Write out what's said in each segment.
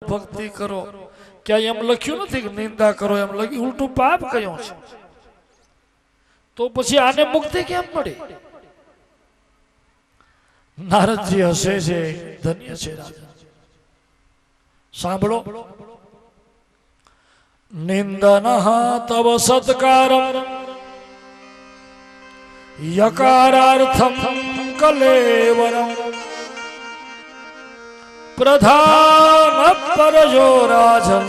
ભક્તિ કરો, ક્યાંય એમ લખ્યું નથી કે નિંદા કરો, એમ લખ્યું ઉલટું પાપ કયું છે. તો પછી આને મુક્તિ કેમ મળી? નારદજી હસે છે, ધન્ય છે રાજા. સાંભળો. નિંદન તવ સત્કારમ યકારાર્થમ કલેવરમ પ્રધાન પરજો રાજન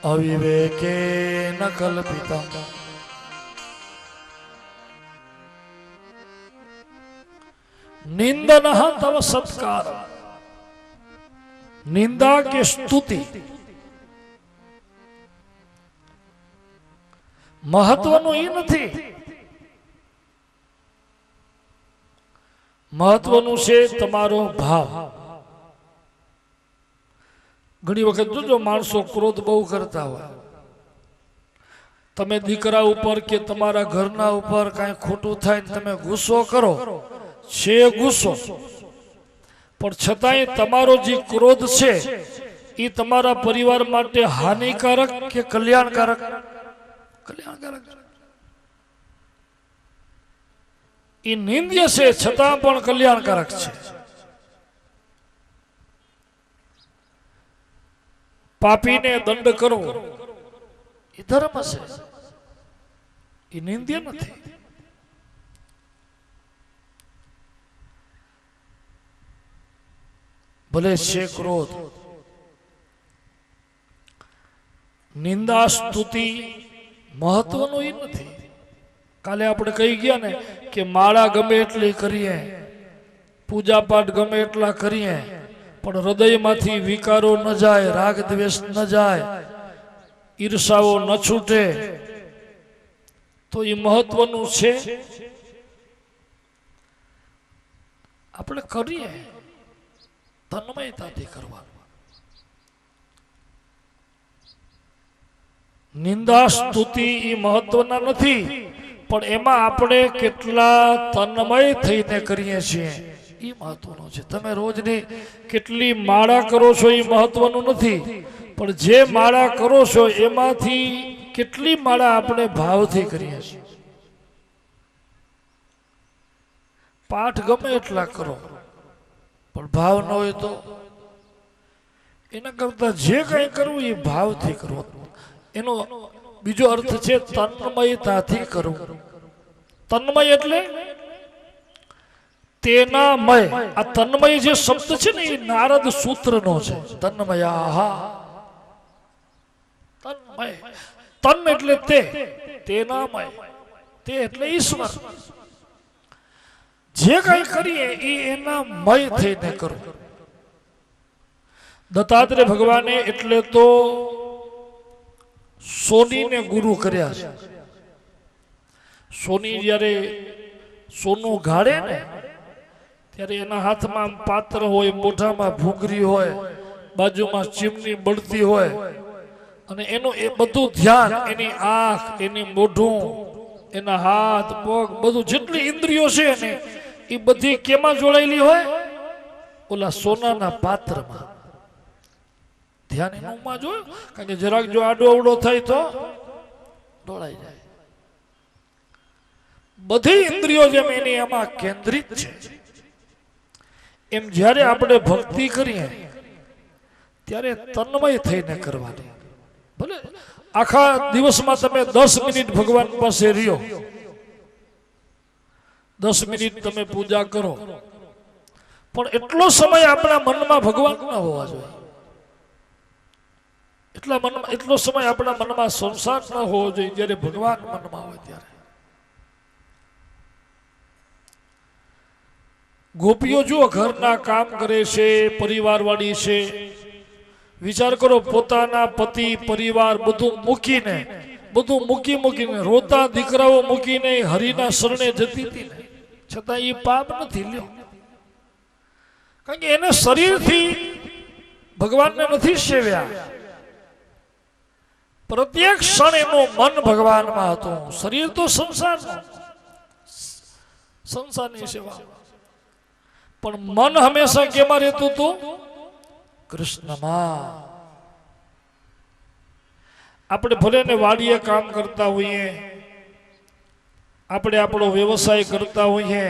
અવિવેકેન કલ્પિતમ. નિંદન તવ સત્કાર, નિંદા કે સ્તુતિ મહત્વનું એ નથી. મહત્વનું છે તમારો ભાવ. ઘણી વખત જોજો માણસો ક્રોધ બહુ કરતા હોય. તમે દીકરા ઉપર કે તમારા ઘરના ઉપર કાંઈ ખોટું થાય તમે ગુસ્સો કરો, છે ગુસ્સો, પણ છતાંય તમારો જે ક્રોધ છે એ તમારા પરિવાર માટે હાનિકારક કે કલ્યાણકારક? કલ્યાણકારક. એ નિંદ્ય છે છતાં પણ કલ્યાણકારક છે. પાપીને દંડ કરો એ ધર્મ છે, એ નિંદ્ય નથી. ભલે છે ક્રોધ. નિંદા સ્તુતિ મહત્વનું એ નથી. કાલે આપણે કહી ગયા ને કે માળા ગમે એટલી કરીએ, પૂજા પાઠ ગમે એટલા કરીએ, પણ હૃદયમાંથી વિકારો ન જાય, રાગ દ્વેષ ન જાય, ઈર્ષાઓ ન છૂટે, તો એ મહત્વનું છે. આપણે કરીએ તન્મયતાથી કરવાનું. નિંદા સ્તુતિ એ મહત્વના નથી, પણ એમાં આપણે કેટલા તન્મય થઈને કરીએ છીએ એ મહત્વનું છે. તમે રોજની કેટલી માળા કરો છો એ મહત્વનું નથી, પણ જે માળા કરો છો એમાંથી કેટલી માળા આપણે ભાવથી કરીએ છીએ. પાઠ ગમે એટલા કરો પણ ભાવ ન હોય તો એના કરતા જે કંઈ કરવું એ ભાવથી કરવું. એનો બીજો અર્થ છે તન્મયતાથી કરવું. તન્મય એટલે તેના મય. આ તન્મય જે શબ્દ છે ને એ નારદ સૂત્રનો છે. તન્મયા, તન્મય. તન એટલે તેના મય, તે એટલે ઈશ્વર. જે કઈ કરીએ એ એના મય થઈને કરો. દત્તાત્રેય ભગવાને એટલે તો સોનીને ગુરુ કર્યા છે. સોની જ્યારે સોનું ગાળે ને ત્યારે એના હાથમાં પાત્ર હોય, મોઢામાં ભૂંગરી હોય, બાજુમાં ચીમની બળતી હોય, અને એનું એ બધું ધ્યાન એની આંખ, એની મોઢું, એના હાથ પગ, બધું જેટલી ઇન્દ્રિયો છે ને એ બધી કેમાં જોડાયેલી હોય? ઓલા સોનાના પાત્રમાં. ધ્યાન એનું માં જોયું, કારણ કે જરાક જો આડો અવડો થાય તો ઢોળાઈ જાય. બધી ઇન્દ્રિયો જેમ એની એમાં કેન્દ્રિત છે, એમ જ્યારે આપણે ભક્તિ કરીએ ત્યારે તન્મય થઈને કરવાની. ભલે આખા દિવસમાં તમે 10 મિનિટ ભગવાન પાસે રહ્યો, 10 મિનિટ તમે પૂજા કરો, પણ એટલો સમય આપણા મનમાં ભગવાન ન હોવા જોઈએ. એટલો સમય આપણા મનમાં સંસાર ન હોવો જોઈએ. જ્યારે ભગવાન મનમાં હોય ત્યારે. ગોપીઓ જુઓ ઘરના કામ કરે છે, પરિવાર વાળી છે. વિચાર કરો, પોતાના પતિ પરિવાર બધું મૂકીને રોતા દીકરાઓ મૂકીને હરિના શરણે જતી હતી ને, છતાં એ પાપ નથી લ્યો. કારણ કે એને શરીરથી ભગવાનને નથી સેવ્યા. પ્રત્યેક ક્ષણ એનું મન ભગવાનમાં હતું. શરીર તો સંસારની સેવા, પણ મન હંમેશા કેમાં રહેતું હતું? કૃષ્ણમાં. આપણે ભલે ને વાડીએ કામ કરતા હોઈએ, આપણે આપણો વ્યવસાય કરતા હોઈએ,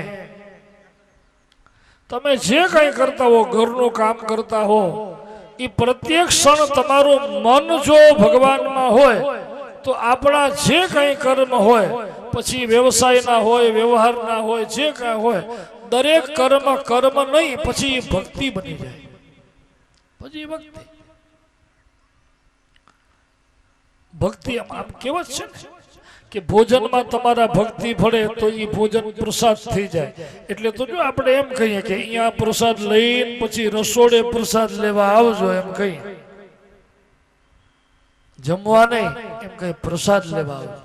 તમે જે કંઈ કરતા હો, ઘરનું કામ કરતા હો, એ પ્રત્યેક ક્ષણ તમારું મન જો ભગવાનમાં હોય તો આપણા જે કંઈ કર્મ હોય, પછી વ્યવસાયના હોય, વ્યવહારના હોય, જે કાંઈ હોય, દરેક કર્મ કર્મ નહીં, પછી ભક્તિ બની જાય. પછી ભક્તિ આમ કેવત છે ને કે ભોજનમાં તમારા ભક્તિ ભળે તો એ ભોજન પ્રસાદ થઈ જાય. એટલે તો જો આપણે એમ કહીએ કે અહીંયા પ્રસાદ લઈને પછી રસોડે પ્રસાદ લેવા આવજો, એમ કહીએ, જમવા નહીં, એમ કઈ પ્રસાદ લેવા આવજો.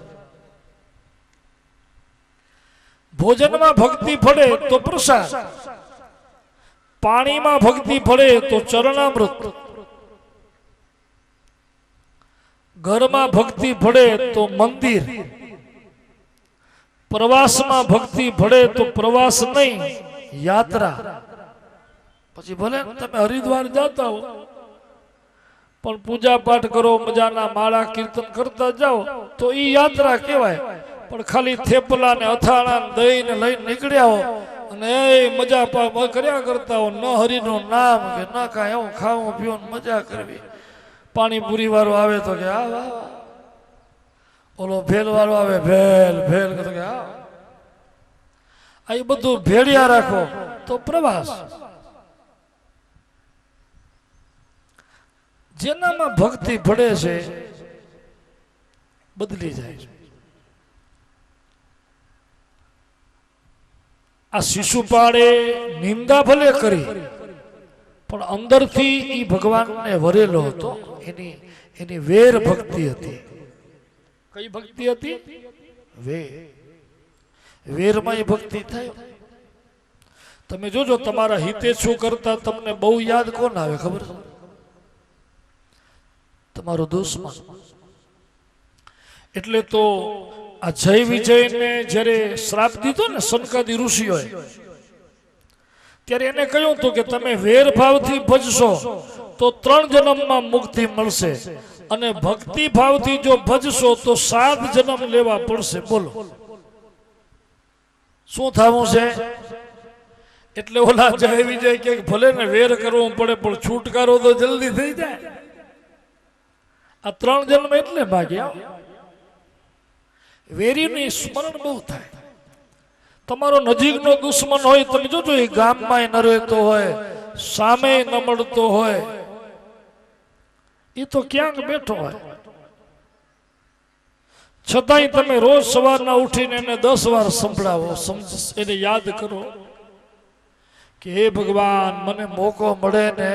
ભોજનમાં ભક્તિ ભળે તો પ્રસાદ, પાણીમાં ભક્તિ ભળે તો ચરણામૃત, ઘરમાં ભક્તિ ભળે તો મંદિર, પ્રવાસમાં ભક્તિ ભળે તો પ્રવાસ નહીં, યાત્રા. પછી ભલે તમે હરિદ્વાર જતા હો પણ પૂજા પાઠ કરો, મજાના માળા કીર્તન કરતા જાઓ તો એ યાત્રા કહેવાય. પણ ખાલી થેપલા ને અથાણા ને દહીં ને લઈને નીકળ્યા હો અને એ મજા કર્યા કરતા હો, ન હરિનું નામ કે ન કાંઈ એવું ખાવું પીવું મજા કરવી. પાણીપુરી વાળો આવે તો કે આ ઓલો ભેલ વાળો આવે, ભેલ ભેલ કે આ બધું ભેળિયા રાખો તો પ્રવાસ. જેનામાં ભક્તિ ભળે છે બદલી જાય છે. આ શિશુપાળે નિંદા ભલે કરી પણ અંદરથી એ ભગવાનને વરેલો હતો. એની વેર ભક્તિ હતી. કઈ ભક્તિ હતી? વેરમાં એ ભક્તિ થાય. તમે જોજો તમારા હિતે શું કરતા તમને બહુ યાદ કોણ આવે ખબર? તમારો દુશ્મન. એટલે તો આ જય વિજયને જ્યારે શ્રાપ દીધો ને સનકાદી ઋષિઓએ, ત્યારે એને કહ્યું હતું કે તમે વેર ભાવથી ભજશો તો 3 જન્મમાં મુક્તિ મળશે, અને ભક્તિ ભાવથી જો ભજશો તો 7 જન્મ લેવા પડશે. બોલો શું થવું છે? એટલે ઓલા જય વિજય કે ભલે ને વેર કરવું પડે પણ છુટકારો તો જલ્દી થઈ જાય. આ 3 જન્મ એટલે ભાગ્યા. વેરીનું સ્મરણ બહુ થાય. તમારો નજીકનો દુશ્મન હોય, તમે જોજો એ ગામમાં ન રહેતો હોય, સામે ન મળતો હોય, એ તો ક્યાંક બેઠો હોય, છતાંય તમે રોજ સવારના ઉઠીને એને 10 વાર સંભળાવો, એને યાદ કરો કે હે ભગવાન મને મોકો મળે ને,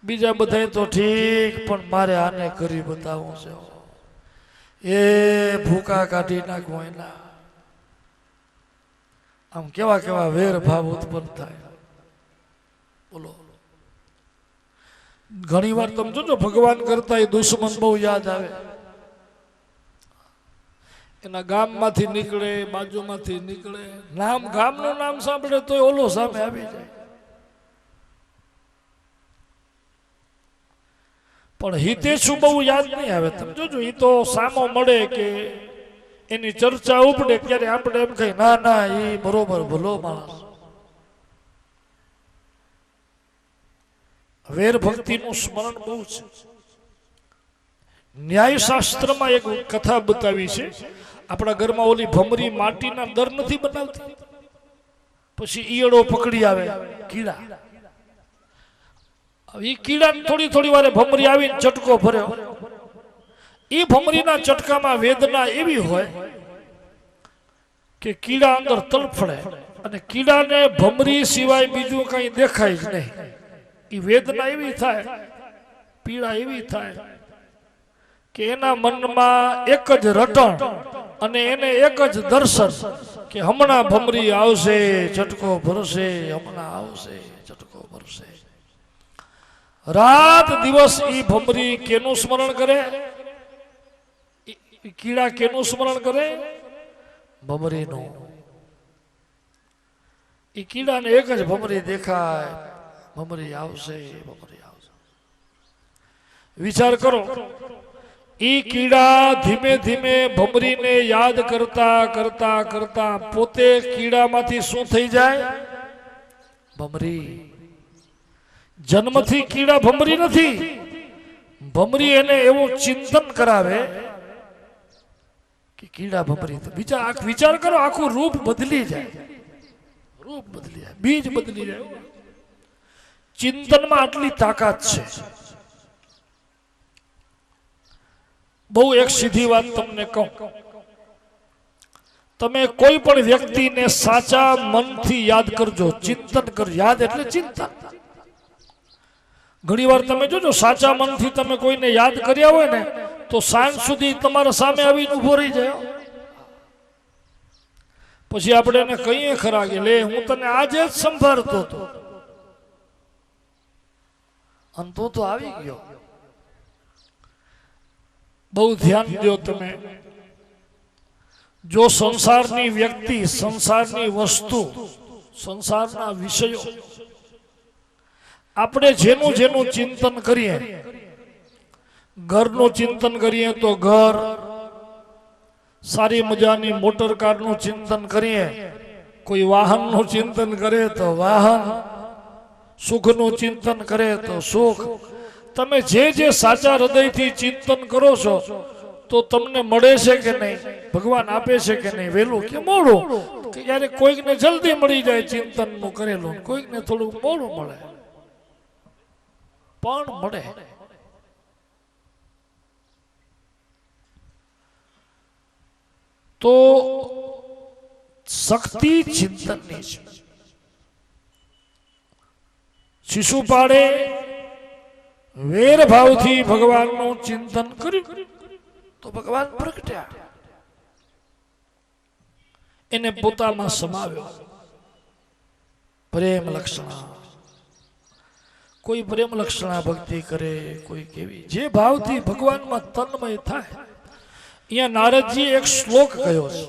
બીજા બધા તો ઠીક પણ મારે આને કરી બતાવવું છે, એ ભૂકા કાઢી નાખવું એના. આમ કેવા કેવા વેર ભાવ ઉત્પન્ન થાય. બોલો ઘણી વાર તમે જોજો ભગવાન કરતા એ દુશ્મન બહુ યાદ આવે. એના ગામમાંથી નીકળે, બાજુમાંથી નીકળે, નામ ગામનું નામ સાંભળે તો ઓલો સામે આવી જાય. પણ હિતેશુ બહુ યાદ નહીં આવે. તમે જોજો એ તો સામો મળે કે એની ચર્ચા ઉપડે ત્યારે આપણે એમ કહીએ ના ના એ બરોબર ભલો માણસ. વેર ભક્તિનું સ્મરણ બહુ છે. ન્યાયશાસ્ત્રમાં એક કથા બતાવી છે. આપણા ઘરમાં ઓલી ભમરી માટીના દર નથી બનાવતી, પછી ઈયળો પકડી આવે કીડા. એ કીડા થોડી થોડી વારે ભમરી આવીને ચટકો ભર્યો. એ ભમરીના ચટકામાં વેદના એવી હોય કે કીડા અંદર તડફડે અને કીડાને ભમરી સિવાય બીજું કઈ દેખાય જ નહીં. એ વેદના એવી થાય, પીડા એવી થાય કે એના મનમાં એક જ રટણ અને એને એક જ દર્શન કે હમણાં ભમરી આવશે, ચટકો ભરશે, હમણાં આવશે, ચટકો ભરશે. રાત દિવસ ઈ ભમરી કેનું સ્મરણ કરે? કીડા કેનું સ્મરણ કરે? ભમરીનું. ઈ કીડાને એક જ ભમરી દેખાય, ભમરી આવશે, ભમરી આવશે. વિચાર કરો, ઈ કીડા ધીમે ધીમે ભમરીને યાદ કરતા કરતા કરતા પોતે કીડામાંથી શું થઈ જાય? ભમરી. જન્મથી કીડા ભમરી નથી. ભમરી એને એવું ચિંતન કરાવે કે કીડા ભમરી. વિચાર કરો, આખું રૂપ બદલી જાય, રૂપ બદલી જાય, બીજ બદલી જાય. ચિંતનમાં આટલી તાકાત છે. બહુ એક સીધી વાત તમને કહું, તમે કોઈ પણ વ્યક્તિને સાચા મનથી યાદ કરજો, ચિંતન કરજો. યાદ એટલે ચિંતન. ઘણી વાર તમે જોજો, સાચા મનથી તમે કોઈને યાદ કર્યા હોય ને તો સાંજ સુધી તમારા સામે આવીને ઉભો રહી જાય. પછી આપણે એને કહીએ ખરા કે લે હું તને આજે જ સંભાળતો હતો, અને તું તો આવી ગયો. બહુ ધ્યાન દો તમે. જો સંસારની વ્યક્તિ, સંસારની વસ્તુ, સંસારના વિષયો આપણે જેનું જેનું ચિંતન કરીએ, ઘરનું ચિંતન કરીએ તો ઘર, સારી મજાની મોટર કારનું ચિંતન કરીએ, કોઈ વાહનનું ચિંતન કરે તો વાહન, સુખનું ચિંતન કરે તો સુખ. તમે જે જે સાચા હૃદયથી ચિંતન કરો છો તો તમને મળે છે કે નહીં? ભગવાન આપે છે કે નહીં? વહેલું કે મોડું? ક્યારેક કોઈકને જલ્દી મળી જાય ચિંતનનું કરેલું, કોઈકને થોડું મોડું મળે, પણ મળે. તો શક્તિ ચિંતનની છે. શિશુપાળે વેર ભાવથી ભગવાનનું ચિંતન કર્યું તો ભગવાન પ્રગટ્યા, એને પોતામાં સમાવ્યો. પ્રેમ લક્ષણા, કોઈ પ્રેમ લક્ષણા ભક્તિ કરે, કોઈ કેવી, જે ભાવથી ભગવાનમાં તન્મય થાય. અહીંયા નારદજી એક શ્લોક કહ્યો છે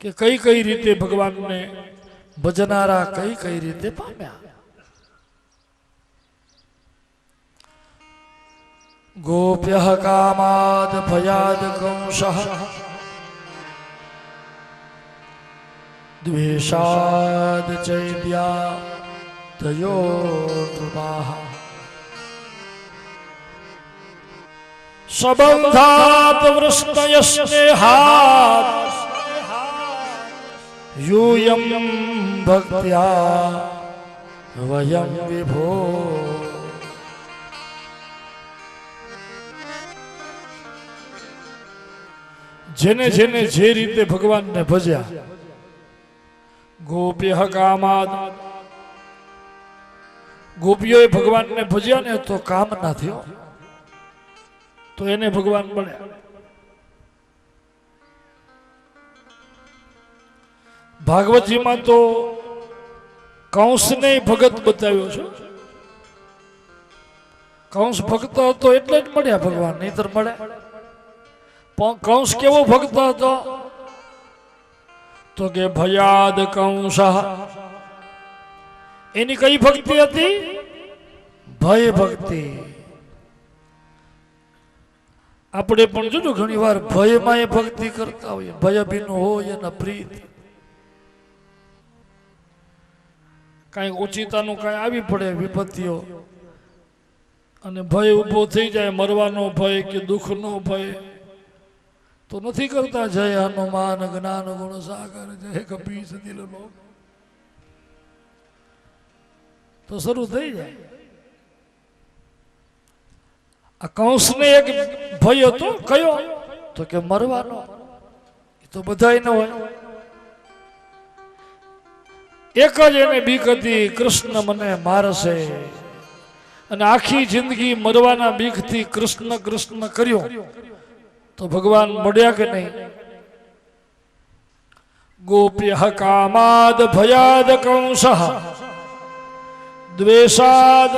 કે કઈ કઈ રીતે ભગવાનને ભજનારા કઈ કઈ રીતે પામ્યા. ગોપ્યઃ કામાદ ભયાદ કંસઃ દ્વેષાદ ચૈદ્યા તયોર્વાહ સંબંધાત વૃષ્ણયસ્નેહાત यूयं भक्त्या वयं विभो. જેને જેને જે રીતે ભગવાનને ભજ્યા, ગોપ્ય કામાદ, ગોપીઓએ ભગવાનને ભજ્યા ને તો કામ ના થયો, તો એને ભગવાન મળ્યા. ભાગવતજીમાં તો કંસને ભગત બતાવ્યો છે. કંસ ભક્ત હતો એટલે જ મળ્યા ભગવાન, નહીતર મળે. પણ કંસ કેવો ભક્ત હતો તો કે ભયાદ કંસ. એની કઈ ભક્તિ હતી? ભય ભક્તિ. આપણે પણ જોજો ઘણી વાર ભયમાં એ ભક્તિ કરતા હોઈએ, ભય ભીનું હોય એના પ્રીત. કઈ ઓચિતાનું કઈ આવી પડે વિપત્તિઓ અને ભય ઉભો થઈ જાય, મરવાનો ભય કે દુઃખનો ભય, તો નથી કરતા જય હનુમાન જ્ઞાન ગુણ સાગર જય કપીશ દિલ લોક, તો શરૂ થઈ જાય. આ કંસને એક ભય હતો, કયો? તો કે મરવાનો. એ તો બધાય ન હોય. એક જ એને બીક હતી, કૃષ્ણ મને મારશે. અને આખી જિંદગી મરવાના બીકથી કૃષ્ણ કૃષ્ણ કર્યો તો ભગવાન મળ્યા કે નહીં? ગોપ્ય કામાદ ભયાદ કંસ દ્વેષાદ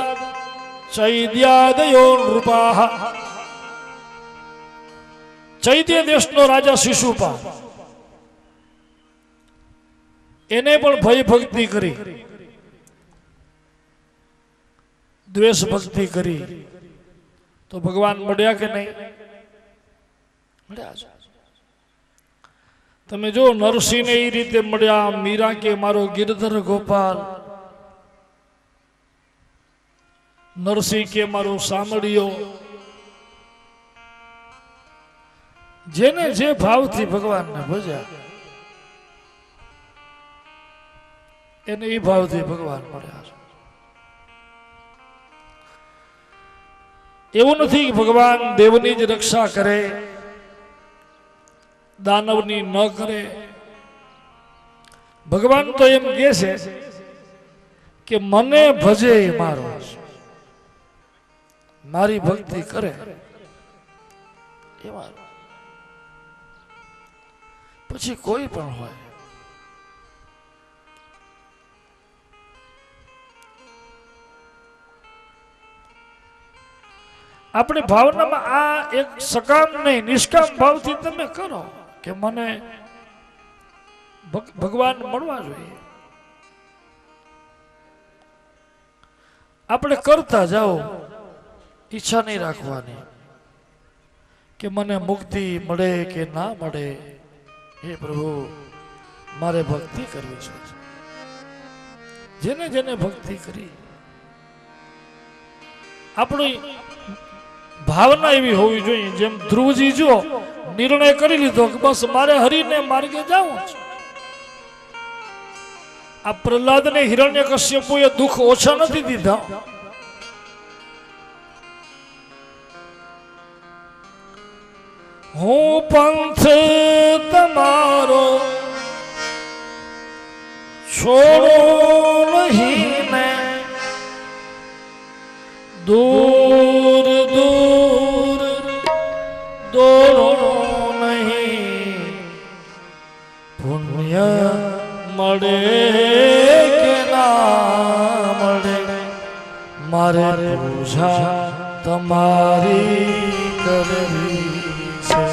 ચૈદ્યાદયો નૃપાઃ. ચૈદ્ય દેશનો રાજા શિશુપાલ, એને પણ ભય ભક્તિ કરી. દ્વેષ ભક્તિ કરી તો ભગવાન મળ્યા કે નહીં? મળ્યા છે. તમે જો નરસિંહને એ રીતે મળ્યા, મીરા કે મારો ગિરધર ગોપાલ, નરસિંહ કે મારો સામળિયો, જેને જે ભાવથી ભગવાનને ભજ્યા એને એ ભાવથી ભગવાન મળ્યા છે. એવું નથી કે ભગવાન દેવની જ રક્ષા કરે, દાનવની ન કરે. ભગવાન તો એમ કહે છે કે મને ભજે એ મારો, મારી ભક્તિ કરે એ મારો. પછી કોઈ પણ હોય, આપણી ભાવનામાં આ એક સકામ નહીં નિષ્કામ ભાવથી તમે કરો કે મને ભગવાન મળવા જોઈએ. આપણે કરતા જાઓ, ઈચ્છા નહીં રાખવાની કે મને મુક્તિ મળે કે ના મળે. હે પ્રભુ, મારે ભક્તિ કરવી છે. જેને જેને ભક્તિ કરી, આપણી ભાવના એવી હોવી જોઈએ. જેમ ધ્રુવજી જો નિર્ણય કરી લીધો કે બસ મારે હરિને માર્ગે જવું છે. આ પ્રહલાદને હિરણ્યકશ્યપુએ દુઃખ ઓછા નથી દીધા. હું પંથ તમારો છોડો નહીં ને, દૂર દૂર દોડો નહીં. પુણ્ય મળે કે ના મળે, મારે પૂજા તમારી કરવી છે.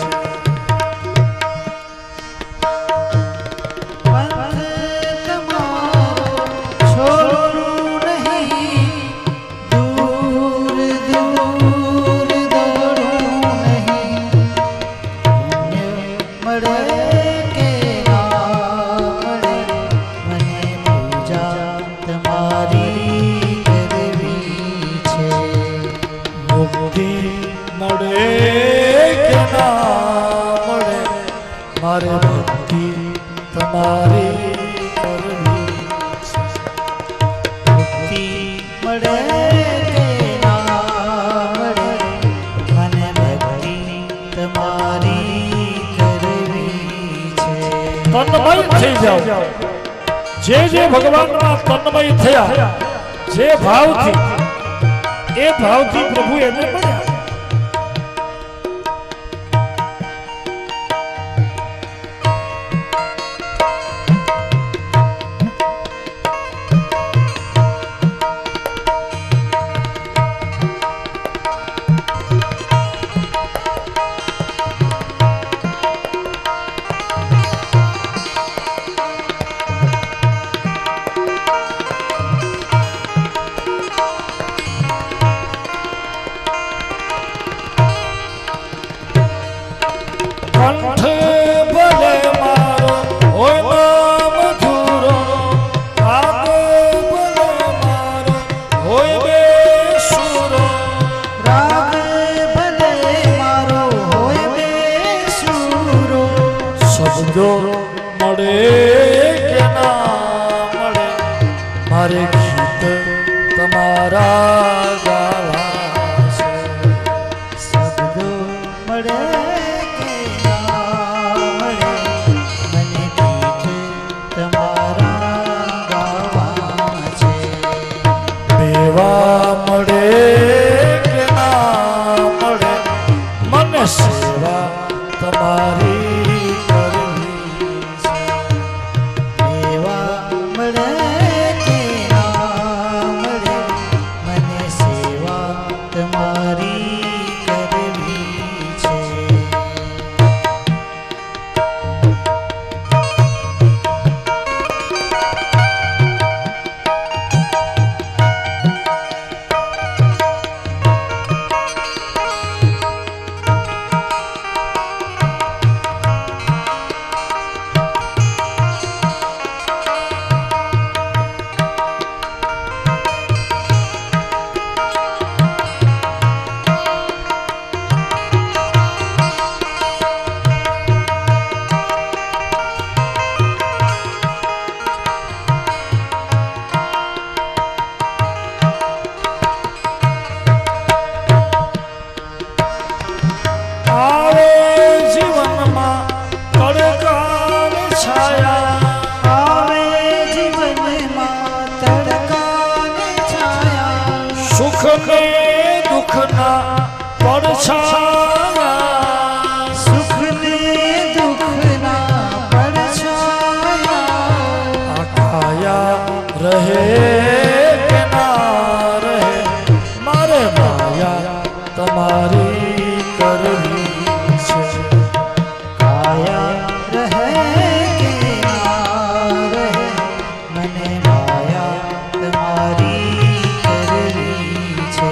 મારે ભક્તિ તમારી કરવી છે. ભક્તિ મળે કે ના મળે, મને ભક્તિ તમારી કરવી છે. તન્મય થઈ જાઓ. જે ભગવાનમાં તન્મય થયા, જે ભાવથી, એ ભાવથી પ્રભુ એમને મળ્યા. મળે કે ના મળે, મારે ગીત તમારા ગાવા છે. શબ્દો મળે કે ના મળે, મને ગીત તમારા ગાવા છે. દેવા મળે કે ના મળે, મને સેવા તમારી તમારી કરવી છે. પડછાયા સુખ ને દુઃખ ના પડછાયા આ કાયા રહે કે ના રહે મારે માયા તમારી કરવી છે કાયા રહે કે ના રહે મને માયા તમારી કરવી છે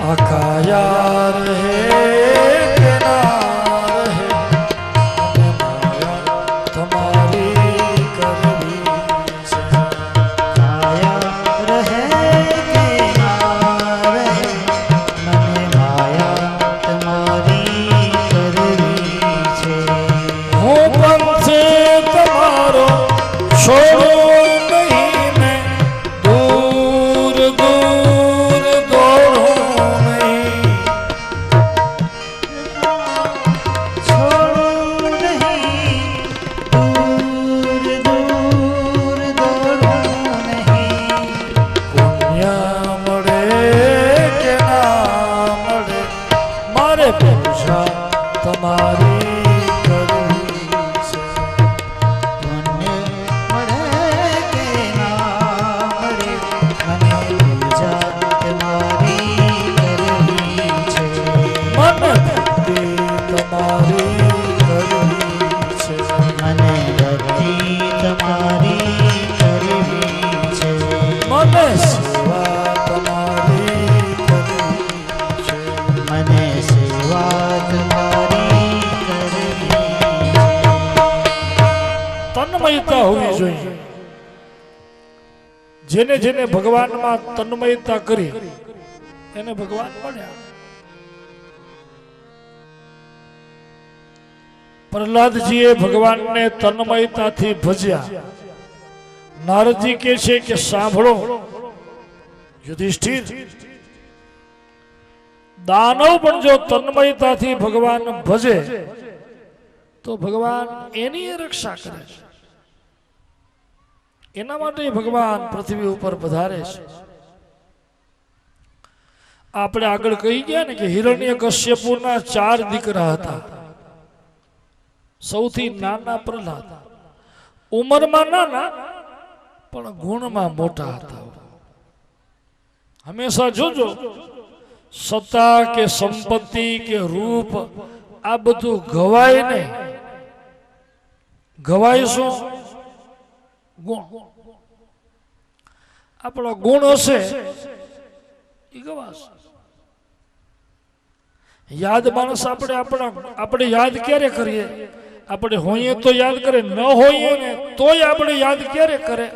આ કાયા રહે કે ના રહે મને માયા તમારી કરવી છે કાયા રહે કે ના રહે મને માયા તમારી કરવી છે હું પંથે તમારો છોડું નહીં ને દૂર દૂર દોડું નહીં છોડું નહીં દૂર દૂર દોડું નહીં પુણ્ય મળે કે ના મળે મારે પૂજા તમારી કરવી છે પુણ્ય મળે કે ના મળે મને પૂજા તમારી કરવી છે મન ભક્તિ તમારી કરવી છે મને ભક્તિ તમારી કરવી છે મને સેવા તમારી કરવી છે મને સેવા તમારી કરવી છે તન્મયતા હોવી જોઈએ જેને જેને ભગવાનમાં તન્મયતા કરી એને ભગવાન મળ્યા પ્રહલાદજીએ ભગવાનને તન્મયતાથી ભજ્યા નારદજી કહે છે કે સાંભળો યુધિષ્ઠિર દાનવ પણ જો તન્મયતાથી ભગવાન ભજે તો ભગવાન એની રક્ષા કરે છે એના માટે ભગવાન પૃથ્વી ઉપર પધારે છે આપણે આગળ કહી ગયા ને કે હિરણ્યકશ્યપુના 4 દીકરા હતા સૌથી નાના પ્રહલાદ ઉંમરમાં નાના પણ ગુણમાં મોટા હતા હંમેશા જોજો સત્તા કે સંપત્તિ કે રૂપ આ બધું ગવાય નહીં ગવાય શું ગુણ આપણો ગુણ હશે એ ગવાશે યાદ માણસ આપણે યાદ ક્યારે કરીએ આપણે હોઈએ તો યાદ કરે ન હોઈએ ને તોય આપણે યાદ ક્યારે કરે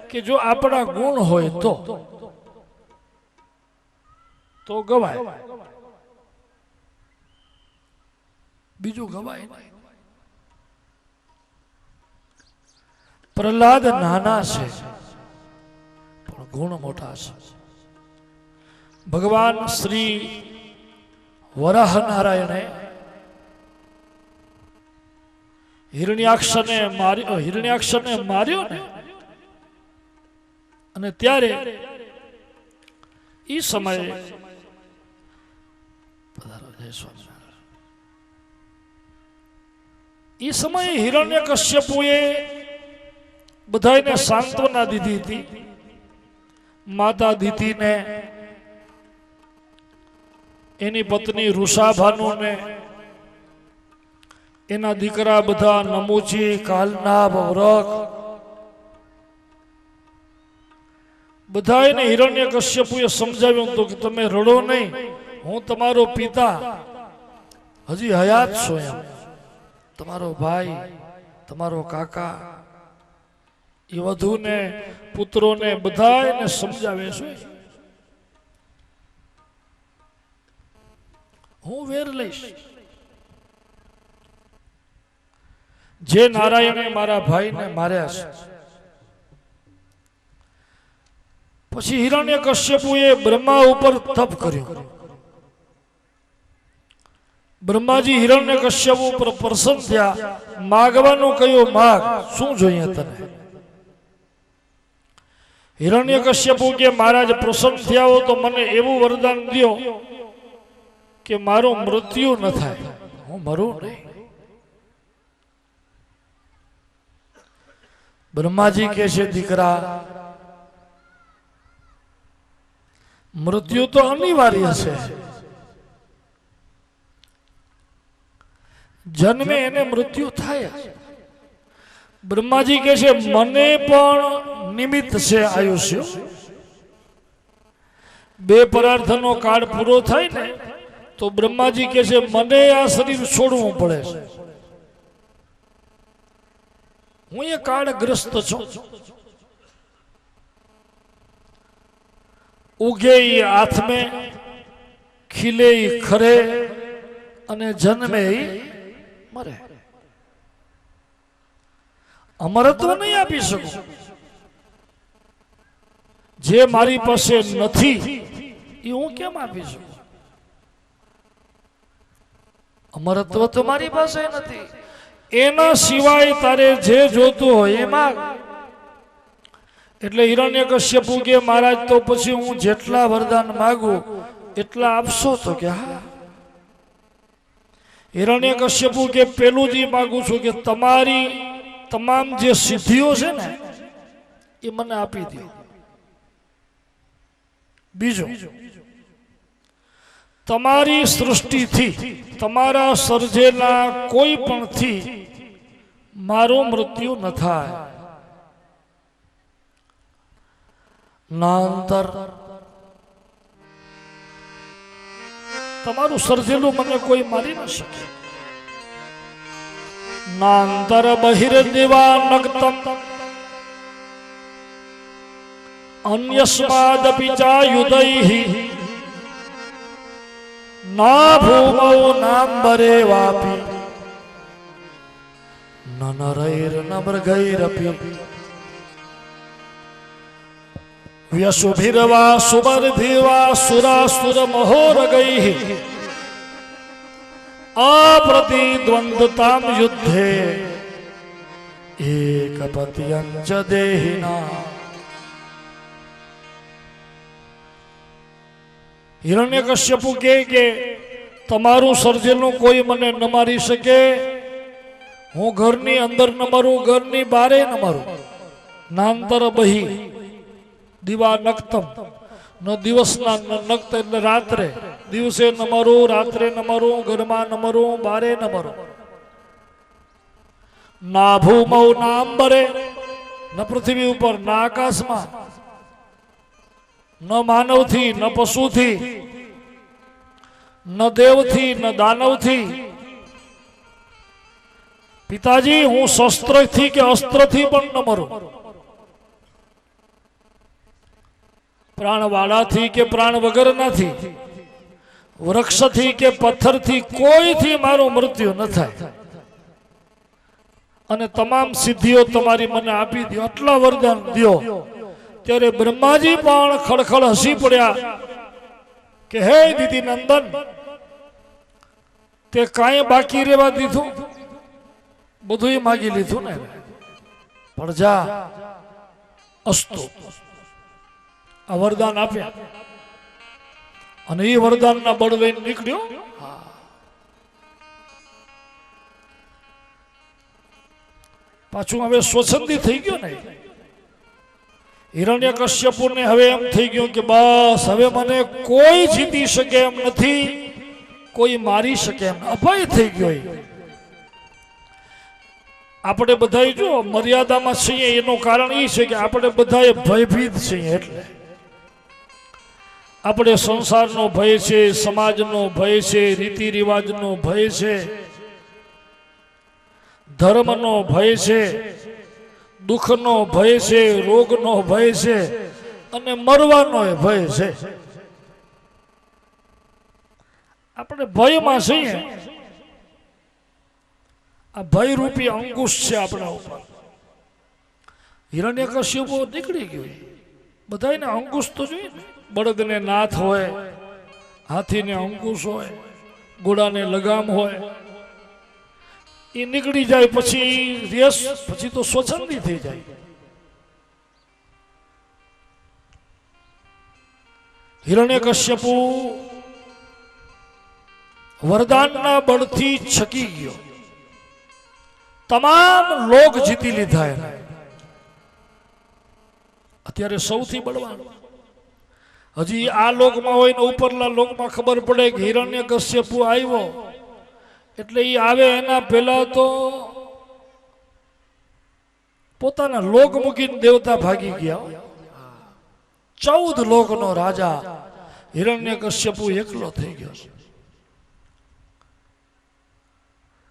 કે જો આપણા ગુણ હોય તો ગવાય બીજું ગવાય નહીં પ્રહલાદ નાના છે પણ ગુણ મોટા છે ભગવાન શ્રી વરાહ નારાયણે હિરણ્યાક્ષને માર્યો ને અને ત્યારે ઈ સમયે ઈ સમયે હિરણ્યકશ્યપુએ બધાને સાંત્વના દીધી હતી માતા દીતીને એની પત્ની ઋષાભાનુને એના દીકરા બધા નમુચી કાલનાભ વ્રક બધાને હિરણ્યકશ્યપુએ સમજાવ્યું હતું કે તમે રડો નહીં હું તમારો પિતા હજી હયાત છો એમ તમારો ભાઈ તમારો કાકા એ વધુને પુત્રોને બધાને સમજાવે છે હું વેર લઈશ જે નારાયણે મારા ભાઈને માર્યા છે પછી હિરણ્યકશ્યપુએ બ્રહ્મા ઉપર તપ કર્યું બ્રહ્માજી હિરણ્યકશ્યપ ઉપર પ્રસન્ન થયા માગવાનું કયું માગ શું જોઈએ તને હિરણ્યકશ્યપુ કે મહારાજ પ્રસન્ન થયા હો તો મને એવું વરદાન દ્યો કે મારું મૃત્યુ ન થાય, હું મરું નહીં. બ્રહ્માજી કહે છે, દીકરા મૃત્યુ તો અનિવાર્ય છે, જન્મે એને મૃત્યુ થાય. બ્રહ્માજી કહે છે, મને પણ નિમિત્ત છે આયુષ્ય. બે પરાર્થનો કાળ પૂરો થાય ને તો બ્રહ્માજી કહે છે, મને આ શરીર છોડવું પડે છે. હું એ કાળગ્રસ્ત છું. ઉગે ઈ હાથમે, ખીલે ઈ ખરે, અને જન્મે ઈ મરે. અમરત્વ નહીં આપી શકું. જે મારી પાસે નથી એ હું કેમ આપી શકું? અમરત્વ તો મારી પાસે નથી. એના સિવાય તારે જે જોતું હોય એમાં. એટલે હિરણ્યકશ્યપુ કે મહારાજ તો પછી હું જેટલા વરદાન માગું એટલા આપશો? તો કે હા. હિરણ્યકશ્યપુ કે પેલું જ માગું છું કે તમારી તમામ જે સિદ્ધિઓ છે ને એ મને આપી દો. બીજું, તમારી સૃષ્ટિથી, તમારા સર્જેલા કોઈ પણ થી મારું મૃત્યુ ન થાય. નાંતર તમારું સર્જેલું મને કોઈ મારી ન શકે. નાંતર બહિર્દિવાનક્તમ અન્યસ્માદપિ ચાયુધૈઃ ના ભૂમૌ નાંબરે વાપી ન નરૈર્ન મૃગૈરપી વ્યસુભિર્વા સુમર્ધિવા સુરાસુર મહોરગૈઃ અપ્રતિદ્વંદ્વતામ યુદ્ધે એકપત્યં ચ દેહિના. હિરણ્યકશ્યપુ કે તમારું સર્જેલું કોઈ મને ન મારી શકે. હું ઘરની અંદર ન મરું, ઘરની બારે ન મરું. નાંતર બહી દિવા નક્તમ, ન દિવસના નક્ત એટલે રાત્રે. દિવસે ન મરું, રાત્રે ન મરું, ઘરમાં ન મરું, બારે ન મરું. ના ભૂમૌ ના અંબરે, ન પૃથ્વી ઉપર, ના આકાશમાં, ન માનવથી, ન પશુથી, ન દેવથી, ન દાનવથી. પિતાજી હું શસ્ત્રથી કે અસ્ત્રથી પણ ન મરું. પ્રાણવાળાથી કે પ્રાણ વગરનાથી, વૃક્ષથી કે પથ્થરથી, કોઈથી મારું મૃત્યુ ન થાય. અને તમામ સિદ્ધિઓ તમારી મને આપી દો, આટલા વરદાન દો. ત્યારે બ્રહ્માજી પણ ખડખડ હસી પડ્યા કે હે દીદી નંદન, તે કાંઈ બાકી રહેવા દીધું? બધું માગી લીધું ને. પણ જા અસ્તુ, આ વરદાન આપ્યા અને એ વરદાનના બળ લઈને નીકળ્યો. પાછું હવે સ્વચ્છંદી થઈ ગયો ને. હિરણ્યકશ્યપુને હવે એમ થઈ ગયું કે બસ હવે મને કોઈ જીતી શકે એમ નથી, કોઈ મારી શકે એમ. અભય થઈ ગયો. આપણે બધા જો મર્યાદામાં છીએ એનું કારણ એ છે કે આપણે બધા ભયભીત છીએ. એટલે આપણે સંસારનો ભય છે, સમાજનો ભય છે, રીતિ રિવાજનો ભય છે, ધર્મનો ભય છે, દુઃખનો ભય છે, રોગનો ભય છે અને મરવાનો ભય છે. આપણે ભયમાં છીએ. આ ભયરૂપી અંકુશ છે આપણા ઉપર. હિરણ્યકશ્યપુ નીકળી ગયો. બધાને અંકુશ તો જોઈએ ને. બળદને નાથ હોય, હાથીને અંકુશ હોય, ઘોડાને લગામ હોય. એ નીકળી જાય પછી રેસ, પછી તો સ્વચ્છંદી થઈ જાય. હિરણ્યકશ્યપુ વરદાનના બળથી છકી ગયો, તમામ લોક જીતી લીધા એને. અત્યારે સૌથી બળવાન હજી આ લોકમાં હોય ને ઉપરના લોકમાં ખબર પડે કે હિરણ્યકશ્યપુ આવ્યો એટલે એ આવે એના પહેલા તો પોતાના લોક મૂકીને દેવતા ભાગી ગયા. 14 લોકનો રાજા હિરણ્યકશ્યપુ એકલો થઈ ગયો.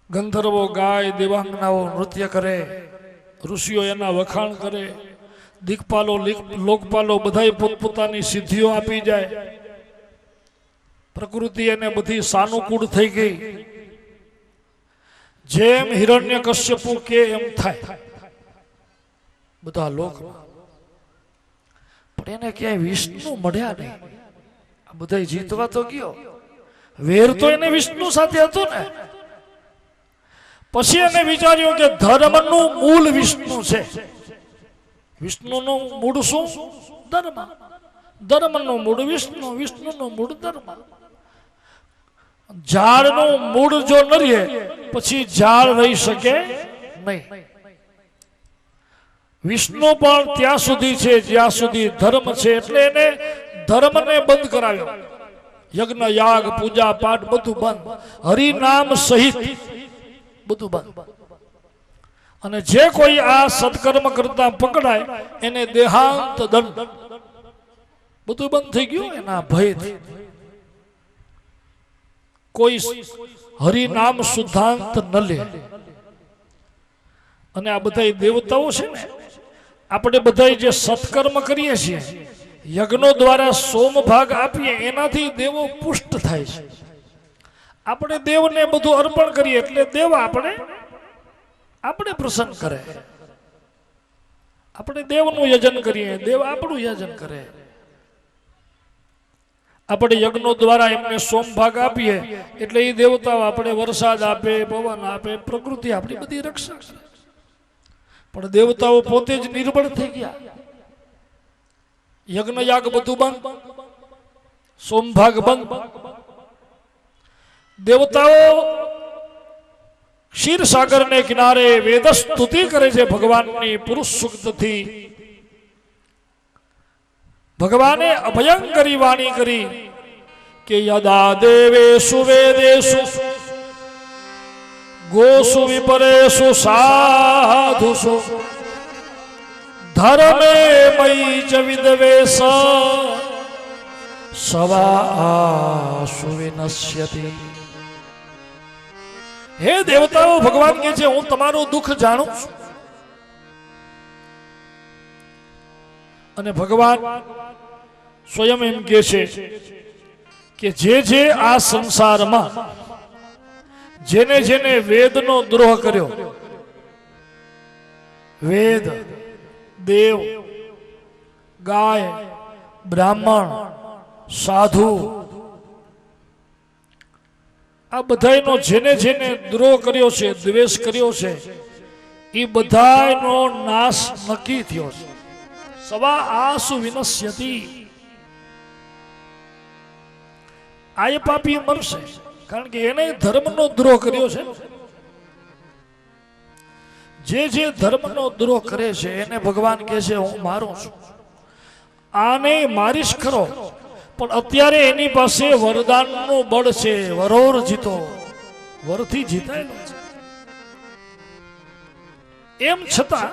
ગંધર્વો ગાય, દેવાંગનાઓ નૃત્ય કરે, ઋષિઓ એના વખાણ કરે, દિક્પાલો લોકપાલો બધાય પોતપોતાની સિદ્ધિઓ આપી જાય. પ્રકૃતિ એને બધી સાનુકૂળ થઈ ગઈ. જેમ હિરણ્યકશ્યપુ કે એમ થાય બધા લોકમાં. પણ એને ક્યાંય વિષ્ણુ મળ્યા નહીં. આ બધા જીતવા તો ગયો, વેર તો એને વિષ્ણુ સાથે હતો ને. પછી એને વિચાર્યું કે ધર્મનું મૂળ વિષ્ણુ છે. વિષ્ણુનું મૂળ શું? ધર્મ. ધર્મનું મૂળ વિષ્ણુ, વિષ્ણુનું મૂળ ધર્મ. ઝાડનું મૂળ જો ન રહે પછી ઝાડ રહી શકે નહીં. વિષ્ણુ પણ ત્યાં સુધી છે જ્યાં સુધી ધર્મ છે. એટલે એને ધર્મને બંધ કરાવ્યો. યજ્ઞ, યાગ, પૂજા પાઠ બધું બંધ. હરિનામ સહિત બધું બંધ. અને જે કોઈ આ સત્કર્મ કરતા પકડાય એને દેહાંત દંડ. બધું બંધ થઈ ગયું એના ભયથી. કોઈ હરિનામ શુદ્ધાંત ન લે. અને આ બધા દેવતાઓ છે ને, આપણે બધા જે સત્કર્મ કરીએ છીએ, યજ્ઞો દ્વારા સોમભાગ આપીએ, એનાથી દેવો પુષ્ટ થાય છે. આપણે દેવને બધું અર્પણ કરીએ એટલે દેવ આપણે પ્રસન્ન કરે. આપણે દેવનું યજન કરીએ, દેવ આપણું યજન કરે. આપણે યજ્ઞો દ્વારા એમને સોમભાગ આપીએ એટલે એ દેવતાઓ આપણે વરસાદ આપે, પવન આપે, પ્રકૃતિ આપણી બધી રક્ષા કરે. પણ દેવતાઓ પોતે જ નિર્બળ થઈ ગયા. યજ્ઞ યાગ બધું બંધ, સોમભાગ બંધ. દેવતાઓ ક્ષીરસાગર ને કિનારે વેદ સ્તુતિ કરે છે ભગવાનની પુરુષ સૂક્તથી. ભગવાને અભયંકરી વાણી કરી કે યદા દેવેષુ વેદેષુ ગોષુ વિપરેષુ સાધુષુ ધર્મે મયી ચ વિદ્વેષ સવાસુ વિનશ્યતિ. હે દેવતાઓ, ભગવાન કહે છે હું તમારું દુઃખ જાણું છું. અને ભગવાન સ્વયં એમ કહે છે કે જે આ સંસારમાં જેને જેને વેદનો દ્રોહ કર્યો, વેદ, દેવ, ગાય, બ્રાહ્મણ, સાધુ, આ બધાનો જેને જેને દ્રોહ કર્યો છે, દ્વેષ કર્યો છે, એ બધાનો નાશ નક્કી થયો છે. સવા આસુ વિનશ્યતિ. આ એ પાપી મરશે, કારણ કે એને ધર્મનો દ્રોહ કર્યો છે. જે ધર્મનો દ્રોહ કરે છે એને ભગવાન કહે છે હું મારું છું. આને મારીશ ખરો, પણ અત્યારે એની પાસે વરદાનનું બળ છે. વરોર જીતો, વરથી જીતાયેલો છે. એમ છતાં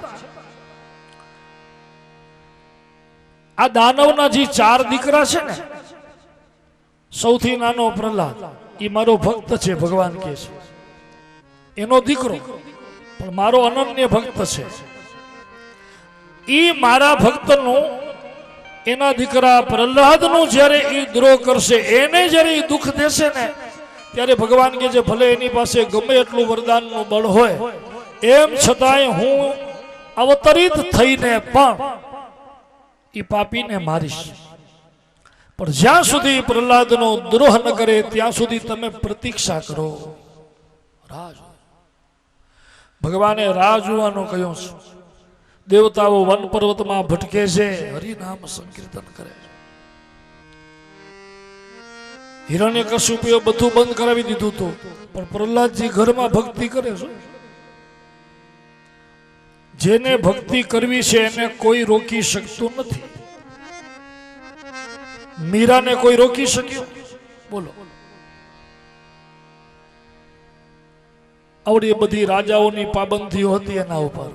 આ દાનવના જે 4 દીકરા છે ને, સૌથી નાનો પ્રહલાદ, એ મારો ભક્ત છે. ભગવાન કહે છે એનો દીકરો, પણ મારો અનન્ય ભક્ત છે. એ મારા ભક્તનું, એના દીકરા પ્રહલાદનું જ્યારે એ દ્રોહ કરશે, એને જ્યારે એ દુઃખ દેશે ને, ત્યારે ભગવાન કહે છે ભલે એની પાસે ગમે એટલું વરદાનનું બળ હોય, એમ છતાંય હું અવતરિત થઈને પણ એ પાપીને મારીશ. પણ જ્યાં સુધી પ્રહલાદનો દ્રોહ ન કરે ત્યાં સુધી તમે પ્રતીક્ષા કરો. રાહ. ભગવાને રાહ જોવાનું કહ્યું છે. દેવતાઓ વન પર્વતમાં ભટકે છે, હરિનામ સંકીર્તન કરે છે. હિરણ્યકશ્યપુએ બધું બંધ કરાવી દીધું હતું, પણ પ્રહલાદજી ઘરમાં ભક્તિ કરે છે. જેને ભક્તિ કરવી છે એને કોઈ રોકી શકતું નથી. મીરાને કોઈ રોકી શક્યું? બોલો. આવડી બધી રાજાઓની પાબંદીઓ હતી એના ઉપર,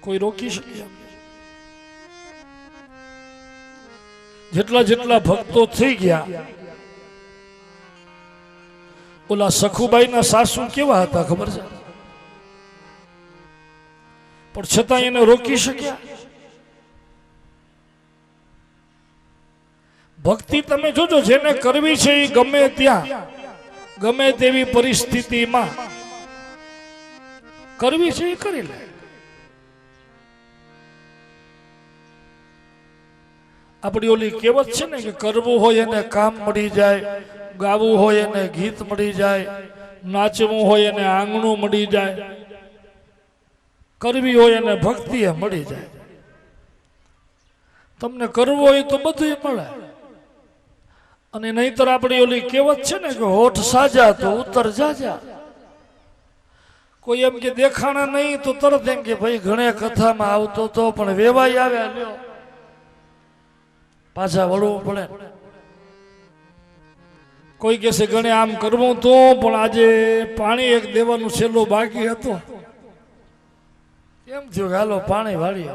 કોઈ રોકી શક્યા? જેટલા જેટલા ભક્તો થઈ ગયા, ઓલા સખુબાઈના સાસુ કેવા હતા ખબર છે? પણ છતાં એને રોકી શક્યા? ભક્તિ તમે જોજો, જેને કરવી છે એ ગમે ત્યાં ગમે તેવી પરિસ્થિતિમાં કરવી છે એ કરી લે. આપણી ઓલી કહેવત છે ને કે કરવું હોય એને કામ મળી જાય, ગાવું હોય એને ગીત મળી જાય, નાચવું હોય એને આંગણું મળી જાય, કરવી હોય એને ભક્તિ એ મળી જાય. તમને કરવું હોય તો બધું મળે. અને નહીતર આપણી ઓલી કહેવત છે ને કે હોઠ સાજા તો ઉત્તર જાજા. કોઈ એમ કે દેખાણા નહીં તો તરત એમ કે ભાઈ ઘણે કથામાં આવતો તો પણ વેવાઈ આવ્યા, લ્યો પાછા વળવું પડે. કોઈ કહેશે ગણે આમ કરવું તો પણ આજે પાણી એક દેવાનું છેલ્લું બાકી હતું, કેમ થયું હાલો પાણી વાળી.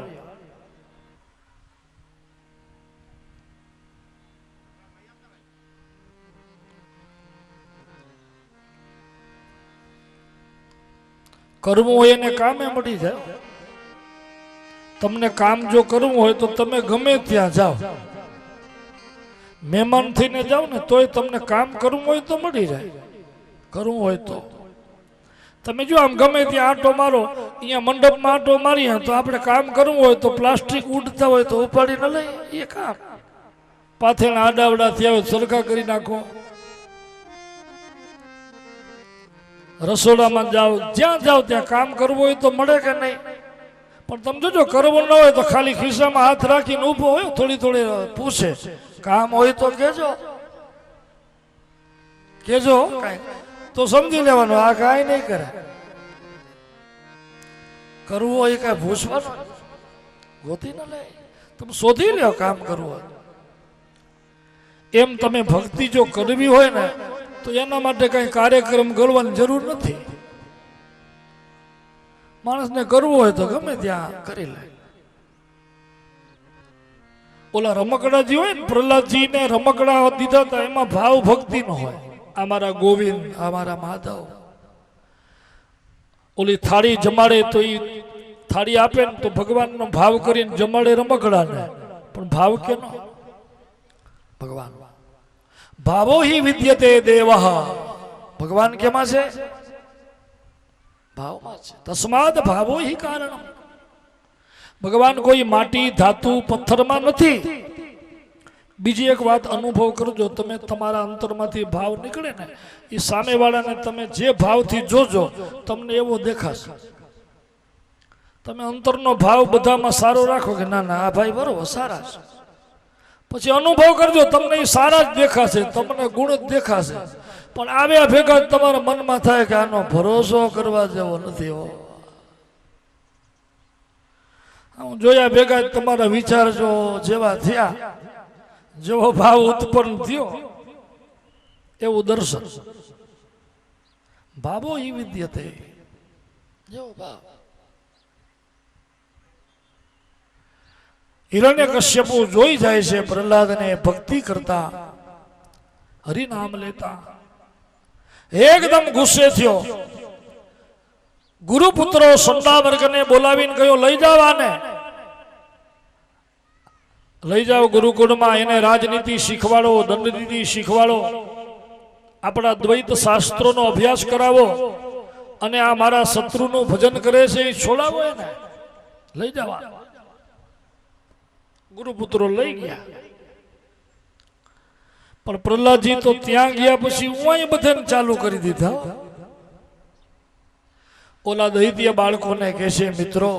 કરવું હોય એને કામે મળી જાય. તમને કામ જો કરવું હોય તો તમે ગમે ત્યાં જાઓ, મહેમાન થઈને જાઓ ને તોય તમને કામ કરવું હોય તો મળી જાય. કરવું હોય તો તમે જો આમ ગમે ત્યાં આંટો મારો, અહીંયા મંડપમાં આંટો મારીએ તો આપણે કામ કરવું હોય તો પ્લાસ્ટિક ઉડતા હોય તો ઉપાડી ન લઈએ, એ કામ. પાથેણા આડાવડા થયા હોય સરખા કરી નાખો. રસોડામાં જાઓ, જ્યાં જાઓ ત્યાં કામ કરવું હોય તો મળે કે નહીં? પણ તમે જોજો કરવું ન હોય તો ખાલી ખિસ્સામાં હાથ રાખીને ઊભો હોય, થોડી થોડી પૂછે કામ હોય તો કેજો કેજો તો સમજી લેવાનું આ કાંઈ નહીં કરે. કરવું હોય કાંઈ પૂછવાનું ગોતી ન લે, તમે શોધી લ્યો કામ કરવું હોય. એમ તમે ભક્તિ જો કરવી હોય ને તો એના માટે કઈ કાર્યક્રમ કરવાની જરૂર નથી. માણસને કરવું હોય તો ગમે ત્યાં કરી લે. ઓલા રમકડાજી હોય ને, પ્રહલાદજી ને રમકડા દીધા હતા, એમાં ભાવ ભક્તિ નો હોય. અમારા ગોવિંદ, અમારા માધવ. ઓલી થાળી જમાડે તો એ થાળી આપે ને તો ભગવાનનો ભાવ કરીને જમાડે રમકડાને, પણ ભાવ કેનો? ભગવાન. ભાવો હિ વિદ્યતે દેવઃ. ભગવાન કેમાં છે? ભાવમાં છે. તસ્માદ ભાવો હિ કારણમ. ભગવાન કોઈ માટી, ધાતુ, પથ્થરમાં નથી. બીજી એક વાત અનુભવ કરજો, તમે તમારા અંતરમાંથી ભાવ નીકળે ને એ સામેવાળાને તમે જે ભાવથી જોજો તમને એવો દેખાશે. તમે અંતરનો ભાવ બધામાં સારો રાખો કે ના ના આ ભાઈ બરોબર સારા છે, પછી અનુભવ કરજો તમને એ સારા જ દેખાશે, તમને ગુણ જ દેખાશે. પણ આવ્યા ભેગા તમારા મનમાં થાય કે આનો ભરોસો કરવા જેવો નથી. હું જોયા ભેગા તમારા વિચાર જો જેવા થયા, જેવો ભાવ ઉત્પન્ન થયો એવું દર્શન. ભાવો ઈ વિદ્યતે. જેવો ભાવ. હિરણ્યકશ્યપુ જોઈ જાય છે પ્રહલાદને ભક્તિ કરતા, હરિનામ લેતા. એકદમ ગુસ્સે થયો. ગુરુપુત્રો સંડા વર્ગને બોલાવીને કહ્યો લઈ જાવ આને, લઈ જાઓ ગુરુકુળમાં, એને રાજનીતિ શીખવાડો, દંડનીતિ શીખવાડો, આપણા દ્વૈત શાસ્ત્રોનો અભ્યાસ કરાવો, અને આ મારા શત્રુનું ભજન કરે છે એ છોડાવો એને, લઈ જવા. ગુરુપુત્રો લઈ ગયા. પણ પ્રહલાદજી તો ત્યાં ગયા પછી હું બધાને ચાલુ કરી દીધા. ઓલા દૈત્ય બાળકોને કહેશે મિત્રો,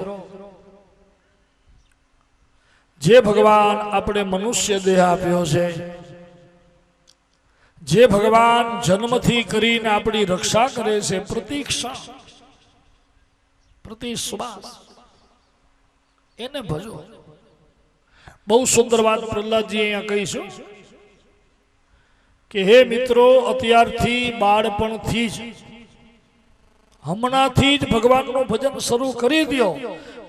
જે ભગવાન આપણે મનુષ્ય દેહ આપ્યો છે, જે ભગવાન જન્મથી કરીને આપણી રક્ષા કરે છે, પ્રતીક્ષા પ્રતિ શ્વાસ એને ભજો. બહુ સુંદર વાત પ્રહલાદજી અહીંયા કહીશું કે હે મિત્રો, અત્યારથી બાળપણથી જ હમણાંથી જ ભગવાનનું ભજન શરૂ કરી દો.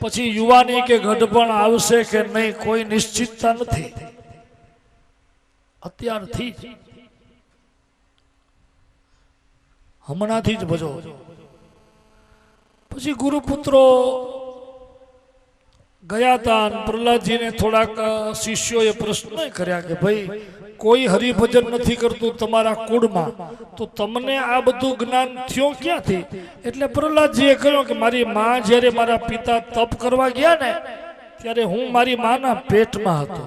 પછી યુવાની કે ગઢપણ આવશે કે નહીં કોઈ નિશ્ચિતતા નથી. અત્યારથી જ હમણાંથી જ ભજો. પછી ગુરુપુત્રો ગયા હતા. પ્રહલાદજીને થોડાક શિષ્યોએ પ્રશ્ન કર્યા કે ભાઈ, કોઈ હરિભજન નથી કરતું તમારા કુળમાં, તો તમને આ બધું જ્ઞાન થયો ક્યાંથી? એટલે પ્રહલાદજીએ કહ્યું કે મારી માં જ્યારે મારા પિતા તપ કરવા ગયા ને, ત્યારે હું મારી માના પેટમાં હતો.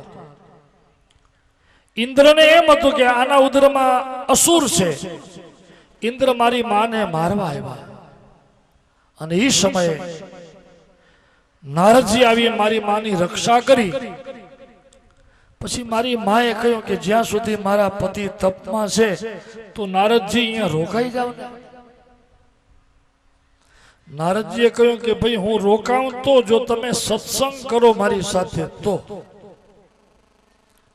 ઇન્દ્રને એમ હતું કે આના ઉદરમાં અસુર છે. ઇન્દ્ર મારી માને મારવા આવ્યા અને એ સમયે નારદજી આવી મારી માની રક્ષા કરી. પછી મારી માએ કહ્યું કે જ્યાં સુધી મારા પતિ તપમાં છે તો નારદજી અહીંયા રોકાઈ જાવ ને. નારદજીએ કહ્યું કે ભાઈ હું રોકાઉં તો જો તમે સત્સંગ કરો મારી સાથે તો,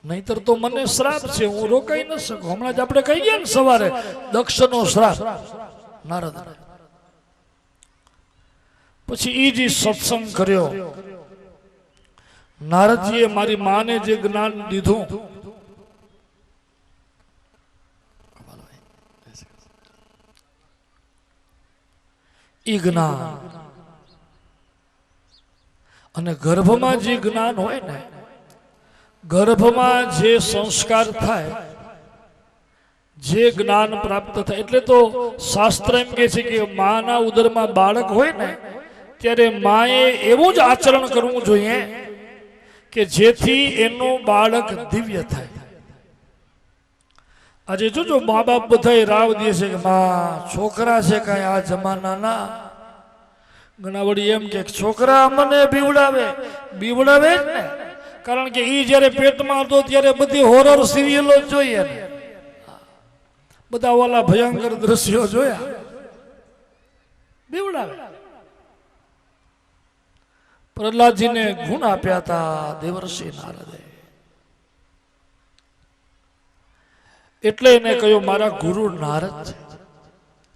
નહીતર તો મને શ્રાપ છે, હું રોકાઈ ન શકું. હમણાં જ આપણે કહી ગયા ને સવારે દક્ષનો શ્રાપ નારદ. પછી એ જે સત્સંગ કર્યો, નારદજીએ મારી માને જે જ્ઞાન દીધું, એ જ્ઞાન અને ગર્ભમાં જે જ્ઞાન હોય ને, ગર્ભમાં જે સંસ્કાર થાય, જે જ્ઞાન પ્રાપ્ત થાય, એટલે તો શાસ્ત્ર એમ કહે છે કે માના ઉદરમાં બાળક હોય ને ત્યારે માએ એવું જ આચરણ કરવું જોઈએ કે જેથી એનું બાળક દિવ્ય થાય. આજે જોજો મા બાપ બધા રાવ દે છે કે માં છોકરા છે કઈ આ જમાનાના. ઘણા વળી એમ કે છોકરા મને બીવડાવે જ ને, કારણ કે ઈ જયારે પેટમાં હતો ત્યારે બધી હોરર સિરિયલો જોઈએ ને, બધા ઓલા ભયંકર દ્રશ્યો જોયા, બીવડાવે. પ્રહલાદજીને ગુણ આપ્યા હતા દેવર્ષિ નારદે, એટલે એને કહ્યું મારા ગુરુ નારદ છે.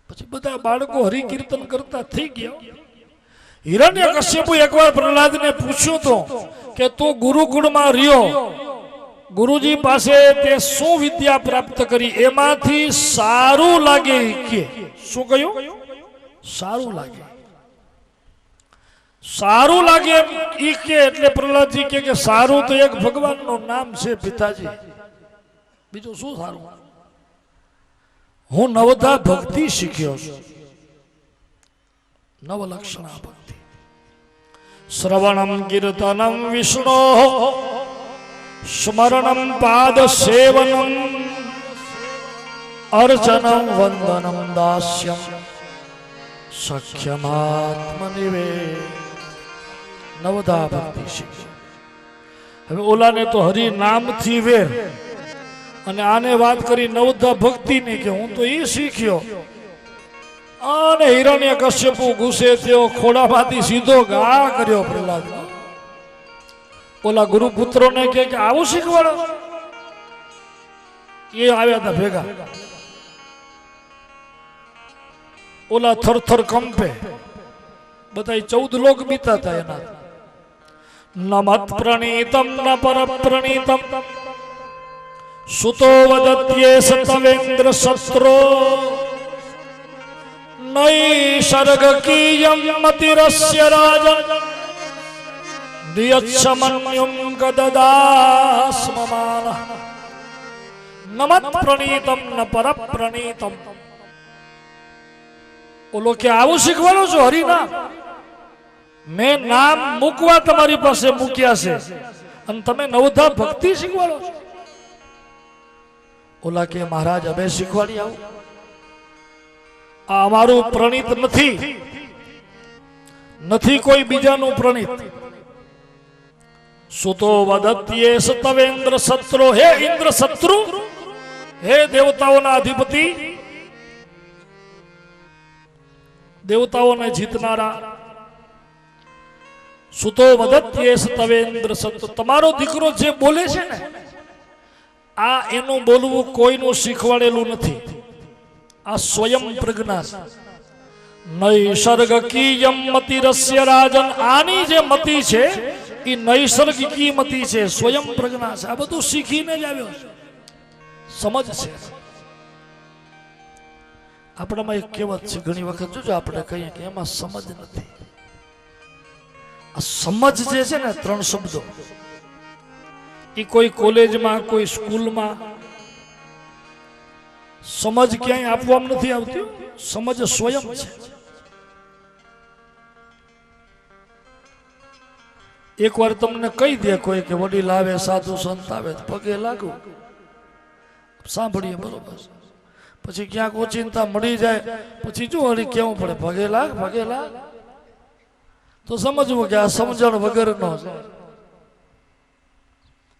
પછી બધા બાળકો હરિકીર્તન કરતા થઈ ગયા. હિરણ્યકશ્યપુ એકવાર પ્રહલાદને પૂછ્યું તો કે તું ગુરુકુળમાં રહ્યો, ગુરુજી પાસે તે શું વિદ્યા પ્રાપ્ત કરી, એમાંથી સારું લાગે કે શું કહ્યું? સારું લાગે. સારું લાગે ઈ કે એટલે પ્રહલાદજી કે સારું તો એક ભગવાનનું નામ છે પિતાજી, બીજું શું સારું? હું નવધા ભક્તિ શીખ્યો છું, નવલક્ષણા ભક્તિ. શ્રવણમ કીર્તનમ વિષ્ણુ સ્મરણમ પાદ સેવનમ અર્ચનમ વંદનમ દાસ્યમ સખ્યમાત્મનિવેદ. નવધા ભક્તિ શીખી. હવે ઓલાને તો હરિ નામથી વેર, અને આને વાત કરી નવધા ભક્તિની કે હું તો એ શીખ્યો. અને હિરણ્યકશ્યપુ ગુસ્સે થયો, ખોડામાંથી સીધો ઘા કર્યો પ્રહલાદ. ઓલા ગુરુપુત્રોને કે આવું શીખવાડો. એ આવ્યા હતા ભેગા. ઓલા થરથર કંપે, બધા 14 લોક બીતા હતા એના. નમત પ્રણીતમ ન પર પ્રણીતમ સુતો વદત્યે સતવેન્દ્ર શસ્ત્રો નૈસર્ગ કીયમ મતિરસ્ય રાજન દિયત્સમન્યુમ ગદદાસ્મમાન. નમત પ્રણીતમ ન પર પ્રણીતમ. ઓલો કે આવું શીખવાડો છો હરિનામ? મેં નામ મૂકવા તમારી પાસે મૂક્યા છે અને તમે નવધા ભક્તિ શીખવાડો છો. ઓલા કે મહારાજ અમે શીખવાડી આવું, આ અમારું પ્રણીત નથી કોઈ બીજાનું પ્રણીત. સુતો વદત્યે સતવેન્દ્ર શત્રુ. હે ઇન્દ્ર શત્રુ, હે દેવતાઓના અધિપતિ, દેવતાઓને જીતનારા, સુતો વદત્યેશ તવેન્દ્ર સંત, તમારો દીકરો જે બોલે છે ને આ એનું બોલવું કોઈનું શીખવાડેલું નથી, આ સ્વયં પ્રજ્ઞા છે. નૈસર્ગિકીયમ મતિરસ્ય રાજન, આની જે મતિ છે એ નૈસર્ગિકી મતિ છે, સ્વયં પ્રજ્ઞા છે. આ બધું શીખીને જ આવ્યો છે, સમજ છે. આપણામાં એક કહેવત છે, ઘણી વખત જોજો આપણે કહીએ કે એમાં સમજ નથી. આ સમજ જે છે ને ત્રણ શબ્દો, એ કોઈ કોલેજમાં કોઈ સ્કૂલમાં સમજ ક્યાંય આપવામાં નથી આવતી. સમજ સ્વયં છે. એક વાર તમને કહી દે કોઈ કે વડીલ આવે, સાધુ સંત આવે, પગે લાગુ, સાંભળીએ બરોબર, પછી ક્યાંક ઓચિંતા મળી જાય, પછી જો હળી કેવું પડે પગે લાગ, પગે લાગ, તો સમજવું કે આ સમજણ વગરનો છે.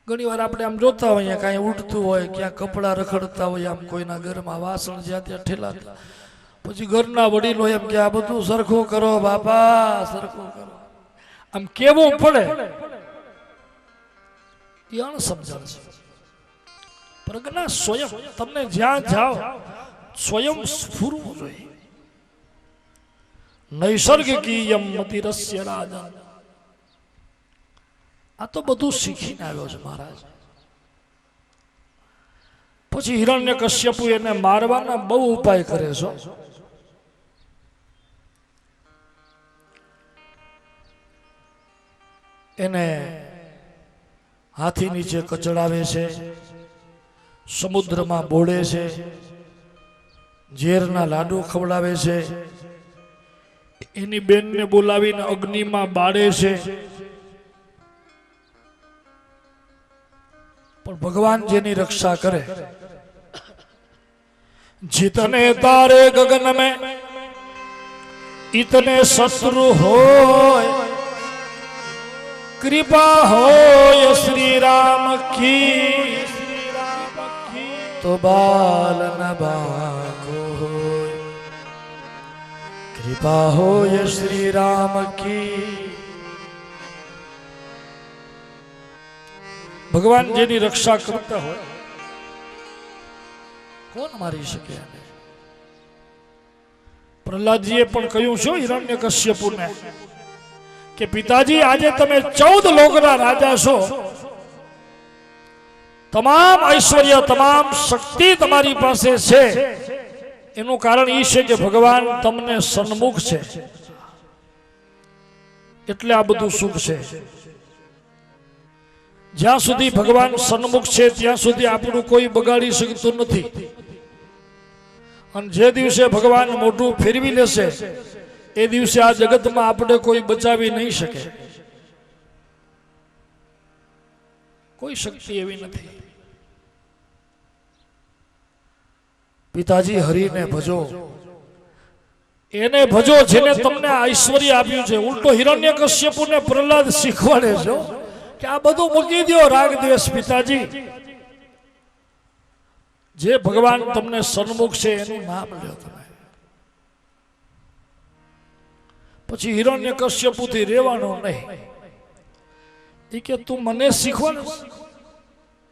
ઘણી વાર આપણે આમ જોતા હોઈએ કાંઈ ઉડતું હોય, ક્યાંક કપડા રખડતા હોય, આમ કોઈના ઘરમાં વાસણ જ્યાં ત્યાં ઠેલાતા, પછી ઘરના વડીલો એમ કે આ બધું સરખું કરો બાપા, સરખું કરો, આમ કેવું પડે, એ અણસમજણ છે. પ્રજ્ઞા સ્વયં, તમને જ્યાં જાઓ સ્વયં સ્ફુરવું જોઈએ. નૈસર્ગિકીયમ મતિરસ્ય રાજન, આ તો બધું શીખીને આવ્યો છે મહારાજ. પછી હિરણ્યકશ્યપુ એને મારવાના બહુ ઉપાય કરે છે. એને હાથી નીચે કચડાવે છે, સમુદ્રમાં બોળે છે, ઝેરના લાડુ ખવડાવે છે, એની બેનને બોલાવીને અગ્નિમાં બાળે છે. પણ ભગવાન જેની રક્ષા કરે, જીતને તારે ગગન में इतने शत्रु होय, कृपा होय श्री राम की, तो बाल न बाको होय, कृपा होय श्री राम की. ભગવાન જેની રક્ષા કરતા હોય કોણ મારી શકે? પ્રહલાદજીએ પણ કહ્યું છે હિરણ્યકશ્યપુને કે પિતાજી આજે તમે 14 લોકના રાજા છો, તમામ ઐશ્વર્ય તમામ શક્તિ તમારી પાસે છે, એનું કારણ એ છે કે ભગવાન તમને સન્મુખ છે, એટલે આ બધું સુખ છે. જ્યાં સુધી ભગવાન સન્મુખ છે ત્યાં સુધી આપણું કોઈ બગાડી શકતું નથી. અને જે દિવસે ભગવાન મોઢું ફેરવી લેશે એ દિવસે આ જગતમાં આપણે કોઈ બચાવી નહીં શકે. કોઈ શક્તિ એવી નથી. પિતાજી હરિને ભજો, એને ભજો જેને તમને ઐશ્વર્ય આપ્યું છે. ઉલટો હિરણ્યકશ્યપુને પ્રહલાદ શીખવાડે છે કે આ બધું મૂકી દો, રાગ દ્વેષ. પિતાજી જે ભગવાન તમને સન્મુખ છે એનું નામ લ્યો તમે. પછી હિરણ્યકશ્યપુથી રહેવાનું નહીં. એ કે તું મને શીખવાડ,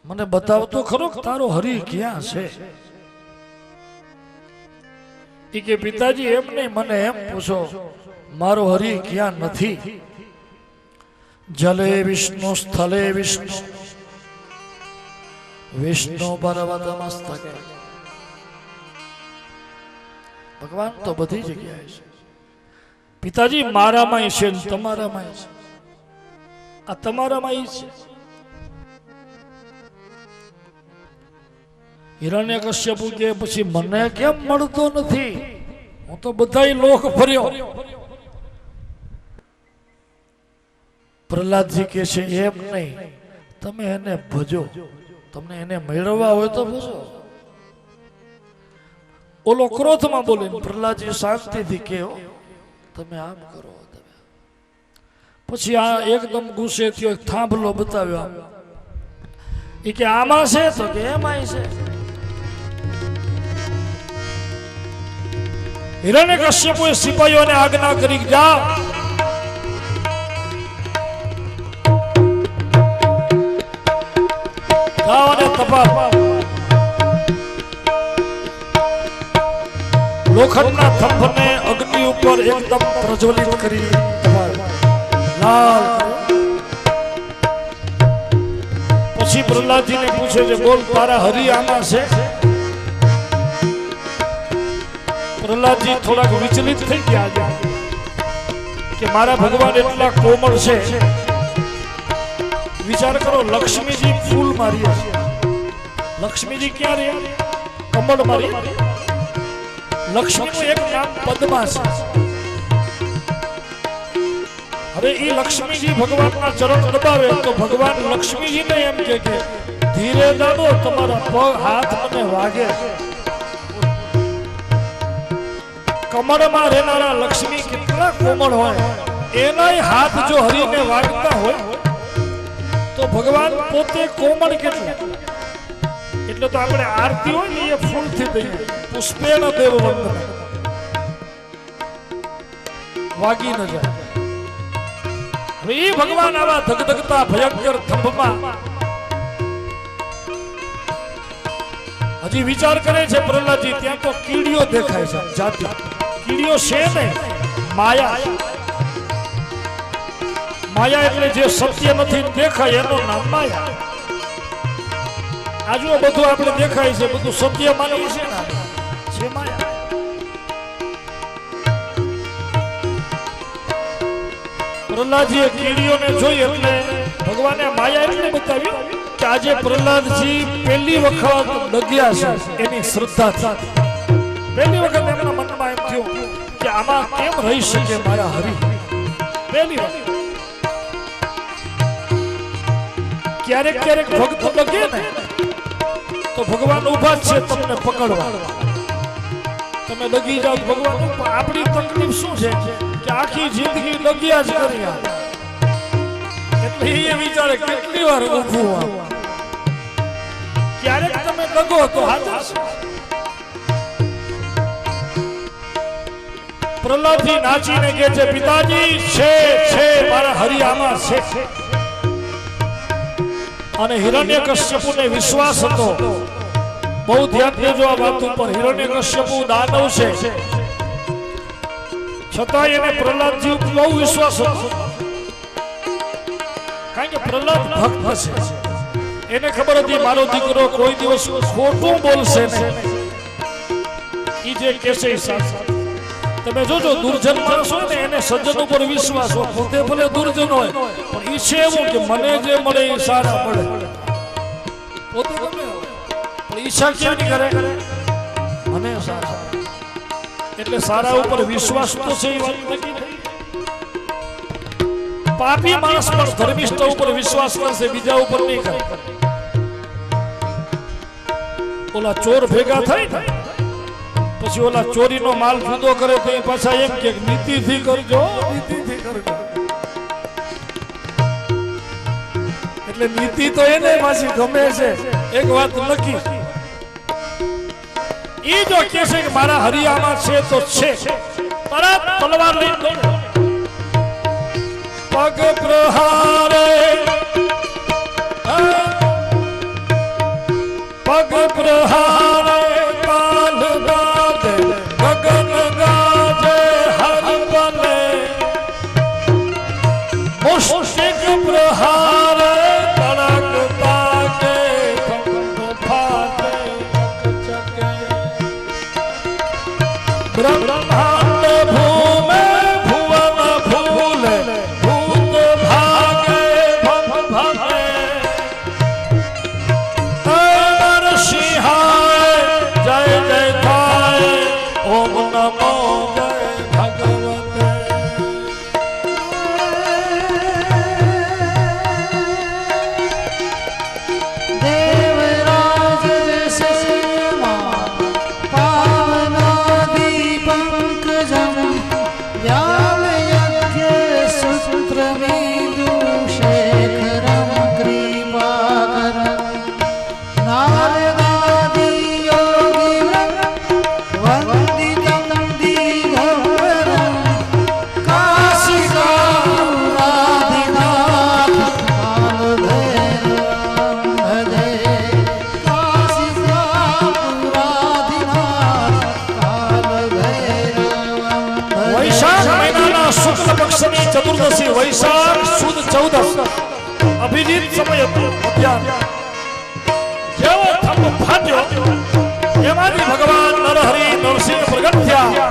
મને બતાવતો ખરો કે તારો હરિ ક્યાં છે. એ કે પિતાજી એમ નહીં, મને એમ પૂછો મારો હરિ ક્યાં નથી. જલે વિષ્ણુ સ્થલે વિષ્ણુ, વિષ્ણુ પર્વત મસ્તકે. ભગવાન તો બધી જગ્યાએ છે. પિતાજી મારામાં છે ને તમારામાં છે. આ તમારામાં છે. હિરણ્યકશ્યપુ કે પછી મને કેમ મળતો નથી? હું તો બધાય લોક ફર્યો. પ્રહલાદજી કે છે એમ નહીં, તમે એને ભજો, તમને એને મેળવવા હોય તો ભજો. ઓલો ક્રોધમાં બોલે, પ્રહલાદજી શાંતિથી કહો તમે આમ કરો. પછી આ એકદમ ગુસ્સે થયો, થાંભલો બતાવ્યો. એ કે આમાં છે તો કે એમાંય છે. હિરણ્યકશ્યપુએ સિપાહીઓને આજ્ઞા કરી જા ગાવ અને તપાસ લોખંડના થંભને અગ્નિ ઉપર એકદમ પ્રજ્વલિત કરી લાલ પછી પ્રહલાદજીને પૂછે છે બોલ તારા હરિ આમાં છે પ્રહલાદજી થોડાક વિચલિત થઈ ગયા કે મારા ભગવાન એટલા કોમળ છે વિચાર કરો લક્ષ્મીજી ફૂલ મારી છે લક્ષ્મીજી ક્યાં રહ્યા કમળ મારી લક્ષ્મીનું એક નામ પદ્મા છે હવે એ લક્ષ્મીજી ભગવાનના ચરણ દબાવે તો ભગવાન લક્ષ્મીજીને એમ કે ધીરે દાદો તમારા પગ હાથ મને વાગે કમળમાં રહેનારા લક્ષ્મી કેટલા કોમળ હોય એનાય હાથ જો હરીને વાગતા હોય તો ભગવાન પોતે કોમળ કેટલા એટલે તો આપણે આરતી હોય ને એ ફૂલથી દઈએ પુષ્પેણ દેવ વંદન વાગી ન જાય હવે એ ભગવાન આવા ધગધગતા ભયંકર થંભમાં હજી વિચાર કરે છે પ્રહલાદજી ત્યાં તો કીડીઓ દેખાય છે જાતિ કીડીઓ છે ને માયા માયા એટલે જે સત્ય નથી દેખાય એનું નામ માયા આજુ બધું આપણે દેખાય છે બધું સત્ય માનીએ છે ને છે માયા પ્રહલાદજીએ કીડીઓને જોઈ એટલે ભગવાને માયા એટલે બતાવી કે આજે પ્રહલાદજી પહેલી વખત ડગ્યા છે એની શ્રદ્ધા પહેલી વખત એમના મનમાં એમ થયું કે આમાં કેમ રહી શકે મારા હરિ પહેલી વખત ક્યારેક ક્યારેક ભક્ત ડગે ને તો ભગવાન ઉભા છે તમને પકડવા તમે ડગી જાઓ ભગવાન આપણી તકલીફ શું છે કે આખી જિંદગી ડગ્યા જ કરી એટલે એ વિચારે કેટલી વાર ઊભું ક્યારેક તમે ડગો તો હાજર પ્રહલાદજી નાચીને કહે છે પિતાજી છે મારા હરિ આમાં છે અને હિરણ્યકશ્યપુને વિશ્વાસ હતો બહુ ધ્યાન દેજો આ વાત ઉપર હિરણ્યકશ્યપુ દાનવ છે છતાં એને પ્રહલાદજી ઉપર બહુ વિશ્વાસ હતો કારણ કે પ્રહલાદ ભક્ત છે એને ખબર હતી મારો દીકરો કોઈ દિવસ ખોટું બોલશે ને ઈ જે કહેશે તમે જોજો દુર્જન માણસ હોય ને એને સજ્જન ઉપર વિશ્વાસ હોય પોતે ભલે દુર્જન હોય પણ ઈચ્છે એવું કે મને જે મળે એ સારા મળે પોતે ગમે પણ ઈચ્છા ક્યાં નહીં કરે મને સારા એટલે સારા ઉપર વિશ્વાસ તો છે એ વાત નક્કી પાપી માણસ પણ ધર્મિષ્ઠ ઉપર વિશ્વાસ કરશે બીજા ઉપર નહીં કરે ઓલા ચોર ભેગા થાય ને પછી ઓલા ચોરીનો માલ જુદો કરે તો એ પાછા એમ કે નીતિથી કરજો નીતિથી કરજો એટલે નીતિ તો એને પાછી ગમે છે એક વાત લખી એ જો કહે છે કે મારા હરિયામાં છે તો છે તરત તલવાર લઈને પગ પ્રહારે પગ પ્રહારે मुश्किल प्रहार तड़कता के फाटे ब्रह्मांड भूमे भुवन भूले भूत भागे भम भमे नरसिंहाय जय जय थाय ओम नमो जय भगवते नारदादि योगी वंदितं શુક્લ પક્ષની ચતુર્દશી વૈશાખ સુદ 14 અભિજીત સમય હતો મધ્યાહન જેવો થંભ ફાટ્યો એમાંથી ભગવાન નરહરિ નરસિંહ પ્રગટ થયા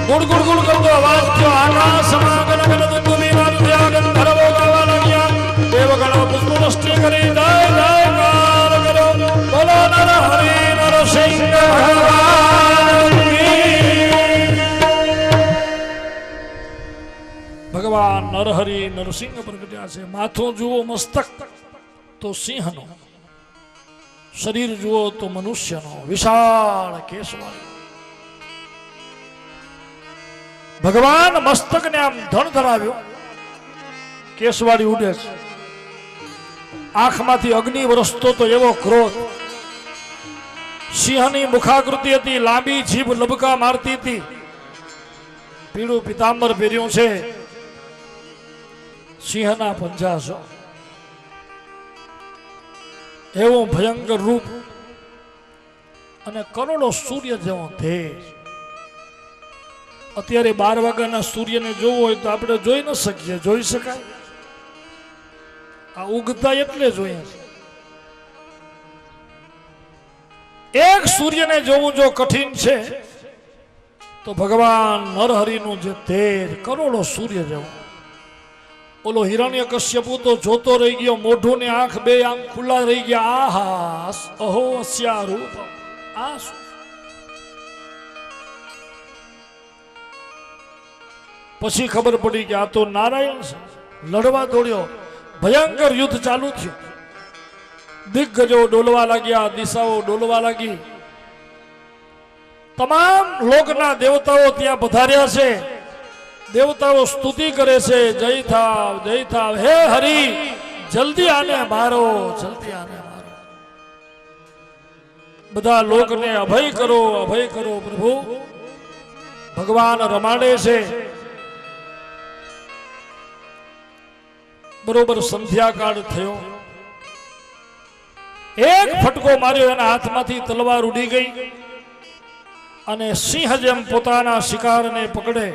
ગુડ ગુડ ગુડ કરતો અવાજ થયો આકાશમાં ગન ગન દુંદુભી વાદ્યા ગંધર્વો ગાવા લાગ્યા દેવગણો પુષ્પવૃષ્ટિ કરી જય જયકાર કરો બોલો નરહરિ નરસિંહ ભગવાન ભગવાન નરહરિ નરસિંહ પ્રગટ્યા છે માથું જુઓ મસ્તક તો સિંહનો શરીર જુઓ તો મનુષ્યનો વિશાળ કેશવાળી ભગવાન મસ્તકને આમ ધણ ધરાવ્યો કેશવાળી ઉડે છે આંખમાંથી અગ્નિ વરસતો તો એવો ક્રોધ સિંહની મુખાકૃતિ હતી લાંબી જીભ લબકા મારતી હતી પીળું પિતાંબર પહેર્યું છે સિંહના પંજા છે એવું ભયંકર રૂપ અને કરોડો સૂર્ય જેવો તેજ અત્યારે 12 વાગ્યાના સૂર્યને જોવો હોય તો આપણે જોઈ ન શકીએ જોઈ શકાય આ ઉગતા એટલે જોઈએ એક સૂર્યને જોવું જો કઠિન છે તો ભગવાન નરહરિનું જે તેજ કરોડો સૂર્ય જેવો ઓલો હિરણ્યકશ્યપુ તો જોતો રહી ગયો મોઢું ને આંખ બે આંખ ખુલ્લા રહી ગયા આહા અહો અસ્યા રૂપ આ શું પછી ખબર પડી કે આ તો નારાયણ છે લડવા દોડ્યો ભયંકર યુદ્ધ ચાલુ થયું દિગ્ગજો ડોલવા લાગ્યા દિશાઓ ડોલવા લાગી તમામ લોકના દેવતાઓ ત્યાં પધાર્યા છે દેવતાઓ સ્તુતિ કરે છે જય થાવ હે હરિ જલ્દી આને મારો જલ્દી આને મારો બધા લોકને અભય કરો પ્રભુ ભગવાન રમાડે છે બરોબર સંધ્યાકાળ થયો એક ફટકો માર્યો એના હાથમાંથી તલવાર ઉડી ગઈ અને સિંહ જેમ પોતાના શિકારને પકડે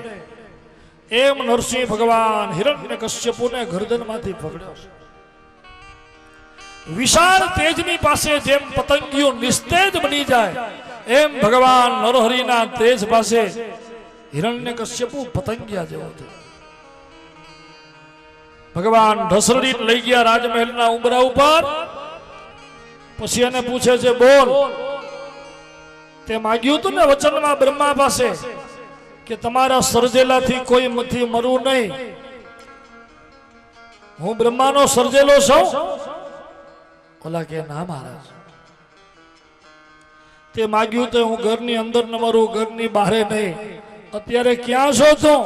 એમ નરસિંહ ભગવાન હિરણ્યકશ્યપુને ગરદનમાંથી પકડ્યો વિશાળ તેજની પાસે જેમ પતંગિયો નિસ્તેજ બની જાય એમ ભગવાન નરહરિના તેજ પાસે હિરણ્યકશ્યપુ પતંગિયા જેવો હતો ભગવાન ઢસડીને લઈ ગયા રાજમહેલના ઉંબરા ઉપર પછી એને પૂછે છે બોલ તે માગ્યું હતું ને વચનમાં બ્રહ્મા પાસે કે તમારા સર્જેલાથી કોઈ મથી મરવું નહીં હું બ્રહ્માનો સર્જેલો છું ઓલા કે ના મહારાજ તે માગ્યું તો હું ઘરની અંદર ન મરું ઘરની બહાર નહીં અત્યારે ક્યાં છો તું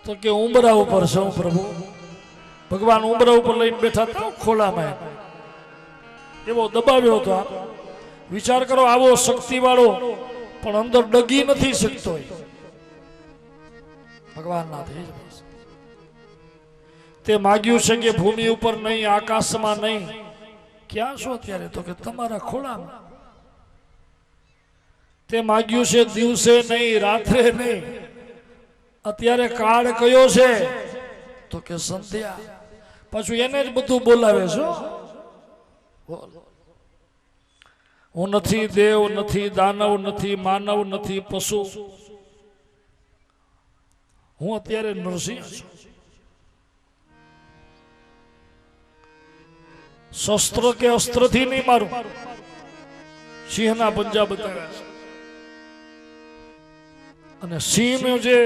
તો કે ઉંબરા ઉપર છું પ્રભુ ભગવાન ઉંબરા ઉપર લઈને બેઠા હતા ખોલામાં એવો દબાવ્યો હતો વિચાર કરો આવો શક્તિ વાળો પણ અંદર ડગી નથી શકતો ભગવાનના તેજ તે માગ્યું છે કે ભૂમિ ઉપર નહીં આકાશમાં નહીં ક્યાં છો અત્યારે તો કે તમારા ખોળામાં તે માગ્યું છે દિવસે નહીં રાત્રે નહીં અત્યારે કાળ કયો છે તો કે સંધ્યા પાછું એને જ બધું બોલાવે છે હું નથી દેવ નથી દાનવ નથી માનવ નથી પશુ હું અત્યારે નરસિંહ છું શસ્ત્ર કે અસ્ત્રથી નહીં મારું સિંહના પંજા બતાવ્યા છે અને સિંહ જે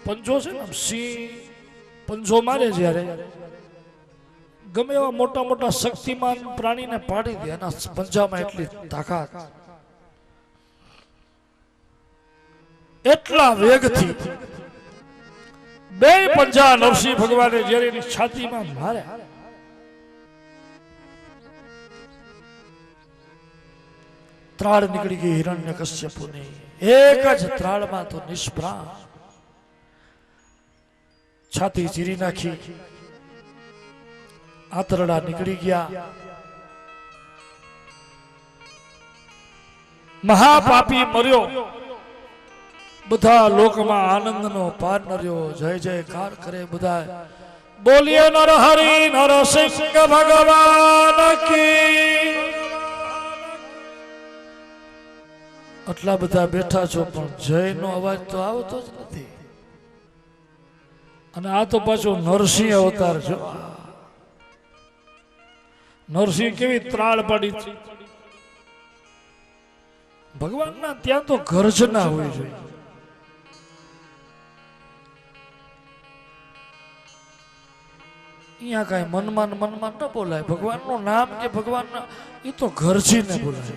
પંજો છે ને સિંહ પંજો મારે જ્યારે ગમે એવા મોટા મોટા શક્તિમાન પ્રાણીને પાડી દે એના પંજામાં એટલી તાકાત એટલા વેગથી બે પંજા નરસિંહ ભગવાને જ્યારે એની છાતીમાં મારે ત્રાળ નીકળી ગઈ હિરણ્યકશ્યપુની એક જ ત્રાળમાં તો નિષ્પ્રાણ છાતી ચીરી નાખી આંતરડા નીકળી ગયા મહાપાપી મર્યો બધા લોકમાં આનંદનો પાર નર્યો જય જયકાર કરે બધા બોલીએ નર હરિ નરસિંહ ભગવાન કી આટલા બધા બેઠા છો પણ જય નો અવાજ તો આવતો જ નથી અને આ તો પાછો નરસિંહ અવતાર છે નરસિંહ કેવી ત્રાળ પાડી છે ભગવાનના ત્યાં તો ગર્જના હોય છે અહીંયા કઈ મનમાં ન બોલાય ભગવાનનું નામ કે ભગવાન એ તો ગરજીને બોલાય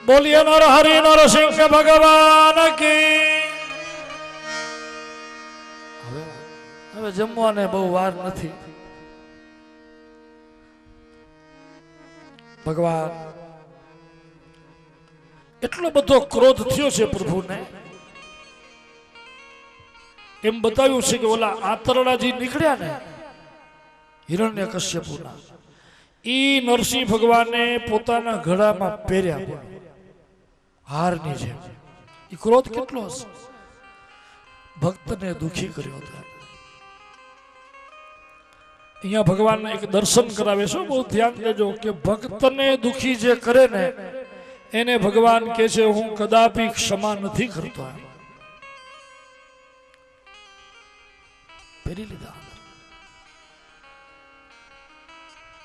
બોલીએ નર હરિ નરસિંહ ભગવાન કી હવે જમવાને બહુ વાર નથી ભગવાન એટલો બધો ક્રોધ થયો છે પ્રભુને એમ બતાવ્યું છે કે ઓલા આતરડાજી નીકળ્યા ને હિરણ્યકશ્યપુના ઈ નરસિંહ ભગવાને પોતાના ગળામાં પહેર્યા હારની જેમ ઈ ક્રોધ કેટલો હશે ભક્તને દુખી કર્યો હતો અહીંયા ભગવાનને એક દર્શન કરાવે છે બહુ ધ્યાન દેજો કે ભક્તને દુખી જે કરે ને એને ભગવાન કહે છે હું કદાપી ક્ષમા નથી કરતો પહેરી લીધા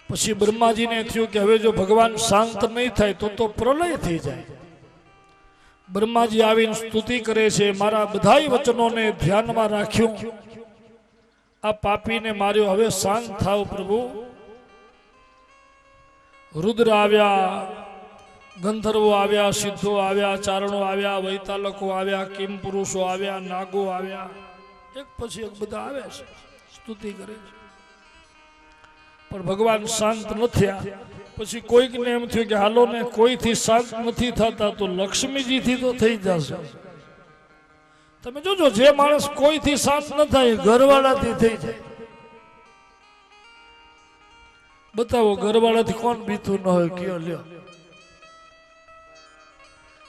પછી બ્રહ્માજીને થયું કે હવે જો ભગવાન શાંત નહીં થાય તો પ્રલય થઈ જાય બ્રહ્માજી આવીને સ્તુતિ કરે છે મારા બધાય વચનોને ધ્યાનમાં રાખ્યું આ પાપીને માર્યો હવે શાંત થાવ પ્રભુ રુદ્ર આવ્યા ગંધર્વો આવ્યા સિદ્ધો આવ્યા ચારણો આવ્યા વૈતાલકો આવ્યા કિમ પુરુષો આવ્યા નાગો આવ્યા એક પછી એક બધા આવે છે સ્તુતિ કરે છે પણ ભગવાન શાંત ન થયા પછી કોઈકને એમ થયું કે હાલો ને કોઈથી શાંત નથી થતા તો લક્ષ્મીજીથી તો થઈ જશે તમે જોજો જે માણસ કોઈથી શાંત ન થાય ઘરવાળાથી થઈ જાય બતાવો ઘરવાળાથી કોણ બીતું ન હોય કયો લ્યો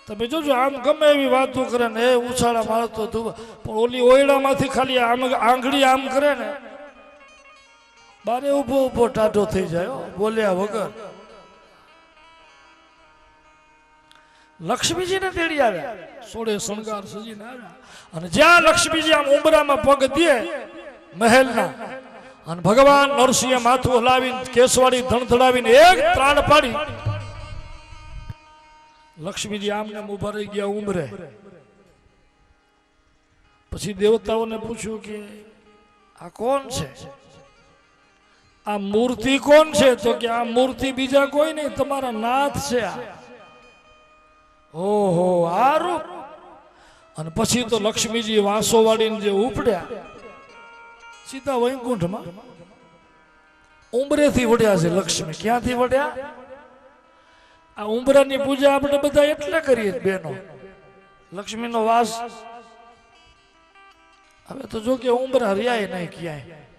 તમે જોજો આમ ગમે એવી વાતો કરે ને એ ઉછાળા મારતો પણ ઓલી ઓયડામાંથી ખાલી આમ આંગળી આમ કરે ને બારે ઉભો ઉભો ટાઢો થઈ જાય બોલ્યા વગર લક્ષ્મીજીને તેડી આવ્યા સોળે શણગાર સજીને આવ્યા અને જ્યાં લક્ષ્મીજી આમ ઉંબરામાં પગ દે મહેલના અને ભગવાન નરસિંહે માથું હલાવીને કેસવાડી ધણધડાવીને એક ત્રાણ પાડી લક્ષ્મીજી આમને ઉભા રહી ગયા ઉંબરે પછી દેવતાઓને પૂછ્યું કે આ કોણ છે આ મૂર્તિ કોણ છે તો કે આ મૂર્તિ બીજા કોઈ નહીં તમારા નાથ છે ઓહો આ રૂપ અને પછી તો લક્ષ્મીજી વાંસો વાળીને જે ઉપડ્યા સીધા વૈકુંઠમાં ઉંબરેથી વડ્યા છે લક્ષ્મી ક્યાંથી વડ્યા આ ઉંબરાની પૂજા આપણે બધા એટલે કરીએ બેનો લક્ષ્મીનો વાસ હવે તો જો કે ઉંબરા રહ્યા નહીં ક્યાંય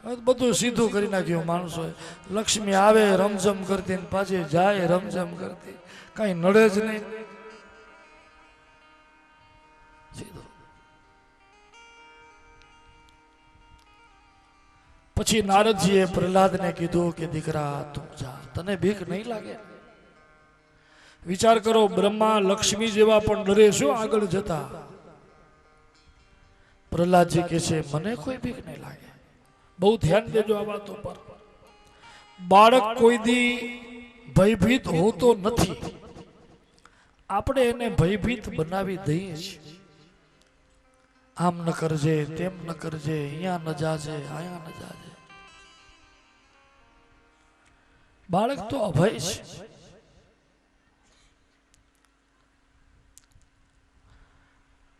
હવે તો બધું સીધું કરી નાખ્યું માણસો લક્ષ્મી આવે રમઝમ કરતી પાછી જાય રમઝમ કરતી કઈ નડે જ નહીં પછી નારદજીએ પ્રહલાદને કીધું કે દીકરા તું જા તને ભીખ નહીં લાગે વિચાર કરો બ્રહ્મા લક્ષ્મી જેવા પણ ડરે શું આગળ જતા પ્રહલાદજી કહે છે મને કોઈ ભીખ નહીં લાગે બહુ ધ્યાન દેજો આ વાતો પર બાળક કોઈ દી ભયભીત હોતો નથી આપણે એને ભયભીત બનાવી દઈએ છીએ આમ ન કરજે તેમ ન કરજે અહીંયા ન જાજે અહીંયા ન જાજે બાળક તો અભય છે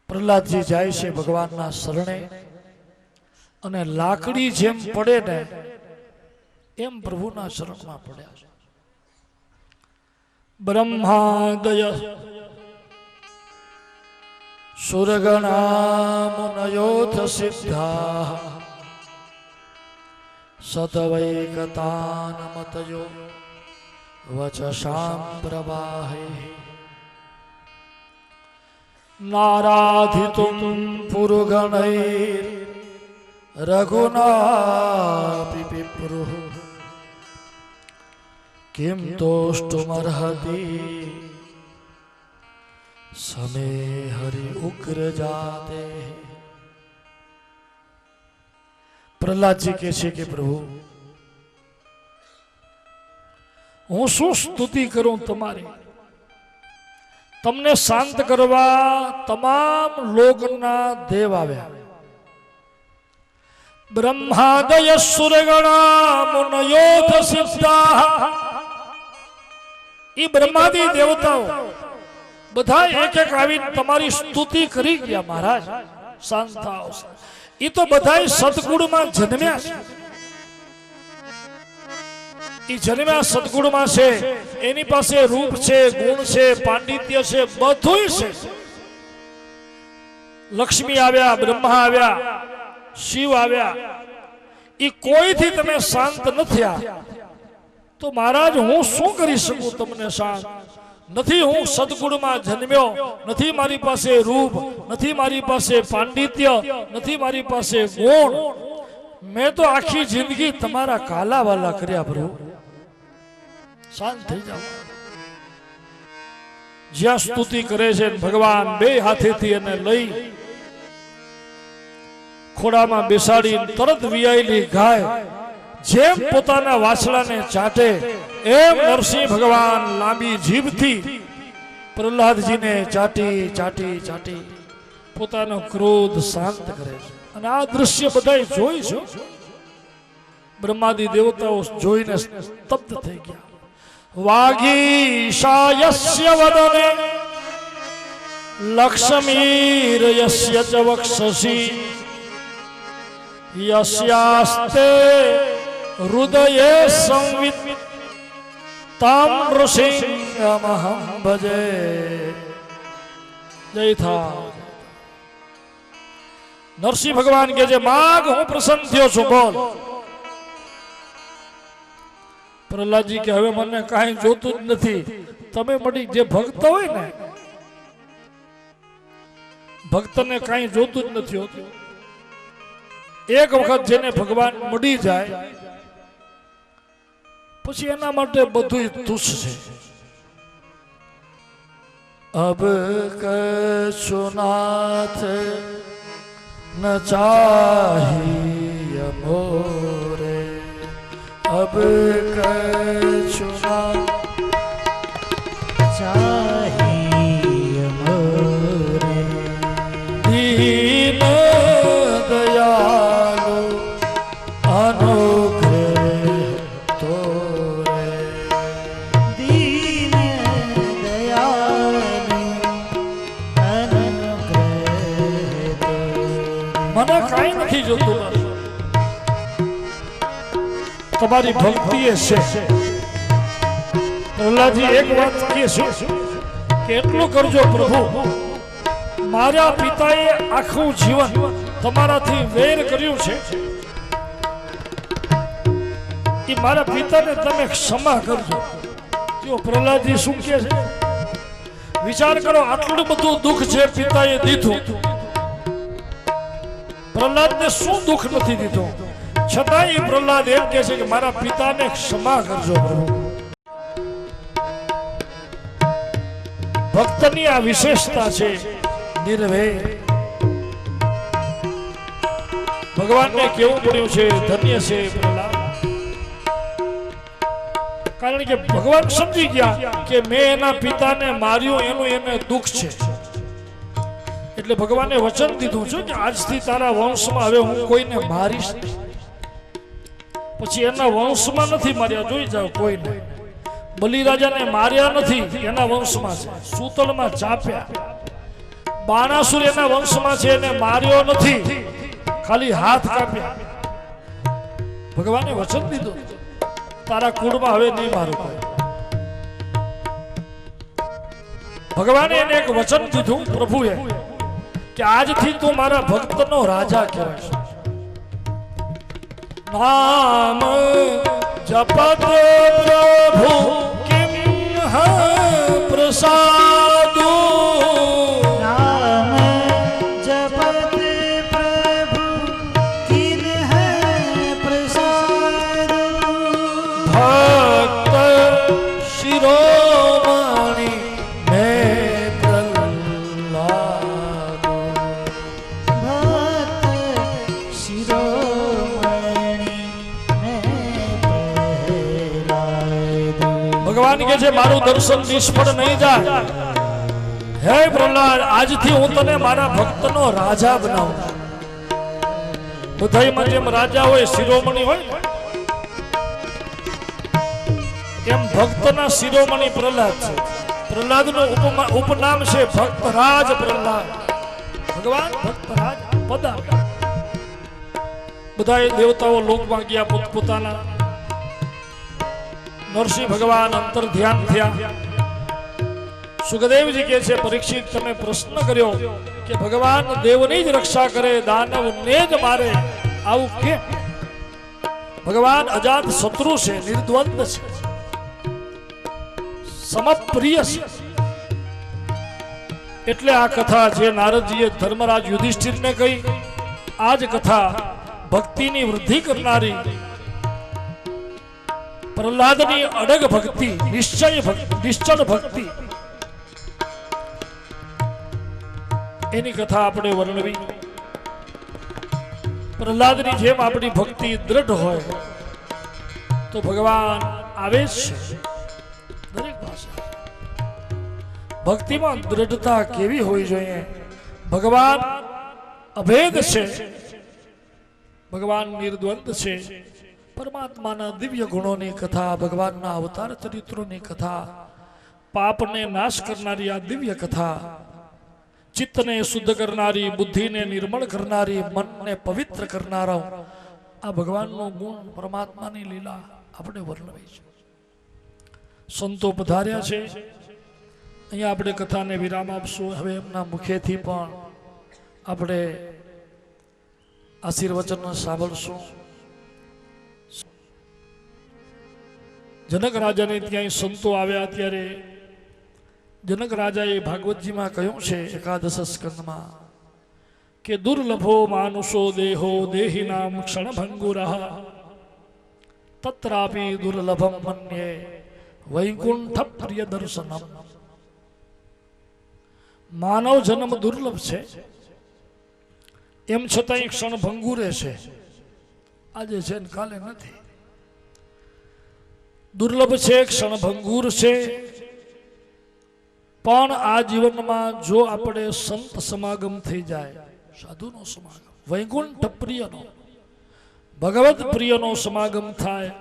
પ્રહલાદજી જાય છે ભગવાનના શરણે અને લાકડી જેમ પડે ને એમ પ્રભુના શરણમાં પડ્યા છે બ્રહ્માદય સુરગણા મુનયોથ સિદ્ધા સતવૈકતાનમતયો વચસામ પ્રવાહે नाराधितुं पुरुगणैर् रघुनापि विप्रुः किं तोष्टुमर्हति समे हरि उग्र जाते। प्रहलाद जी કહે છે કે પ્રભુ હું શું સ્તુતિ કરું તમારી, તમને શાંત કરવા તમામ લોકના દેવ આવ્યા, બ્રહ્માદય સુરગણા મુનયોથ સિદ્ધા, એ બ્રહ્માદી દેવતાઓ બધા એક એક આવીને તમારી સ્તુતિ કરી ગયા મહારાજ શાંત થાઓ। એ તો બધા સદગુણમાં જન્મ્યા છે, એ જન્મ્યા સદગુણમાં છે, એની પાસે રૂપ છે, ગુણ છે, પાંડિત્ય છે, બધું છે। લક્ષ્મી આવ્યા, બ્રહ્મા આવ્યા, શિવ આવ્યા, એ કોઈથી તમે શાંત ન થયા તો મહારાજ હું શું કરી શકું તમને શાંત? નથી હું સદગુણમાં જન્મ્યો, નથી મારી પાસે રૂપ, નથી મારી પાસે પાંડિત્ય, નથી મારી પાસે ગુણ, મેં તો આખી જિંદગી તમારા કાલાવાલા કર્યા પ્રભુ, શાંત થઈ જાઓ। જ્યાં સ્તુતિ કરે છે ભગવાન બે હાથેથી એને લઈ ખોડામાં બેસાડી તરત વિયાયેલી ગાય જેમ પોતાના વાછડાને ચાટે એમ નરસિંહ ભગવાન લાંબી જીભથી પ્રહલાદજીને ચાટી ચાટી ચાટી પોતાનો ક્રોધ શાંત કરે છે। અને આ દૃશ્ય બધાએ જોઈ છે, બ્રહ્માદી દેવતાઓ જોઈને સ્તબ્ધ થઈ ગયા। વાગીશાયસ્ય વદને લક્ષ્મીર્યસ્ય ચ વક્ષસી यस्यास्ते हृदये संवित् तां ऋषिमहं भजे। जय था नरसिंह भगवान के जे माग हूँ प्रसन्न थयो छुं बोल। प्रहलाद जी के हवे मने काई जोतुं ज नथी, तमे मળી जे भक्त होय ने भक्तने काई जोतुं ज नथी होतुं। एक वखत जेने भगवान मળી જાય પછી એના માટે બધું તુચ્છ છે। अब कछु नाथ न चाहिए मोरे, अब कछु नाथ चाहिए मोरे, दीन दयालु अनुग्रह तोरे, दीन दयालु अनुग्रह तोरे। મને કાઈ નથી જોતું, તમારી ભક્તિ એ છે। પ્રહલાદજી એક વાત કહે છે કે એટલું કરજો પ્રભુ, મારા પિતાએ આખું જીવન તમારાથી વેર કર્યું છે, એ મારા પિતાને તમે ક્ષમા કરજો। જો પ્રહલાદજી શું કહે છે, વિચાર કરો આટલું બધું દુઃખ છે પિતાએ દીધું, પ્રહલાદને શું દુઃખ નથી દીધું, છતાંય પ્રહલાદ એમ કહે છે કે મારા પિતાને ક્ષમા કરજો પ્રભુ। ભક્તની આ વિશેષતા છે, નિર્ભય। ભગવાનને કેવું પડ્યું છે, ધન્ય છે પ્રહલાદ, કારણ કે ભગવાન સમજી ગયા કે મેં એના પિતાને માર્યો એનું એને દુઃખ છે, એટલે ભગવાને વચન દીધું છે કે આજથી તારા વંશમાં હવે હું કોઈને મારીશ નહીં। પછી એના વંશમાં નથી માર્યા, જોઈ જાઓ કોઈને, બલિરાજાને માર્યા નથી, એના વંશમાં છે, સૂતળમાં ચાપ્યા, બાણાસુર એના વંશમાં છે, એને માર્યો નથી, ખાલી હાથ કાપ્યા। ભગવાને વચન દીધું તારા કુળમાં હવે નહીં મારું કોઈ। ભગવાને એને એક વચન દીધું પ્રભુએ કે આજથી તું મારા ભક્તનો રાજા કહેવાય। नाम जपत प्रभु किम प्रसादु, नाम છે મારું દર્શન નિષ્ફળ નહીં જાય. હે પ્રહલાદ, આજથી હું તને મારા ભક્તનો રાજા બનાવું. બધાયમાં જેમ રાજા હોય, શિરોમણી હોય ને, એમ ભક્તના શિરોમણી પ્રહલાદ છે. પ્રહલાદનું ઉપનામ છે ભક્તરાજ પ્રહલાદ. ભગવાન ભક્તરાજ પધાર્યા. બધા દેવતાઓ લોકમાં ગયા પોતપોતાના. નરસિંહ ભગવાન અંતર ધ્યાન થયા. સુખદેવજી કહે છે, પરીક્ષિત તમે પ્રશ્ન કર્યો કે ભગવાન દેવની જ રક્ષા કરે, દાનવને જ મારે, આવું કેમ? ભગવાન અજાત શત્રુ છે, નિર્દ્વંદ છે, સમપ્રિય છે. એટલે આ કથા જે નારદજીએ ધર્મરાજ યુધિષ્ઠિરને કહી, આ જ કથા ભક્તિની વૃદ્ધિ કરનારી, પ્રહલાદની અડગ ભક્તિ, નિશ્ચળ ભક્તિ, એની કથા આપણે વર્ણવી. પ્રહલાદની જેમ આપણી ભક્તિ દ્રઢ હોય તો ભગવાન આવે જ છે દરેક પાસે. ભક્તિમાં દ્રઢતા કેવી હોવી જોઈએ? ભગવાન અભેદ છે, ભગવાન નિર્દ્વંદ છે. પરમાત્માના દિવ્ય ગુણોની કથા, ભગવાનના અવતાર ચરિત્રોની કથા, પાપને નાશ કરનારી આ દિવ્ય કથા, ચિત્તને શુદ્ધ કરનારી, બુદ્ધિને નિર્મળ કરનારી, મનને પવિત્ર કરનારા, આ ભગવાનનો ગુણ, પરમાત્માની લીલા આપણે વર્ણવી છે. સંતો પધાર્યા છે. અહીંયા આપણે કથાને વિરામ આપશું. હવે એમના મુખેથી પણ આપણે આશીર્વચન સાંભળશું. જનક રાજાને ત્યાં સંતો આવ્યા ત્યારે જનક રાજાએ ભાગવતજીમાં કહ્યું છે એકાદશ સ્કંદમાં કે દુર્લભો માનુષો દેહો દેહિનામ ક્ષણભંગુરઃ તત્રાપી દુર્લભમ મન્યે વૈકુંઠ પ્રિય દર્શનમ. માનવ જન્મ દુર્લભ છે, એમ છતાં ક્ષણભંગુરે છે. આજે છે ને કાલે નથી. દુર્લભ છે, ક્ષણભંગુર છે. પણ આ જીવનમાં જો આપણે સંત સમાગમ થઈ જાય, સાધુનો સમાગમ, વૈકુંઠ પ્રિયનો, ભગવત પ્રિયનો સમાગમ થાય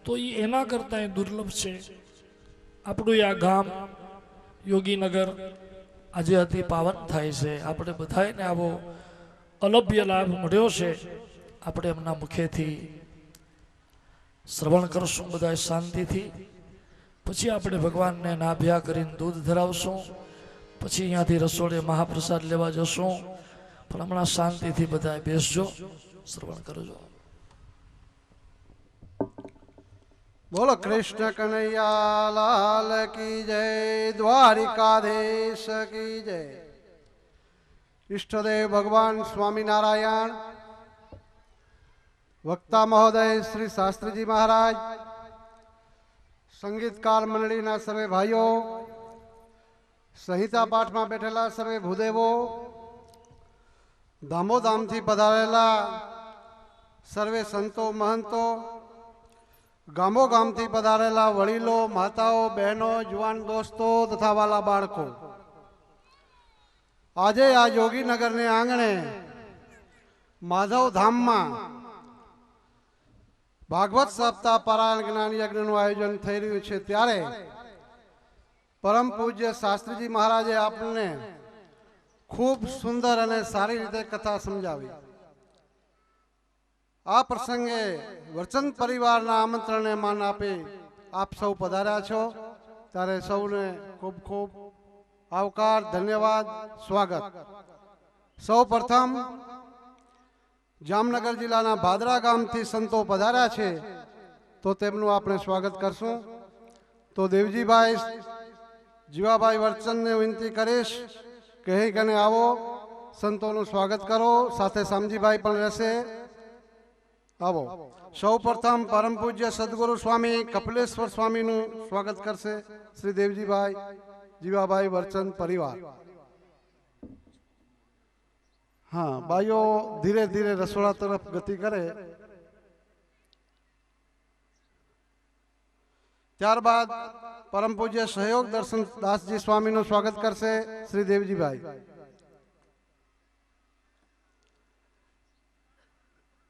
તો એ એના કરતા દુર્લભ છે. આપણું આ ગામ યોગીનગર આજે અતિ પાવન થાય છે. આપણે બધાને આવો અલભ્ય લાભ મળ્યો છે. આપણે એમના મુખેથી શ્રવણ કરશું બધા શાંતિથી. પછી આપણે ભગવાનને નાભ્યા કરીને દૂધ ધરાવશું. પછી અહીંયાથી રસોડે મહાપ્રસાદ લેવા જશું. પણ હમણાં શાંતિથી બધા બેસજો, શ્રવણ કરજો. બોલો કૃષ્ણ કનૈયા લાલ કી જય, દ્વારિકાધીશ કી જય. ઈષ્ટદેવ ભગવાન સ્વામિનારાયણ, વક્તા મહોદય શ્રી શાસ્ત્રીજી મહારાજ, સંગીતકાર મંડળીના સર્વે ભાઈઓ, સંહિતા પાઠમાં બેઠેલા સર્વે ભૂદેવો, ધામોધામથી પધારેલા સર્વે સંતો મહંતો, ગામો ગામથી પધારેલા વડીલો, માતાઓ, બહેનો, જુવાન દોસ્તો તથા વાલા બાળકો, આજે આ યોગીનગરને આંગણે માધવ ધામમાં ભાગવત સપ્તાહ પારાયણ જ્ઞાન યજ્ઞનું આયોજન થઈ રહ્યું છે. ત્યારે પરમ પૂજ્ય શાસ્ત્રીજી મહારાજે આપણને ખૂબ સુંદર અને સારી રીતે કથા સમજાવી. આ પ્રસંગે વચન પરિવારના આમંત્રણને માન આપી આપ સૌ પધાર્યા છો, ત્યારે સૌને ખૂબ ખૂબ આવકાર, ધન્યવાદ, સ્વાગત. સૌ પ્રથમ જામનગર જિલ્લાના ભાદરા ગામથી સંતો પધાર્યા છે, તો તેમનું આપણે સ્વાગત કરશું. તો દેવજીભાઈ, જીવાભાઈ વર્ચનને વિનંતી કરીશ કે કને આવો, સંતોનું સ્વાગત કરો. સાથે શામજીભાઈ પણ રહેશે. આવો. સૌ પ્રથમ પરમ પૂજ્ય સદગુરુ સ્વામી કપિલેશ્વર સ્વામીનું સ્વાગત કરશે શ્રી દેવજીભાઈ, જીવાભાઈ વર્ચન પરિવાર. હા, ભાઈઓ ધીરે ધીરે રસોડા તરફ ગતિ કરે. ત્યારબાદ પરમ પૂજ્ય સહયોગ દર્શન દાસજી સ્વામીનું સ્વાગત કરશે શ્રી દેવજીભાઈ.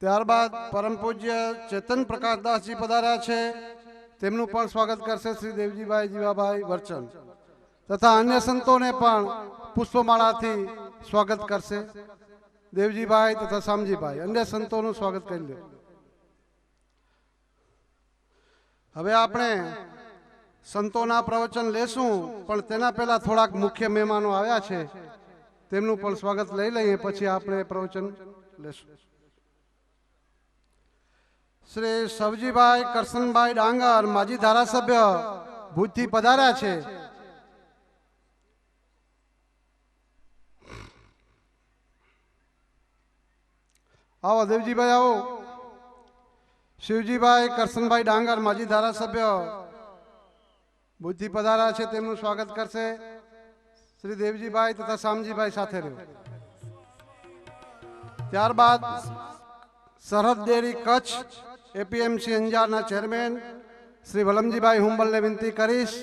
ત્યારબાદ પરમ પૂજ્ય ચેતન પ્રકાશદાસજી પધાર્યા છે, તેમનું પણ સ્વાગત કરશે શ્રી દેવજીભાઈ જીવાભાઈ વર્ચન, તથા અન્ય સંતોને પણ પુષ્પમાળાથી સ્વાગત કરશે દેવજીભાઈ તથા શામજીભાઈ. અન્ય સંતોનું સ્વાગત કરી લે. હવે આપણે સંતોના પ્રવચન લેશું, પણ તેના પહેલા થોડાક મુખ્ય મહેમાનો આવ્યા છે, તેમનું પણ સ્વાગત લઈ લઈએ, પછી આપણે પ્રવચન લેશું. શ્રી સવજીભાઈ કરશનભાઈ ડાંગર માજી ધારાસભ્ય ભુજથી પધાર્યા છે. આવો દેવજીભાઈ આવો. શિવજીભાઈ કરશનભાઈ ડાંગર માજી ધારાસભ્ય ભુજથી પધાર્યા છે, તેમનું સ્વાગત કરશે શ્રી દેવજીભાઈ તથા શામજીભાઈ સાથે રહ્યો. ત્યારબાદ સરહદ ડેરી કચ્છ એપીએમસી અંજારના ચેરમેન શ્રી વલમજીભાઈ હુંબલને વિનંતી કરીશ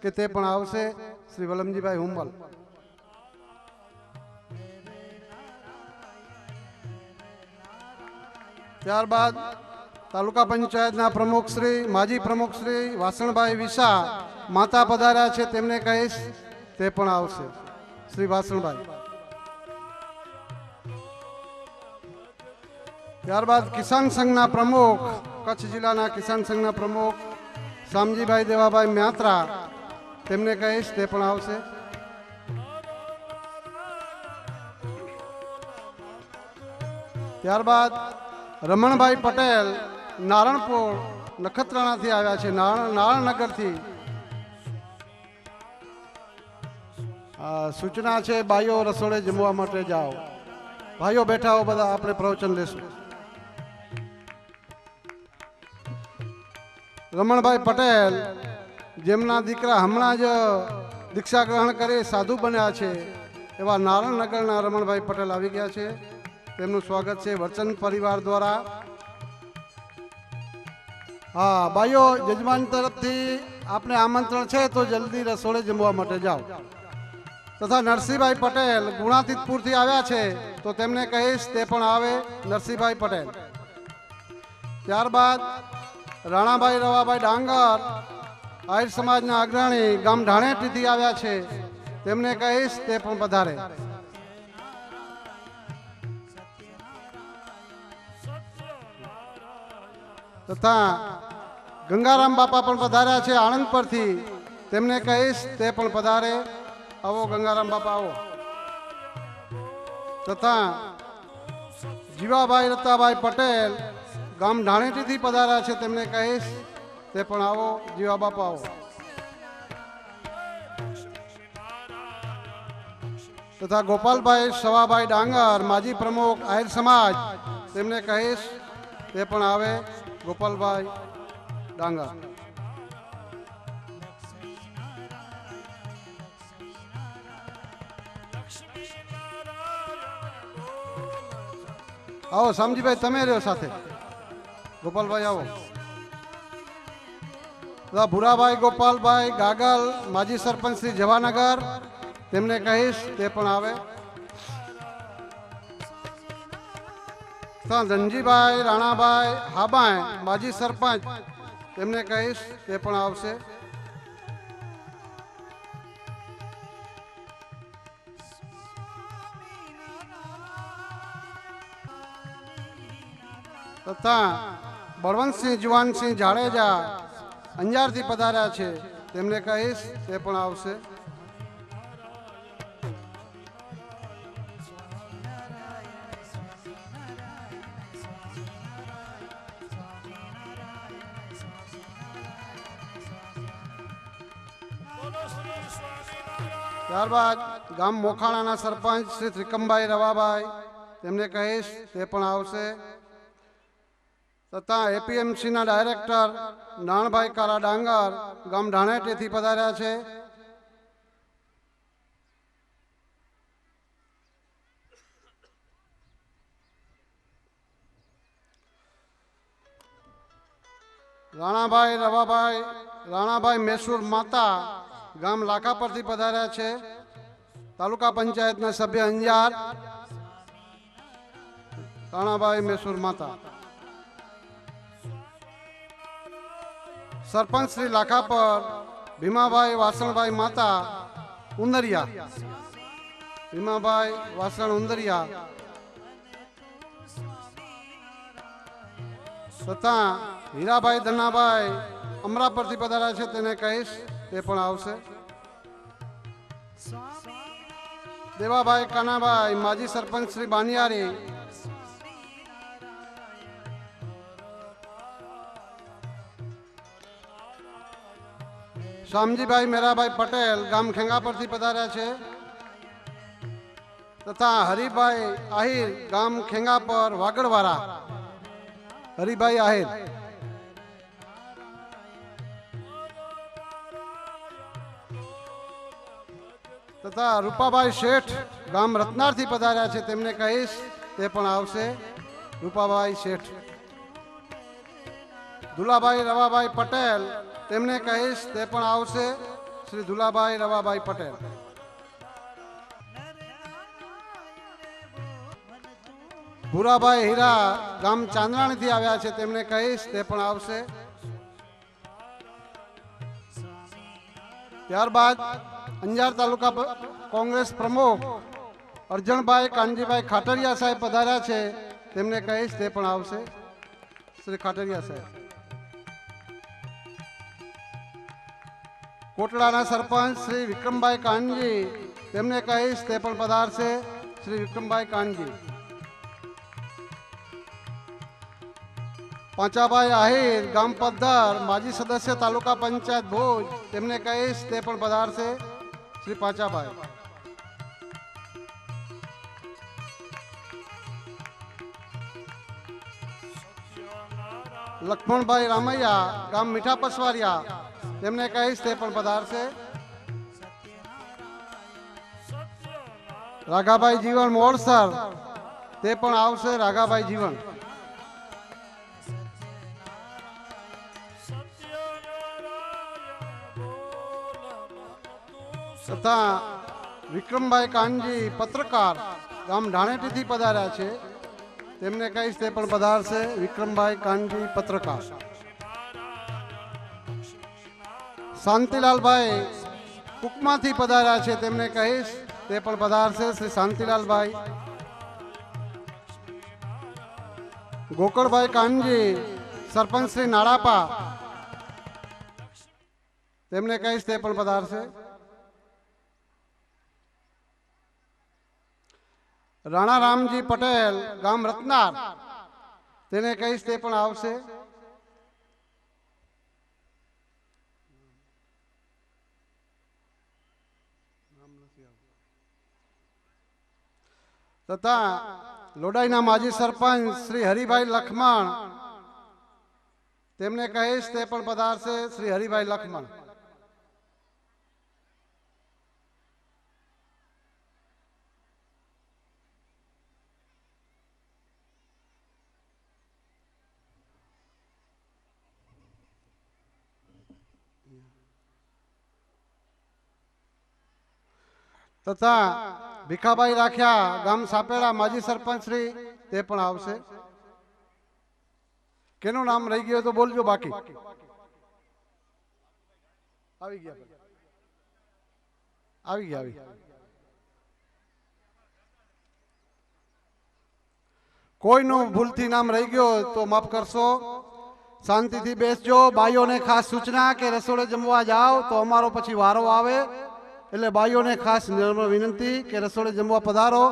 કે તે પણ આવશે. શ્રી વલમજીભાઈ હુંબલ. ત્યારબાદ તાલુકા પંચાયતના પ્રમુખ શ્રી માજી પ્રમુખ શ્રી વાસણભાઈ વિસા માતા પધાર્યા છે, તેમને કહીશ તે પણ આવશે. શ્રી વાસણભાઈ. ત્યારબાદ કિસાન સંઘના પ્રમુખ, કચ્છ જિલ્લાના કિસાન સંઘના પ્રમુખ શામજીભાઈ દેવાભાઈ મ્યાત્રા, તેમને કહીશ તે પણ આવશે. ત્યારબાદ રમણભાઈ પટેલ નારણપુર નખત્રાણાથી આવ્યા છે, નારણનગરથી. સૂચના છે ભાઈઓ રસોડે જમવા માટે જાઓ. ભાઈઓ બેઠા હો બધા, આપણે પ્રવચન લેશું. રમણભાઈ પટેલ, જેમના દીકરા હમણાં જ દીક્ષા ગ્રહણ કરી સાધુ બન્યા છે, એવા નારણનગરના રમણભાઈ પટેલ આવી ગયા છે, તેમનું સ્વાગત છે વર્ચન પરિવાર દ્વારા. હા ભાઈઓ, યજમાન તરફથી આપણે આમંત્રણ છે, તો જલ્દી રસોડે જમવા માટે જાઓ. તથા નરસિંહભાઈ પટેલ ગુણાતીતપુરથી આવ્યા છે, તો તેમને કહીશ તે પણ આવે. નરસિંહભાઈ પટેલ. ત્યારબાદ રાણાભાઈ રવાભાઈ ડાંગર આહિર સમાજના અગ્રણી ગામ ઢાણેટીથી આવ્યા છે, તેમને કહીશ તે પણ પધારે. તથા ગંગારામ બાપા પણ પધાર્યા છે આણંદ પરથી, તેમને કહીશ તે પણ પધારે. આવો ગંગારામ બાપા આવો. તથા જીવાભાઈ રતાભાઈ પટેલ ગામ ઢાણેટીથી પધાર્યા છે, તેમને કહીશ તે પણ આવો. જીવા બાપા આવો. તથા ગોપાલભાઈ સવાભાઈ ડાંગર માજી પ્રમુખ આહિર સમાજ, તેમને કહીશ તે પણ આવે. ગોપાલભાઈ ડાંગર. આવો શામજીભાઈ, તમે રહ્યો સાથે. ગોપાલભાઈ આવો. ભૂરાભાઈ ગોપાલભાઈ ગાગલ માજી સરપંચ શ્રી જવાનગર, તેમને કહીશ તે પણ આવે. ધનજીભાઈ રાણાભાઈ હાબાઈ માજી સરપંચ, તેમને કહીશ તે પણ આવશે. તથા બળવંતસિંહ જુવાનસિંહ જાડેજા અંજારથી પધાર્યા છે, તેમને કહીશ તે પણ આવશે. ત્યારબાદ ગામ મોખાણાના સરપંચ શ્રી ત્રિકમભાઈ રવાભાઈ, તેમને કહીશ તે પણ આવશે. તથા એપીએમસીના ડાયરેક્ટર નાણભાઈ કારા ડાંગર ગામ ઢાણેટીથી પધાર્યા છે. રાણાભાઈ રવાભાઈ રાણાભાઈ મેસુર માતા ગામ લાખા પરથી પધાર્યા છે. તાલુકા પંચાયતના સભ્ય અંજાર રાણાભાઈ મેસુર માતા. સરપંચ શ્રી લાખાપર ભીમાભાઈ વાસણભાઈ માતા ઉંદરિયા. ભીમાભાઈ વાસણ ઉંદરિયા તથા હીરાભાઈ ધનાભાઈ અમરાપરથી પધાર્યા છે, તેને કહીશ તે પણ આવશે. દેવાભાઈ કાનાભાઈ માજી સરપંચ શ્રી બાનિયારી. શામજીભાઈ મેરાભાઈ પટેલ ગામ ખેંગા પરથી પધાર્યા છે તથા હરિભાઈ આહિર ગામ ખેંગા પર વાગડવાળા. હરિભાઈ આહિર તથા રૂપાભાઈ શેઠ ગામ રત્નારથી પધાર્યા છે, તેમને કહીશ તે પણ આવશે. રૂપાભાઈ શેઠ. દુલાભાઈ રવાભાઈ પટેલ, તેમને કહીશ તે પણ આવશે. શ્રી દુલાભાઈ રવાભાઈ પટેલ. ભૂરાભાઈ હીરા ગામ ચાંદરાણીથી આવ્યા છે, તેમને કહીશ તે પણ આવશે. ત્યારબાદ અંજાર તાલુકા કોંગ્રેસ પ્રમુખ અરજણભાઈ કાનજીભાઈ ખાટરિયા સાહેબ પધાર્યા છે, તેમને કહીશ તે પણ આવશે. શ્રી ખાટરિયા સાહેબ. કોટડાના સરપંચ શ્રી વિક્રમભાઈ કાનજી, તેમને કહીશ તે પણ પધારશે. શ્રી વિક્રમભાઈ કાનજી. પાંચાભાઈ આહિર ગામ પદ્ધર માજી સદસ્ય તાલુકા પંચાયત ભુજ, તેમને કહીશ તે પણ પધારશે. શ્રી પાંચાભાઈ. લક્ષ્મણભાઈ રામૈયા ગામ મીઠા પસવારિયા, તેમને કહીશ તે પણ પધારશે. રાઘાભાઈ જીવન મોડસર, તે પણ આવશે. રાઘાભાઈ જીવન. તથા વિક્રમભાઈ કાનજી પત્રકાર ગામ ઢાણેટીથી પધાર્યા છે, તેમને કહીશ તે પણ પધારશે. વિક્રમભાઈ કાનજી પત્રકાર. શાંતિલાલભાઈ કુકમાથી પધાર્યા છે, તેમને કહીશ તે પણ પધારશે. શ્રી શાંતિલાલભાઈ. ગોકળભાઈ કાનજી સરપંચ શ્રી નાડાપા, તેમને કહીશ તે પણ પધારશે. રાણા રામજી પટેલ ગામ રત્નાર, તેને કહીશ તે પણ આવશે. તથા લોડાઈના માજી સરપંચ શ્રી હરિભાઈ લખમણ, તેમને કહીશ તે પણ પધારશે. શ્રી હરિભાઈ લખમણ. તથા ભીખાભાઈ રાખ્યા ગામ સાપેડા માજી સરપંચ શ્રી, તે પણ આવશે. કેનું નામ રહી ગયું તો બોલજો. બાકી આવી ગયા. કોઈનું ભૂલથી નામ રહી ગયો તો માફ કરશો. શાંતિથી બેસજો. બાઈઓને ખાસ સૂચના કે રસોડે જમવા જાઓ તો અમારો પછી વારો આવે, એટલે ભાઈઓને ખાસ નમ્ર વિનંતી કે રસોડે જમવા પધારો.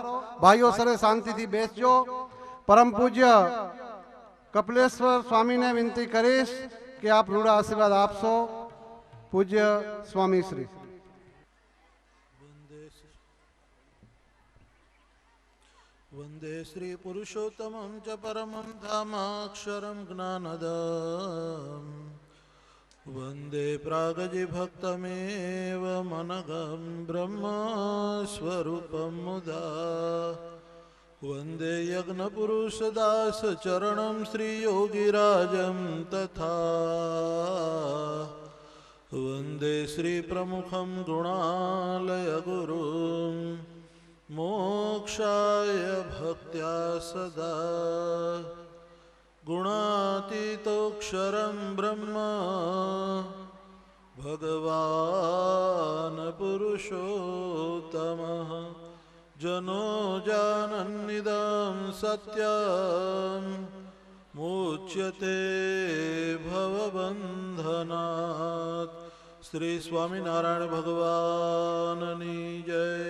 ભાઈઓ સરે શાંતિથી બેસજો. પરમ પૂજ્ય કપિલેશ્વર સ્વામીને વિનંતી કરીશ કે આપ રૂડા આશીર્વાદ આપશો. પૂજ્ય સ્વામી શ્રી. વંદે શ્રી પુરુષોત્તમં ચ પરમં ધામાક્ષરં જ્ઞાનદમ વંદે પ્રાગજીભક્તમેવ મનગં બ્રહ્મ સ્વરૂપં મુદા વંદે યજ્ઞપુરુષદાસચરણં શ્રીયોગિરાજં તથા वन्दे श्रीप्रमुखं गुणालयगुरुं मोक्षाय भक्त्या सदा गुणातीतोऽक्षरं ब्रह्म भगवान् पुरुषोत्तमः जनो जानन्निदं सत्यं मुच्यते भवबन्धनात्। श्री स्वामीनारायण भगवाननी जय।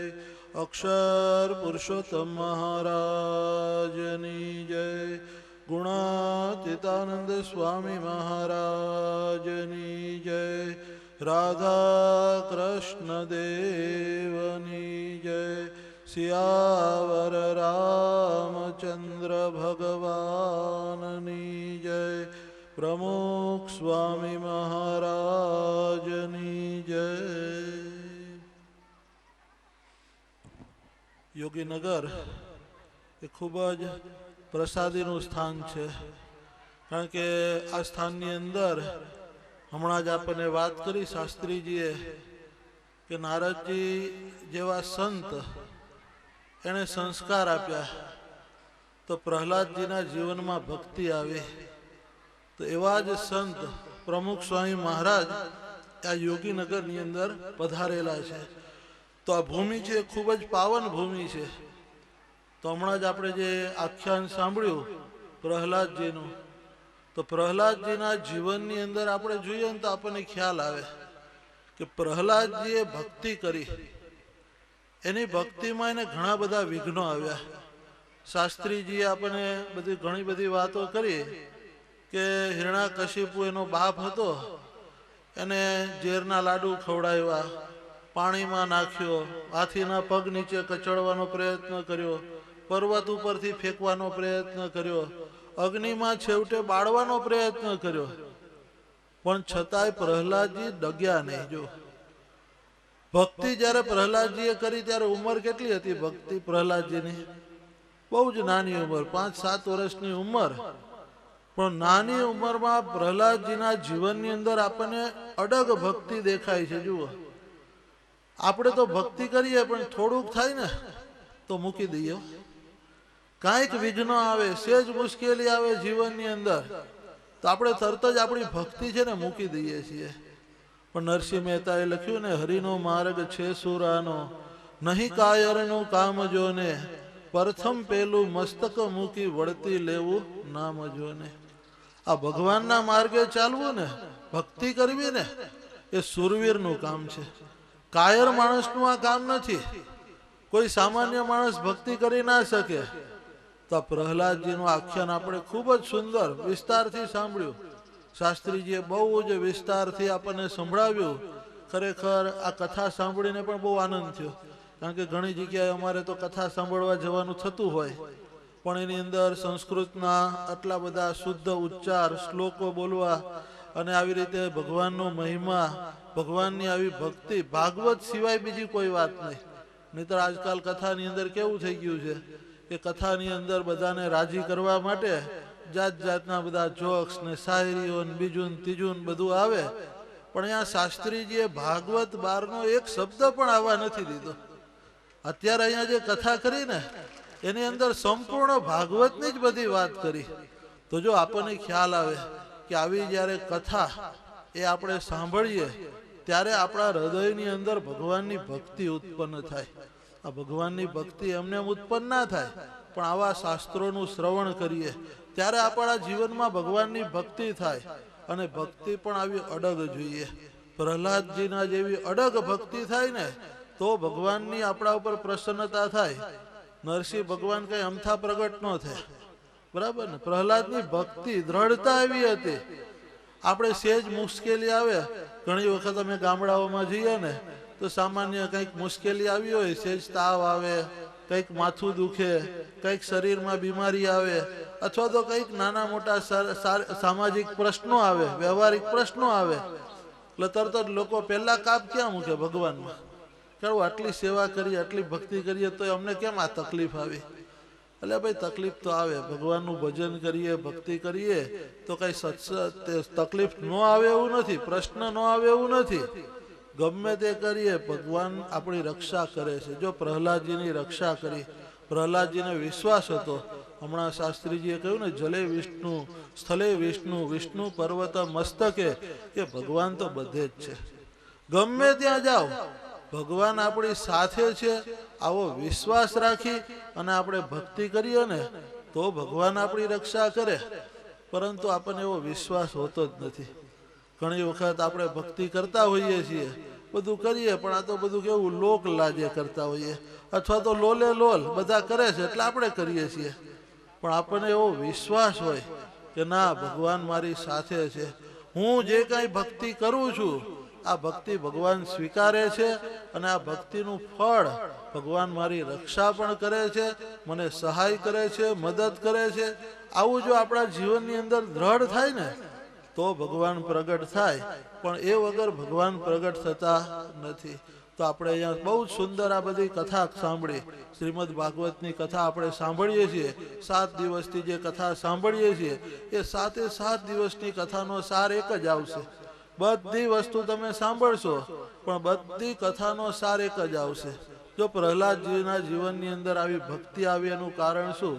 अक्षर पुरुषोत्तम महाराजनी जय। गुणातीतानंद स्वामी महाराजनी जय। राधा कृष्ण देवनी जय। सियावर रामचंद्र भगवाननी जय। प्रमुख स्वामी महाराजनी जय। योगीनगर એ ખૂબ જ પ્રસાદીનું સ્થાન છે, કારણ કે આ સ્થાનની અંદર હમણાં જ આપણને વાત કરી શાસ્ત્રીજીએ કે નારદજી જેવા સંત એણે સંસ્કાર આપ્યા તો પ્રહલાદજીના જીવનમાં ભક્તિ આવી, તો એવા જ સંત પ્રમુખ સ્વામી મહારાજ આ યોગીનગરની અંદર પધારેલા છે। તો આ ભૂમિ છે ખૂબ જ પાવન ભૂમિ છે। તો હમણાં જ આપણે જે આખ્યાન સાંભળ્યું પ્રહલાદજીનું, તો પ્રહલાદજીના જીવનની અંદર આપણે જોઈએ ને તો આપણને ખ્યાલ આવે કે પ્રહલાદજીએ ભક્તિ કરી, એની ભક્તિમાં એને ઘણા બધા વિઘ્નો આવ્યા। શાસ્ત્રીજીએ આપણને બધી ઘણી બધી વાતો કરી કે હિરણાકશિપુ એનો બાપ હતો, એને ઝેરના લાડુ ખવડાવ્યા, પાણીમાં નાખ્યો, હાથીના પગ નીચે કચડવાનો પ્રયત્ન કર્યો, પર્વત ઉપરથી ફેંકવાનો પ્રયત્ન કર્યો, અગ્નિમાં છેવટે બાળવાનો પ્રયત્ન કર્યો, પણ છતાંય પ્રહલાદજી ડગ્યા નહીં। જો ભક્તિ જ્યારે પ્રહલાદજીએ કરી ત્યારે ઉંમર કેટલી હતી ભક્તિ પ્રહલાદજીની? બહુ જ નાની ઉંમર, 5-7 વર્ષની ઉંમર। પણ નાની ઉંમરમાં પ્રહલાદજીના જીવનની અંદર આપણને અડગ ભક્તિ દેખાય છે। જુઓ, આપણે તો ભક્તિ કરીએ પણ થોડુંક થાય ને તો મૂકી દઈએ, કાંઈક વિઘ્નો આવે, સેજ મુશ્કેલી આવે જીવનની અંદર તો આપણે તરત જ આપણી ભક્તિ છે ને મૂકી દઈએ છીએ। પણ નરસિંહ મહેતાએ લખ્યું ને, હરિનો માર્ગ છે સુરાનો, નહીં કાયરનું કામ જોને, પ્રથમ પેલું મસ્તક મૂકી વળતી લેવું નામ જોને। આ ભગવાનના માર્ગે ચાલવું ને, ભક્તિ કરવી ને, એ સુરવીરનું કામ છે, કાયર માણસનું આ કામ નથી। કોઈ સામાન્ય માણસ ભક્તિ કરી ના શકે। તો પ્રહલાદજીનું આખ્યાન આપણે ખૂબ જ સુંદર વિસ્તારથી સાંભળ્યું। શાસ્ત્રીજીએ બહુ જ વિસ્તારથી આપણને સંભળાવ્યું। ખરેખર આ કથા સાંભળીને પણ બહુ આનંદ થયો, કારણ કે ઘણી જગ્યાએ અમારે તો કથા સાંભળવા જવાનું થતું હોય, પણ એની અંદર સંસ્કૃતના આટલા બધા શુદ્ધ ઉચ્ચાર, શ્લોકો બોલવા અને આવી રીતે ભગવાનનો મહિમા, ભગવાનની આવી ભક્તિ, ભાગવત સિવાય બીજી કોઈ વાત નહીં। નહીંતર આજકાલ કથાની અંદર કેવું થઈ ગયું છે કે કથાની અંદર બધાને રાજી કરવા માટે જાત જાતના બધા જોક્સ ને શાયરીઓ ને બીજું ને ત્રીજું બધું આવે, પણ અહીંયા શાસ્ત્રીજીએ ભાગવત બારનો એક શબ્દ પણ આવવા નથી દીધો। અત્યારે અહીંયા જે કથા કરી ને એની અંદર સંપૂર્ણ ભાગવતની જ બધી વાત કરી। તો જો આપણને ખ્યાલ આવે કે આવી જ્યારે કથા એ આપણે સાંભળીએ ત્યારે આપણા હૃદયની અંદર ભગવાનની ભક્તિ ઉત્પન્ન થાય। આ ભગવાનની ભક્તિ એમને એમ ઉત્પન્ન ના થાય, પણ આવા શાસ્ત્રોનું શ્રવણ કરીએ ત્યારે આપણા જીવનમાં ભગવાનની ભક્તિ થાય, અને ભક્તિ પણ આવી અડગ જોઈએ। પ્રહલાદજીના જેવી અડગ ભક્તિ થાય ને તો ભગવાનની આપણા ઉપર પ્રસન્નતા થાય। નરસિંહ ભગવાન કઈ અમથા પ્રગટ ન થયા, બરાબર ને? પ્રહલાદની ભક્તિ દ્રઢતા એવી હતી। આપણે સેજ મુશ્કેલી આવે, ઘણી વખત અમે ગામડાઓમાં જઈએ ને તો સામાન્ય કંઈક મુશ્કેલી આવી હોય, સેજ તાવ આવે, કંઈક માથું દુખે, કંઈક શરીરમાં બીમારી આવે, અથવા તો કંઈક નાના મોટા સામાજિક પ્રશ્નો આવે, વ્યવહારિક પ્રશ્નો આવે, એટલે તરત જ લોકો પહેલા કાપ ક્યાં મૂકે? ભગવાનમાં। કે આટલી સેવા કરી, આટલી ભક્તિ કરીએ તો અમને કેમ આ તકલીફ આવી? એટલે ભાઈ તકલીફ તો આવે, ભગવાનનું ભજન કરીએ, ભક્તિ કરીએ તો કઈ તકલીફ ન આવે એવું નથી, પ્રશ્ન ન આવે એવું નથી. ગમે તે કરીએ ભગવાન આપણી રક્ષા કરે છે. જો પ્રહલાદજીની રક્ષા કરી, પ્રહલાદજીને વિશ્વાસ હતો. હમણાં શાસ્ત્રીજીએ કહ્યું ને, જલે વિષ્ણુ સ્થલે વિષ્ણુ વિષ્ણુ પર્વત મસ્તકે, કે ભગવાન તો બધે જ છે. ગમે ત્યાં જાઓ ભગવાન આપણી સાથે છે. આવો વિશ્વાસ રાખી અને આપણે ભક્તિ કરીએ ને તો ભગવાન આપણી રક્ષા કરે. પરંતુ આપણને એવો વિશ્વાસ હોતો જ નથી. ઘણી વખત આપણે ભક્તિ કરતા હોઈએ છીએ, બધું કરીએ, પણ આ તો બધું કેવું લોક લાજે કરતા હોઈએ, અથવા તો લોલે લોલ બધા કરે છે એટલે આપણે કરીએ છીએ. પણ આપણને એવો વિશ્વાસ હોય કે ના, ભગવાન મારી સાથે છે. હું જે કાંઈ ભક્તિ કરું છું આ ભક્તિ ભગવાન સ્વીકારે છે અને આ ભક્તિનું ફળ ભગવાન મારી રક્ષા પણ કરે છે, મને સહાય કરે છે, મદદ કરે છે. આવું જો આપણા જીવનની અંદર દ્રઢ થાય ને તો ભગવાન પ્રગટ થાય. પણ એ વગર ભગવાન પ્રગટ થતા નથી. તો આપણે અહીંયા બહુ જ સુંદર આ બધી કથા સાંભળી. શ્રીમદ ભાગવતની કથા આપણે સાંભળીએ છીએ. 7 દિવસથી જે કથા સાંભળીએ છીએ એ 7 દિવસની કથાનો સાર એક જ આવશે. બધી વસ્તુ તમે સાંભળશો પણ બધી કથાનો સાર એક જ આવશે. જો પ્રહલાદજીના જીવનની અંદર આવી ભક્તિ આવી એનું કારણ શું?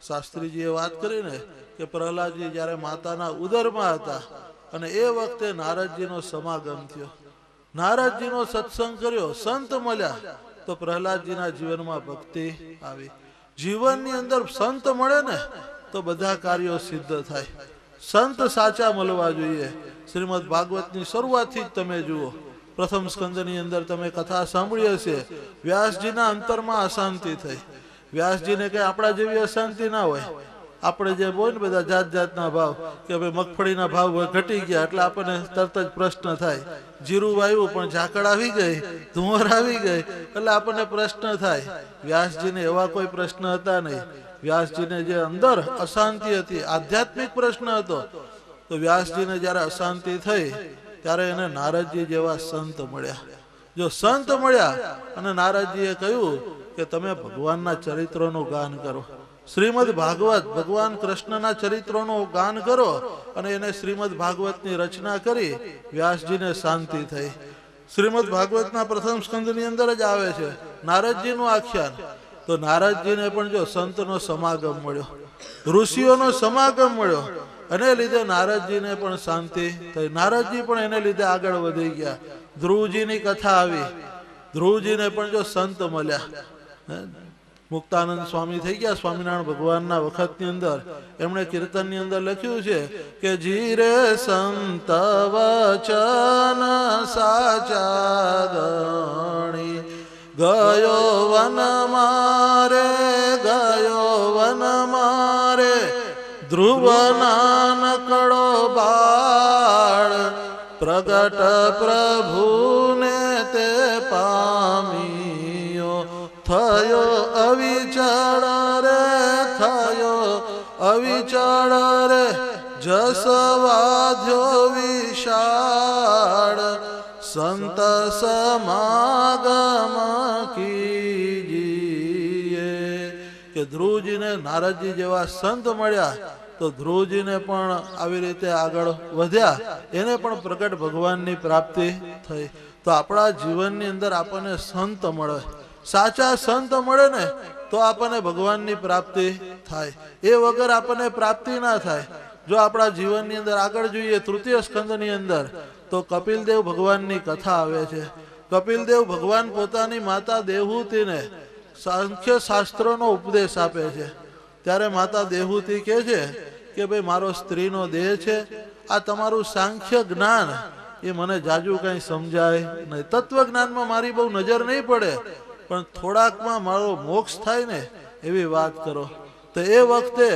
શાસ્ત્રીજીએ વાત કરી ને કે પ્રહલાદજી જ્યારે માતાના ઉદરમાં હતા અને એ વખતે નારદજીનો સમાગમ થયો, નારદજીનો સત્સંગ કર્યો, સંત મળ્યા, તો પ્રહલાદજીના જીવનમાં ભક્તિ આવી. જીવનની અંદર સંત મળે ને તો બધા કાર્યો સિદ્ધ થાય. સંત સાચા મળવા જોઈએ. શ્રીમદ ભાગવતની શરૂઆતથી જ તમે જુઓ, પ્રથમ સ્કંદની અંદર તમે કથા સાંભળી હશે. વ્યાસજીના અંતરમાં અશાંતિ થઈ. વ્યાસજીને કઈ આપણા જેવી અશાંતિ ના હોય. આપણે જે બોલ ને બધા જાત જાતના ભાવ, કે ભાઈ મગફળીના ભાવ ઘટી ગયા એટલે આપણને તરત જ પ્રશ્ન થાય. જીરું વાવ્યું પણ ઝાકળ આવી ગઈ, ધુંવર આવી ગઈ એટલે આપણને પ્રશ્ન થાય. વ્યાસજીને એવા કોઈ પ્રશ્ન હતા નહીં. વ્યાસજીને જે અંદર અશાંતિ હતી, આધ્યાત્મિક પ્રશ્ન હતો, તો વ્યાસજીને જ્યારે અશાંતિ થઈ ત્યારે એને નારદજી જેવા સંત મળ્યા. જો સંત મળ્યા અને નારદજીએ કહ્યું કે તમે ભગવાનના ચરિત્રોનું ગાન કરો. શ્રીમદ ભાગવત ભગવાન કૃષ્ણના ચરિત્રોનું ગાન કરો. અને એને શ્રીમદ ભાગવતની રચના કરી. વ્યાસજીને શાંતિ થઈ. શ્રીમદ ભાગવતના પ્રથમ સ્કંદની અંદર જ આવે છે નારદજીનું આખ્યાન. તો નારદજીને પણ જો સંતનો સમાગમ મળ્યો, ઋષિઓનો સમાગમ મળ્યો, અને લીધે નારદજીને પણ શાંતિ થઈ. નારદજી પણ એને લીધે આગળ વધી ગયા. ધ્રુવજીની કથા આવી, ધ્રુવજીને પણ જો સંત મળ્યા. મુક્તાનંદ સ્વામી થઈ ગયા સ્વામિનારાયણ ભગવાનના વખતની અંદર. એમણે કીર્તનની અંદર લખ્યું છે કે જીરે સંત વચન સાચા ગણી, ગયો વન મારે, ગયો વન મારે, ધ્રુવ નાનકડો બાળ, પ્રગટ પ્રભુને તે પામ્યો, થયો અવિચળ રે, થયો અવિચળ રે, જસ વાધ્યો વિશાળ, સંત સમાગમ કીજીએ. કે ધ્રુવજીને નારદજી જેવા સંત મળ્યા તો ધ્રુવજીને પણ આવી રીતે આગળ વધ્યા, એને પણ પ્રગટ ભગવાનની પ્રાપ્તિ થઈ. તો આપણા જીવનની અંદર આપણને સંત મળે, સાચા સંત મળે ને તો આપણને ભગવાનની પ્રાપ્તિ થાય. એ વગર આપણને પ્રાપ્તિ ના થાય. જો આપણા જીવનની અંદર આગળ જોઈએ તૃતીય સ્કંદની અંદર તો કપિલદેવ ભગવાનની કથા આવે છે. કપિલદેવ ભગવાન પોતાની માતા દેવહૂતિને સાંખ્ય શાસ્ત્રનો ઉપદેશ આપે છે. ત્યારે માતા દેવહૂતિ કહે છે કે ભાઈ મારો સ્ત્રીનો દેહ છે, આ તમારું સાંખ્ય જ્ઞાન એ મને જાજુ કઈ સમજાય નહીં, તત્વજ્ઞાનમાં મારી બહુ નજર નહીં પડે, પણ થોડાકમાં મારો મોક્ષ થાય ને એવી વાત કરો. તો એ વખતે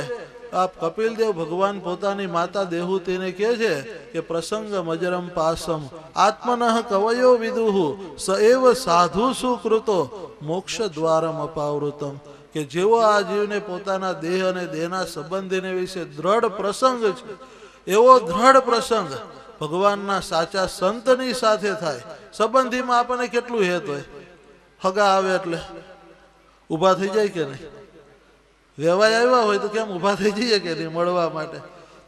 આપ કપિલદેવ ભગવાન પોતાની માતા દેવહૂતિને કહે છે કે પ્રસંગ મજરમ પાસમ આત્મનઃ કવયો વિદુહુ સ એવ સાધુ સુકૃતો મોક્ષ દ્વારમ અપાવૃતમ. કે જેવો આ જીવને પોતાના દેહ અને દેહના સંબંધીને વિશે દ્રઢ પ્રસંગ છે, એવો દ્રઢ પ્રસંગ ભગવાનના સાચા સંતની સાથે થાય. સંબંધીમાં આપણને કેટલું હેત હોય, હગા આવે એટલે ઊભા થઈ જાય કે નહીં? વેવાય આવ્યા હોય તો કેમ ઊભા થઈ જઈએ કે નહીં મળવા માટે?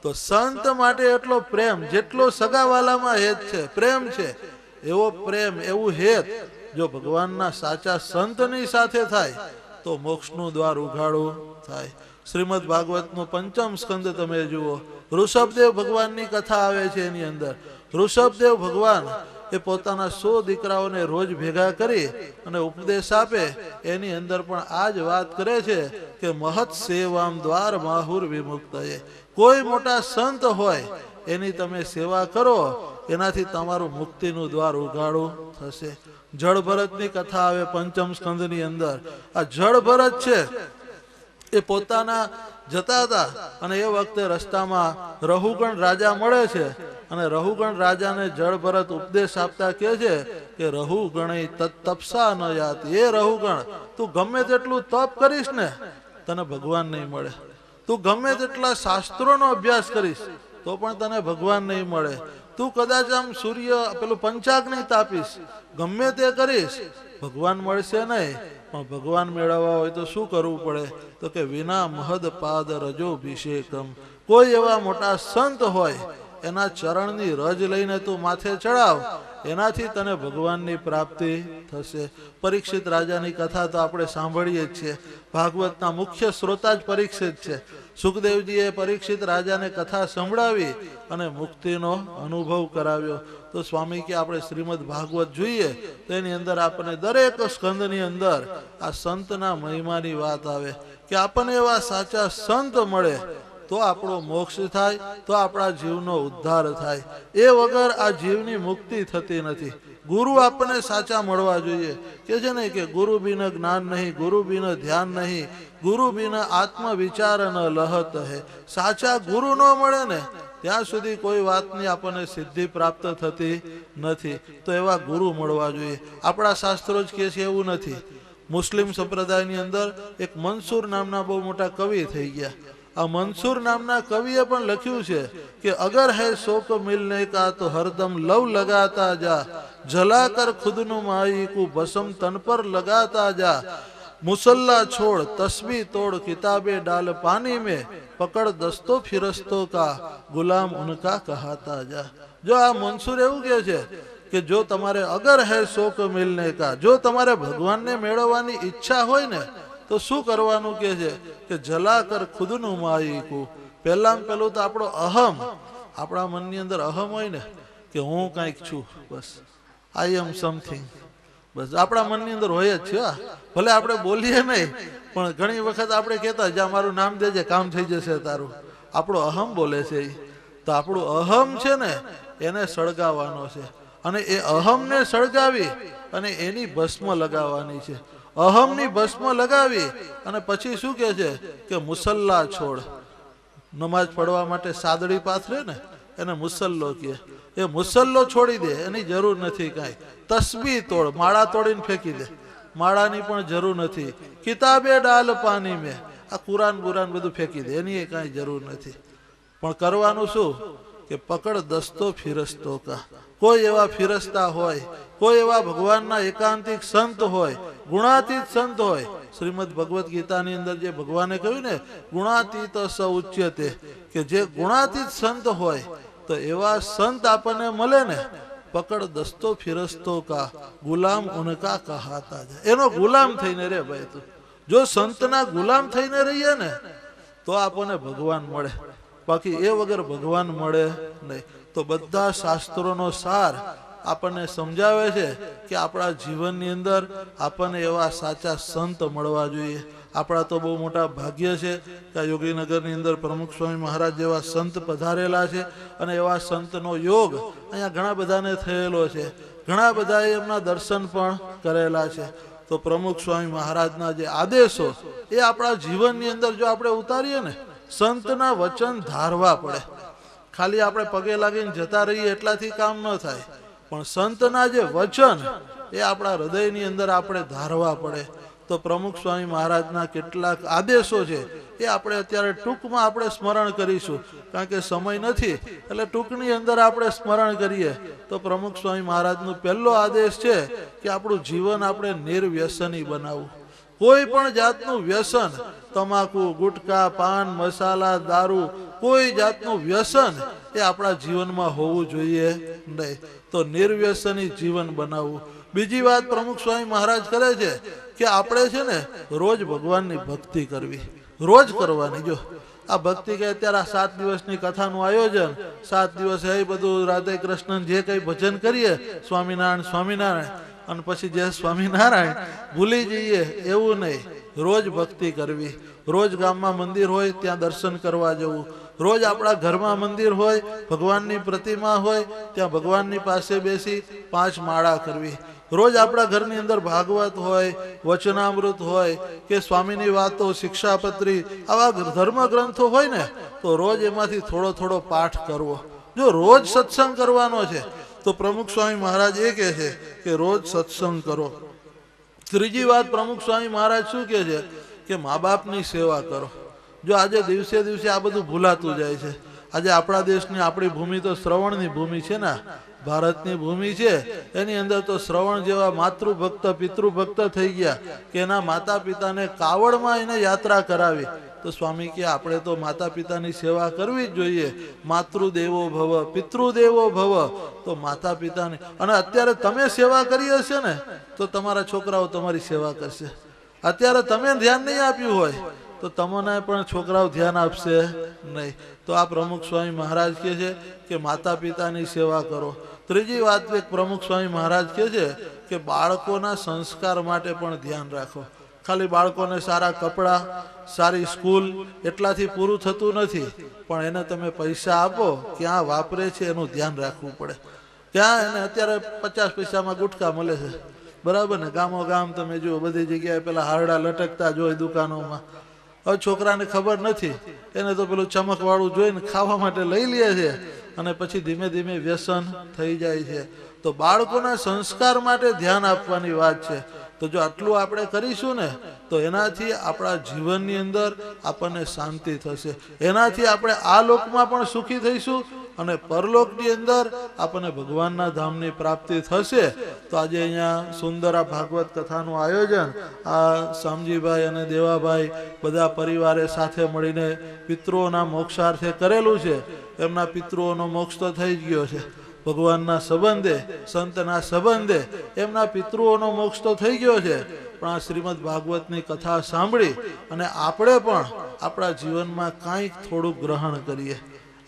તો સંત માટે એટલો પ્રેમ, જેટલો સગાવાલામાં હેત છે, પ્રેમ છે, એવો પ્રેમ, એવું હેત જો ભગવાનના સાચા સંતની સાથે થાય તો મોક્ષનું દ્વાર ઉઘાડું થાય. શ્રીમદ ભાગવતનું 5મ સ્કંદ તમે જુઓ, ઋષભદેવ ભગવાનની કથા આવે છે. એની અંદર ઋષભદેવ ભગવાન એ પોતાના 100 દીકરાઓને રોજ ભેગા કરી અને ઉપદેશ આપે. એની અંદર પણ આ જ વાત કરે છે કે મહત સેવામ દ્વાર માહુર વિમુક્તયે. કોઈ મોટા સંત હોય એની તમે સેવા કરો, એનાથી તમારું મુક્તિનું દ્વાર ઉઘાડું થશે. જળ ભરતની કથા આવે 5મ સ્કંદની અંદર. આ જળ ભરત છે એ પોતાના જતા હતા અને એ વખતે રસ્તામાં રહુગણ રાજા મળે છે અને રહુગણ રાજાને જળ ભરત ઉપદેશ આપતા કહે છે કે રહુગણ તપસા ન યાતિ. એ રહુગણ, તું ગમે તેટલું તપ કરીશ ને તને ભગવાન નહીં મળે. તું ગમે તેટલા શાસ્ત્રોનો અભ્યાસ કરીશ તો પણ તને ભગવાન નહીં મળે. તું કદાચ આમ સૂર્ય પેલું પંચાગ્નિ તાપીશ, ગમે તે કરીશ, ભગવાન મળશે નહીં. પણ ભગવાન મેળવવા હોય તો શું કરવું પડે? તો કે વિના મહદ પાદ રજોભિષેકમ. કોઈ એવા મોટા સંત હોય એના ચરણની રજ લઈને તું માથે ચડાવ, એનાથી તને ભગવાનની પ્રાપ્તિ થશે. પરીક્ષિત રાજાની કથા તો આપણે સાંભળીએ જ છીએ. ભાગવતના મુખ્ય શ્રોતા જ પરીક્ષિત છે. સુખદેવજીએ પરીક્ષિત રાજાને કથા સંભળાવી અને મુક્તિનો અનુભવ કરાવ્યો. તો સ્વામી કે આપણે શ્રીમદ ભાગવત જોઈએ તો એની અંદર આપણને દરેક સ્કંદની અંદર આ સંતના મહિમાની વાત આવે કે આપણને એવા સાચા સંત મળે તો આપણો મોક્ષ થાય, તો આપણા જીવનો ઉદ્ધાર થાય. એ વગર આ જીવની મુક્તિ થતી નથી. ગુરુ આપણને સાચા મળવા જોઈએ. કે છે ને કે ગુરુ બિન જ્ઞાન નહીં, ગુરુ બિન ધ્યાન નહીં, ગુરુ બિન આત્મવિચાર ન લહત હે. સાચા ગુરુ ન મળે ને ત્યાં સુધી કોઈ વાતની આપણને સિદ્ધિ પ્રાપ્ત થતી નથી. તો એવા ગુરુ મળવા જોઈએ. આપણા શાસ્ત્રો જ કહે છે એવું નથી. મુસ્લિમ સંપ્રદાયની અંદર એક મંસૂર નામના બહુ મોટા કવિ થઈ ગયા. આ મંસૂર નામના કવિએ પણ લખ્યું છે કે અગર હૈ શોક મિલને કા તો હરદમ લવ લગાતા જા, જલાકર ખુદનું માઈ કો ભસમ તન પર લગાતા જા, મુસલ્લા છોડ તસ્બી તોડ કિતાબે ડાલ પાनी में, પકડ દસ્તો ફિરસ્તો કા ગુલામ ઉનકા કહાતા જા. જો આ મંસૂર એવું કહે છે કે જો તમારે અગર હૈ શોક મિલને કા, જો તમારે ભગવાનને મેળવવાની ઈચ્છા હોય ને તો શું કરવાનું કહે છે કે જલાકર ખુદનું માયકું. પહેલામાં પહેલું તો આપણો અહમ, આપણા મનની અંદર અહમ હોય ને કે હું કંઈક છું, બસ આઈ એમ સમથિંગ, બસ આપણા મનની અંદર હોય જ છે. ભલે આપણે બોલીએ નહીં પણ ઘણી વખત આપણે કહેતા જ્યાં મારું નામ દેજે કામ થઈ જશે તારું. આપણો અહમ બોલે છે. તો આપણું અહમ છે ને એને સળગાવવાનો છે અને એ અહમને સળગાવી અને એની ભસ્મ લગાવવાની છે. અહમની ભસ્મ લગાવી અને પછી શું કહે છે કે મુસલ્લા છોડ. નમાજ પડવા માટે સાદડી પાથરે ને એને મુસલ્લો કહે. એ મુસલ્લો છોડી દે, એની જરૂર નથી કાંઈ. તસ્બી તોડ, માળા તોડીને ફેંકી દે, માળાની પણ જરૂર નથી. કિતાબે ડાલ પાની મેં, આ કુરાન બુરાન બધું ફેંકી દે, એની કાંઈ જરૂર નથી. પણ કરવાનું શું કે પકડ દસ્તો ફિરસ્તો કા. કોઈ એવા ફિરસ્તા હોય, કોઈ એવા ભગવાનના એકાંતિક સંત હોય, ગુણાતીત સંત હોય. શ્રીમદ ભગવદ્ ગીતાની અંદર જે ભગવાને કહ્યું ને ગુણાતીત સ ઉચ્યતે, કે જે ગુણાતીત સંત હોય તો એવા સંત આપણને મળે ને, પકડ દસ્તો ફિરસ્તો કા ગુલામ ઉનકા કહાતા જાય. એનો ગુલામ થઈને રે ભાઈ તું. જો સંતના ગુલામ થઈને રહીએ ને તો આપણને ભગવાન મળે, બાકી એ વગર ભગવાન મળે નહીં. તો બધા શાસ્ત્રોનો સાર આપણને સમજાવે છે કે આપણા જીવનની અંદર આપણને એવા સાચા સંત મળવા જોઈએ. આપણા તો બહુ મોટા ભાગ્ય છે કે આ યોગીનગરની અંદર પ્રમુખ સ્વામી મહારાજ જેવા સંત પધારેલા છે અને એવા સંતનો યોગ અહીંયા ઘણા બધાને થયેલો છે. ઘણા બધાએ એમના દર્શન પણ કરેલા છે. તો પ્રમુખ સ્વામી મહારાજના જે આદેશો એ આપણા જીવનની અંદર જો આપણે ઉતારીએ ને, સંતના વચન ધારવા પડે. ખાલી આપણે પગે લાગીને જતા રહીએ એટલાથી કામ ન થાય, પણ સંતના જે વચન એ આપણા હૃદયની અંદર આપણે ધારવા પડે. તો પ્રમુખ સ્વામી મહારાજના કેટલાક આદેશો છે એ આપણે અત્યારે ટૂંકમાં આપણે સ્મરણ કરીશું, કારણ કે સમય નથી એટલે ટૂંકની અંદર આપણે સ્મરણ કરીએ. તો પ્રમુખ સ્વામી મહારાજનો પહેલો આદેશ છે કે આપણું જીવન આપણે નિર્વ્યસની બનાવવું. કોઈ પણ જાતનું વ્યસન, તમાકુ, ગુટકા, પાન મસાલા, દારૂ, કોઈ જાતનું વ્યસન એ આપણા જીવનમાં હોવું જોઈએ નહીં. તો નિર્વ્યસની જીવન બનાવવું. બીજી વાત પ્રમુખ સ્વામી મહારાજ કરે છે કે આપણે છે ને રોજ ભગવાનની ભક્તિ કરવી, રોજ કરવાની. જો આ ભક્તિ કે અત્યારે 7 દિવસની કથાનું આયોજન, 7 દિવસ એ બધું રાધે કૃષ્ણ જે કંઈ ભજન કરીએ, સ્વામિનારાયણ સ્વામિનારાયણ, અને પછી જે સ્વામિનારાયણ ભૂલી જઈએ એવું નહીં. રોજ ભક્તિ કરવી, રોજ ગામમાં મંદિર હોય ત્યાં દર્શન કરવા જવું, રોજ આપણા ઘરમાં મંદિર હોય, ભગવાનની પ્રતિમા હોય ત્યાં ભગવાનની પાસે બેસી 5 માળા કરવી, રોજ આપણા ઘરની અંદર ભાગવત હોય, વચનામૃત હોય કે સ્વામીની વાતો, શિક્ષાપત્રી, આવા ધર્મ ગ્રંથો હોય ને તો રોજ એમાંથી થોડો થોડો પાઠ કરવો. જો રોજ સત્સંગ કરવાનો છે તો પ્રમુખ સ્વામી મહારાજ એ કહે છે કે રોજ સત્સંગ કરો. ત્રીજી વાત પ્રમુખ સ્વામી મહારાજ શું કહે છે કે મા બાપની સેવા કરો. જો આજે દિવસે દિવસે આ બધું ભૂલાતું જાય છે. આજે આપણા દેશની, આપણી ભૂમિ તો શ્રવણની ભૂમિ છે ને, ભારતની ભૂમિ છે, એની અંદર તો શ્રવણ જેવા માતૃભક્ત પિતૃભક્ત થઈ ગયા કે એના માતા પિતાને કાવડમાં એને યાત્રા કરાવી. તો સ્વામી કે આપણે તો માતા પિતાની સેવા કરવી જ જોઈએ. માતૃદેવો ભવ પિતૃદેવો ભવ. તો માતા પિતાની, અને અત્યારે તમે સેવા કરી હશે ને તો તમારા છોકરાઓ તમારી સેવા કરશે. અત્યારે તમે ધ્યાન નહીં આપ્યું હોય તો તમને પણ છોકરાઓ ધ્યાન આપશે નહીં. તો આ પ્રમુખ સ્વામી મહારાજ કહે છે કે માતા પિતાની સેવા કરો. ત્રીજી વાત એક પ્રમુખ સ્વામી મહારાજ કહે છે કે બાળકોના સંસ્કાર માટે પણ ધ્યાન રાખો. ખાલી બાળકોને સારા કપડાં, સારી સ્કૂલ એટલાથી પૂરું થતું નથી, પણ એને તમે પૈસા આપો, ક્યાં વાપરે છે એનું ધ્યાન રાખવું પડે. ક્યાં એને અત્યારે 50 પૈસામાં ગુટકા મળે છે, બરાબર ને? ગામો ગામ તમે જુઓ, બધી જગ્યાએ પેલા હારડા લટકતા જોઈ દુકાનોમાં. હવે છોકરાને ખબર નથી, એને તો પેલું ચમકવાળું જોઈને ખાવા માટે લઈ લે છે અને પછી ધીમે ધીમે વ્યસન થઈ જાય છે. તો બાળકોના સંસ્કાર માટે ધ્યાન આપવાની વાત છે. તો જો આટલું આપણે કરીશું ને તો એનાથી આપણા જીવનની અંદર આપણને શાંતિ થશે, એનાથી આપણે આ લોકમાં પણ સુખી થઈશું અને પરલોકની અંદર આપણને ભગવાનના ધામની પ્રાપ્તિ થશે. તો આજે અહીંયા સુંદર આ ભાગવત કથાનું આયોજન આ શામજીભાઈ અને દેવાભાઈ બધા પરિવારે સાથે મળીને પિતૃઓના મોક્ષાર્થે કરેલું છે. એમના પિતૃઓનો મોક્ષ તો થઈ જ ગયો છે, ભગવાનના સંબંધે, સંતના સંબંધે એમના પિતૃઓનો મોક્ષ તો થઈ ગયો છે. પણ આ શ્રીમદ ભાગવતની કથા સાંભળી અને આપણે પણ આપણા જીવનમાં કાંઈક થોડુંક ગ્રહણ કરીએ.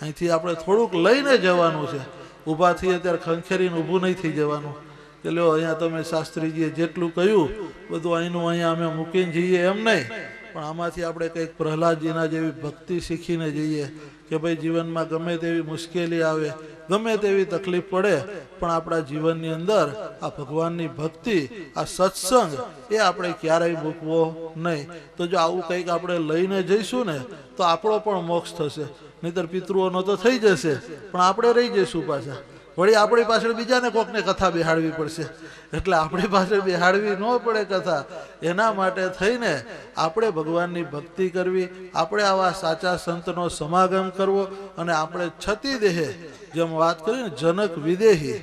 અહીંથી આપણે થોડુંક લઈને જવાનું છે. ઊભા થઈએ ત્યારે ખંખેરીને ઊભું નહીં થઈ જવાનું કે લ્યો અહીંયા તમે શાસ્ત્રીજીએ જેટલું કહ્યું બધું અહીંનું અહીંયા અમે મૂકીને જઈએ, એમ નહીં. પણ આમાંથી આપણે કંઈક પ્રહલાદજીના જેવી ભક્તિ શીખીને જઈએ કે ભાઈ જીવનમાં ગમે તેવી મુશ્કેલી આવે, ગમે તેવી તકલીફ પડે, પણ આપણા જીવનની અંદર આ ભગવાનની ભક્તિ, આ સત્સંગ એ આપણે ક્યારેય મૂકવો નહીં. તો જો આવું કંઈક આપણે લઈને જઈશું ને તો આપણો પણ મોક્ષ થશે. નહીતર પિતૃઓનો તો થઈ જશે પણ આપણે રહી જઈશું પાછા. વળી આપણી પાછળ બીજાને કોકને કથા બેહાડવી પડશે. એટલે આપણી પાછળ બેહાડવી ન પડે કથા, એના માટે થઈને આપણે ભગવાનની ભક્તિ કરવી, આપણે આવા સાચા સંતનો સમાગમ કરવો અને આપણે છતી દેહે, જેમ વાત કરીને જનક વિદેહી,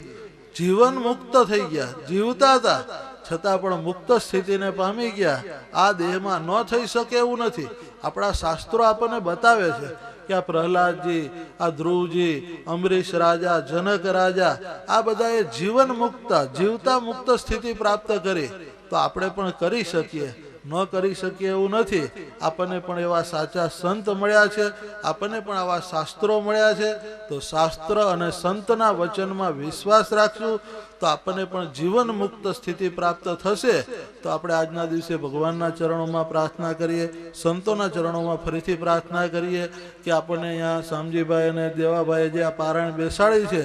જીવન મુક્ત થઈ ગયા, જીવતા હતા છતાં પણ મુક્ત સ્થિતિને પામી ગયા. આ દેહમાં ન થઈ શકે એવું નથી. આપણા શાસ્ત્રો આપણને બતાવે છે કે આ પ્રહલાદજી, આ ધ્રુવજી, અમરીશ રાજા, જનક રાજા, આ બધાએ જીવન મુક્ત, જીવતા મુક્ત સ્થિતિ પ્રાપ્ત કરી. તો આપણે પણ કરી શકીએ, ન કરી શકીએ એવું નથી. આપણને પણ એવા સાચા સંત મળ્યા છે, આપણને પણ આવા શાસ્ત્રો મળ્યા છે. તો શાસ્ત્ર અને સંતના વચનમાં વિશ્વાસ રાખશું તો આપણને પણ જીવન મુક્ત સ્થિતિ પ્રાપ્ત થશે. તો આપણે આજના દિવસે ભગવાનના ચરણોમાં પ્રાર્થના કરીએ, સંતોના ચરણોમાં ફરીથી પ્રાર્થના કરીએ કે આપણને અહીંયા શામજીભાઈ અને દેવાભાઈએ જે આ પારાયણ બેસાડી છે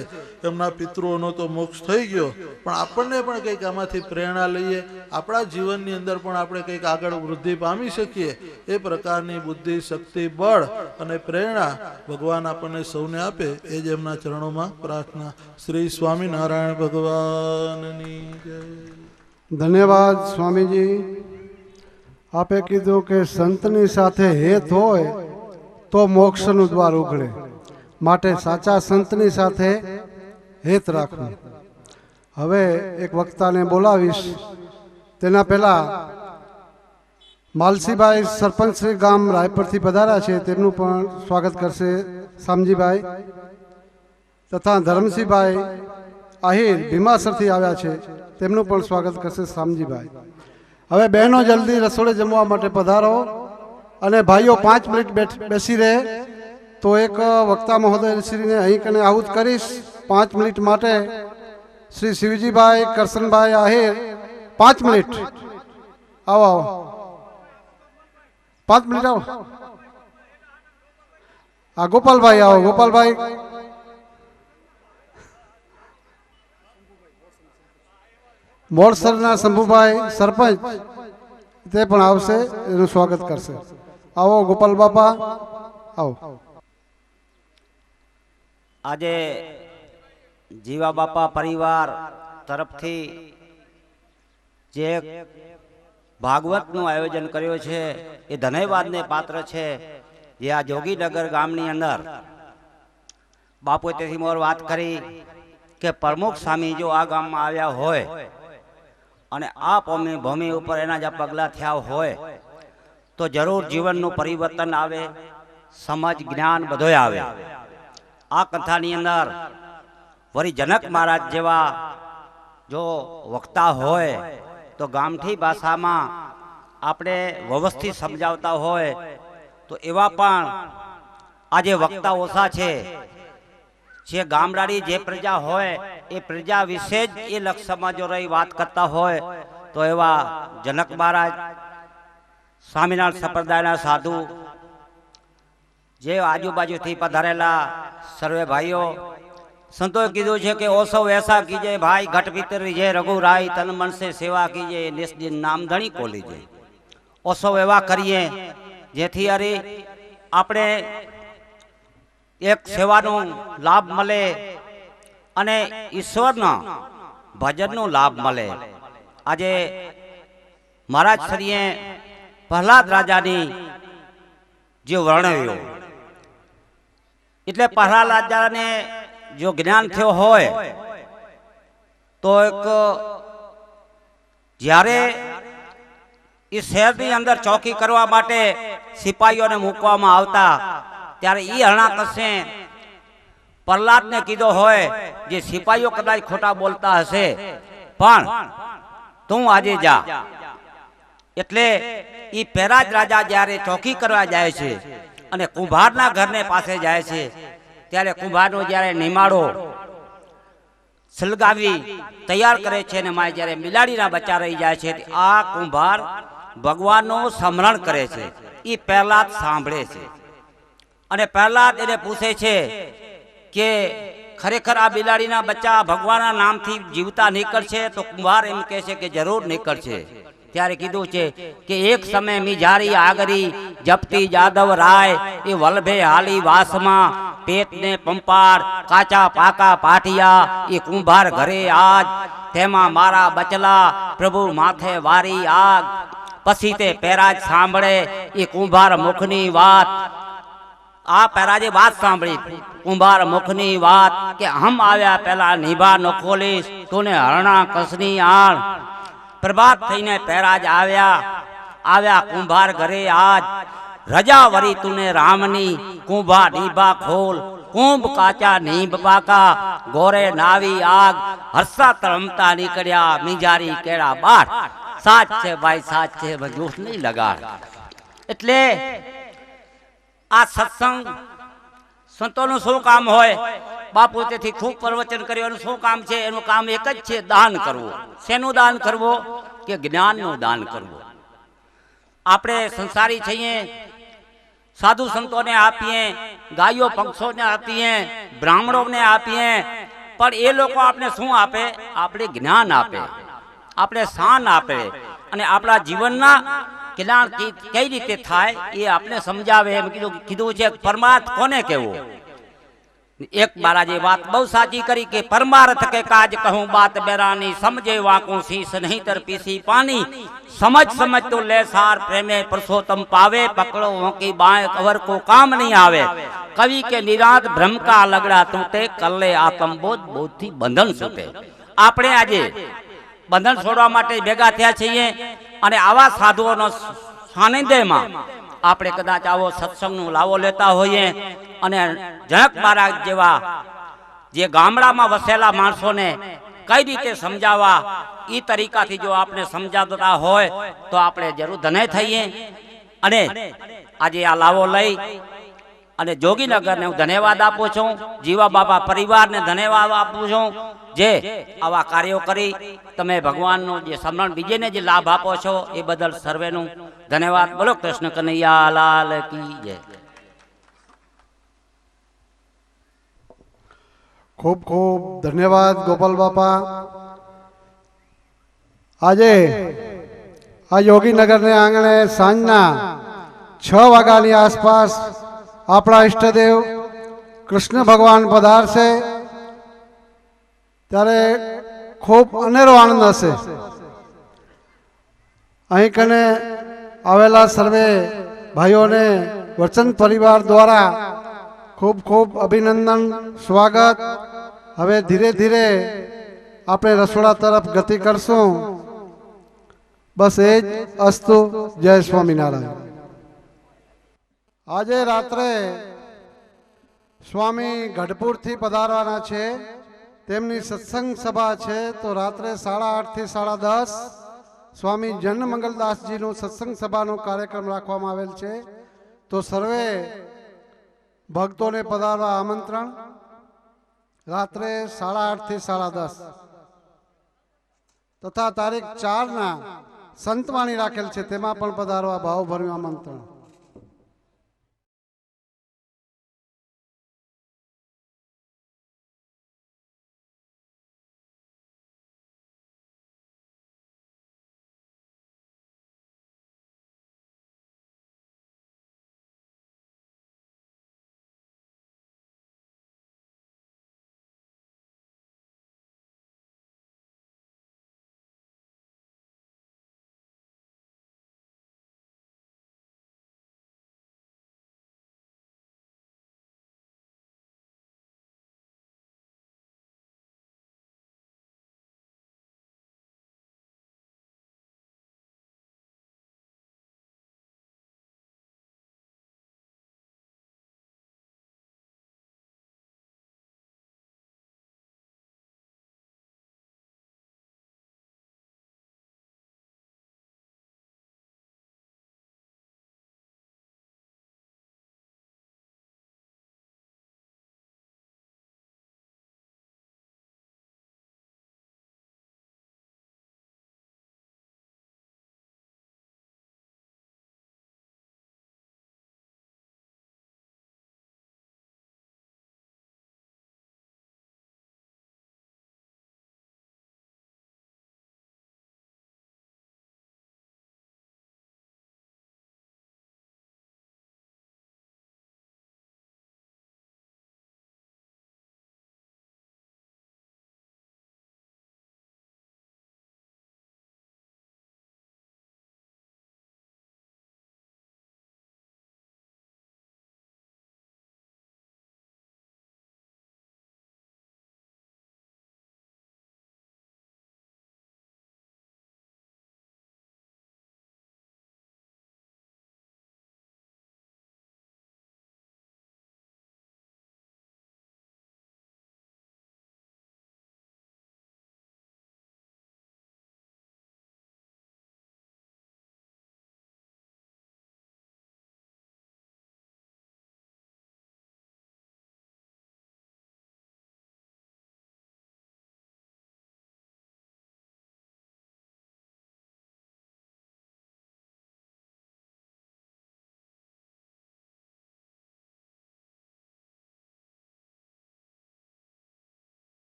એમના પિતૃઓનો તો મોક્ષ થઈ ગયો, પણ આપણને પણ કંઈક આમાંથી પ્રેરણા લઈએ, આપણા જીવનની અંદર પણ આપણે કંઈક આગળ વૃદ્ધિ પામી શકીએ. એ પ્રકારની બુદ્ધિ, શક્તિ, બળ અને પ્રેરણા ભગવાન આપણને સૌને આપે એ જ એમના ચરણોમાં પ્રાર્થના. શ્રી સ્વામિનારાયણ ભગવાનની જય. ધન્યવાદ સ્વામીજી. આપે કીધું કે સંતની સાથે હેત હોય તો મોક્ષનું દ્વાર ઉઘડે, માટે સાચા સંતની સાથે હેત રાખવું. હવે એક વક્તાને બોલાવીશ. તેના પહેલા માલસીભાઈ સરપંચ શ્રી ગામ રાયપુરથી પધાર્યા છે, તેમનું પણ સ્વાગત કરશે શામજીભાઈ. તથા ધરમસિંહભાઈ આહિર ભીમાસરથી આવ્યા છે, તેમનું પણ સ્વાગત કરશે શામજીભાઈ. હવે બહેનો જલ્દી રસોડે જમવા માટે પધારો અને ભાઈઓ 5 મિનિટ બેસી રહે તો એક વક્તા મહોદયશ્રીને અહીં કને આહુત કરીશ. 5 મિનિટ માટે શ્રી શિવજીભાઈ કરશનભાઈ આહિર 5 મિનિટ. આવો આવો 5 મિનિટ આવો. હા ગોપાલભાઈ આવો. ગોપાલભાઈ મોડસરના શંભુભાઈ સરપંચ તે પણ આવશે, એનું સ્વાગત કરશે. આવો ગોપાલ બાપા આવો. આજે જીવા બાપા પરિવાર તરફથી જે ભાગવતનું આયોજન કર્યું છે એ ધન્યવાદને પાત્ર છે. જે આ જોગીનગર ગામની અંદર બાપુએ તેથી મોર વાત કરી કે પ્રમુખ સ્વામી જો આ ગામમાં આવ્યા હોય અને આ ભૂમિ ઉપર એના જે પગલાં થયા હોય તો જરૂર જીવનનું પરિવર્તન આવે, સમજ જ્ઞાન બધોય આવે. આ કથાની અંદર વળી જનક મહારાજ જેવા જો વક્તા હોય તો ગામઠી ભાષામાં આપણે વ્યવસ્થિત સમજાવતા હોય તો એવા પણ આજે વક્તા ઓછા છે. જે ગામડાની જે પ્રજા હોય એ પ્રજા વિશે જ એ લક્ષમાં જો રહી વાત કરતા હોય તો એવા જનક મહારાજ, સ્વામિનારાયણ સંપ્રદાયના સાધુ, જે આજુબાજુથી પધારેલા સર્વે ભાઈઓ સંતોએ કીધું છે કે ઓસો એસા કીજે ભાઈ ઘટ ભીતર જે રઘુરાય તન મન સે સેવા કીજે નિષ્દિન નામ ધણી કો લીજે. ઓસો એવા કરીએ જેથી અરે આપણે એક સેવાનો લાભ મળે અને ઈશ્વરના ભજનનો લાભ મળે. આજે મહારાજ શ્રીએ પ્રહલાદ રાજાની જે વર્ણવ્યો એટલે પ્રહલાદ રાજાને જો જ્ઞાન થયો હોય તો એક જ્યારે એ શહેરની અંદર ચોકી કરવા માટે સિપાહીઓને મૂકવામાં આવતા ત્યારે એ હરણાકશે પ્રહલાદને કીધો હોય, જે સિપાહીઓ કદાચ ખોટા બોલતા હશે પણ તું આજે જા. એટલે એ પહેરાજ રાજા જ્યારે ચોકી કરવા જાય છે અને કુંભારના ઘરને પાસે જાય છે ત્યારે કુંભારનો જ્યારે નિમાડો સલગાવી તૈયાર કરે છે અને માય જ્યારે બિલાડીના બચ્ચા રહી જાય છે આ કુંભાર ભગવાનનું સ્મરણ કરે છે. એ પ્રહલાદ સાંભળે છે અને પ્રહલાદ એને પૂછે છે કે ખરેખર આ બિલાડીના બચ્ચા ભગવાનના નામથી જીવતા નીકળશે? તો કુંભાર એમ કહે છે કે જરૂર નીકળશે. ત્યારે કીધું છે કે એક સમય મિજારી આગરી જપતી જાદવ રાય એ વલ્ભે હાલી વાસમાં પેટને પંપાર કાચા પાકા પાટિયા એ કુંભાર ઘરે આજ તેમાં મારા બચલા પ્રભુ માથે વારી આગ. પછી તે પહેરાજ સાંભળે એ કુંભાર મુખની વાત. આ પહેરાજે વાત સાંભળી કુંભાર મુખની વાત કે હમ આવ્યા પેલા નિભા ન ખોલીશ તુને હરણા કસની આણ. પ્રભાત થઈને પહેરાજ આવ્યા કુંભાર ઘરે આજ રજા વરી તુને રામની કુંભા નિભા ખોલ. કુંભ કાચા નીંબ પાકા ગોરે નાવી આગ. હર્ષા તરમતા નીકળ્યા મિજારી કેળા બાર. સાચ છે ભાઈ સાચ છે, જૂઠ નહીં લગાડ. એટલે આ સત્સંગ સંતોનું શું કામ હોય? બાપુ તેથી ખૂબ પ્રવચન કર્યું. એનું શું કામ છે? એનું કામ એક જ છે, દાન કરવું. શેનું દાન કરવું? કે જ્ઞાનનું દાન કરવું. આપણે સંસારી છીએ, સાધુ સંતોને આપીએ, ગાયો પક્ષોને આપીએ, બ્રાહ્મણોને આપીએ, પણ એ લોકો આપણે શું આપે? આપણે જ્ઞાન આપે, આપણે શાન આપે અને આપણા જીવનના કલ્યાણ કઈ રીતે થાય એ આપણે સમજાવે. એમ કીધું છે પરમાર્થ કોને કહેવું? એક મહારાજે વાત બહુ સાચી કરી કે પરમાર્થ કે કાજ કહું બાત બેરાની સમજે વાકું શીશ નહીં તર પીસી પાની. સમજ સમજ તો લે સાર પ્રેમે પરસોત્તમ પાवे पकड़ो की बाएं कवर को काम नहीं आवे. कवि के निरांत भ्रम का लगड़ा तूटे कल्ले आत्म बोध बोधથી બંધન છૂટે. આપણે આજે બંધન છોડવા માટે ભેગા થયા છીએ અને આવા સાધુઓનો સાનિધ્યમાં આપણે કદાચ આવો સત્સંગનો લાવો લેતા હોઈએ અને જનક મહારાજ જેવા જે ગામડામાં વસેલા માણસોને કઈ રીતે સમજાવવા એ તરીકાથી જો આપણે સમજાવતા હોય તો આપણે જરૂર ધન્ય થઈએ. અને આજે આ લાવો લઈ અને જોગીનગરને હું ધન્યવાદ આપું છું, જીવા બાપા પરિવારને ધન્યવાદ આપું છું, જે આવા કાર્યો કરી તમે ભગવાનનું જે સમરણ બીજેને જે લાભ આપો છો એ બદલ સર્વેનું ધન્યવાદ. બોલો કૃષ્ણ કનૈયા લાલ કી જય. ખૂબ ખૂબ ધન્યવાદ ગોપાલ બાપા. આજે આ યોગીનગરને આંગણે સાંજના 6 વાગ્યાની આસપાસ આપણા ઈષ્ટદેવ કૃષ્ણ ભગવાન પધારશે ત્યારે ખૂબ અનેરો આનંદ હશે. અહીં કને આવેલા સર્વે ભાઈઓને વચન પરિવાર દ્વારા ખૂબ ખૂબ અભિનંદન, સ્વાગત. હવે ધીરે ધીરે આપણે રસોડા તરફ ગતિ કરશું. બસ એ જ અસ્તુ. જય સ્વામિનારાયણ. આજે રાત્રે સ્વામી ગઢપુરથી પધારવાના છે, તેમની સત્સંગ સભા છે. તો રાત્રે 8:30 થી 10:30 સ્વામી જનમંગલદાસજીનું સત્સંગ સભાનો કાર્યક્રમ રાખવામાં આવેલ છે. તો સર્વે ભક્તોને પધારવા આમંત્રણ. રાત્રે 8:30 થી 10:30 તથા તારીખ 4ના સંતવાણી રાખેલ છે, તેમાં પણ પધારવા ભાવભર્યું આમંત્રણ.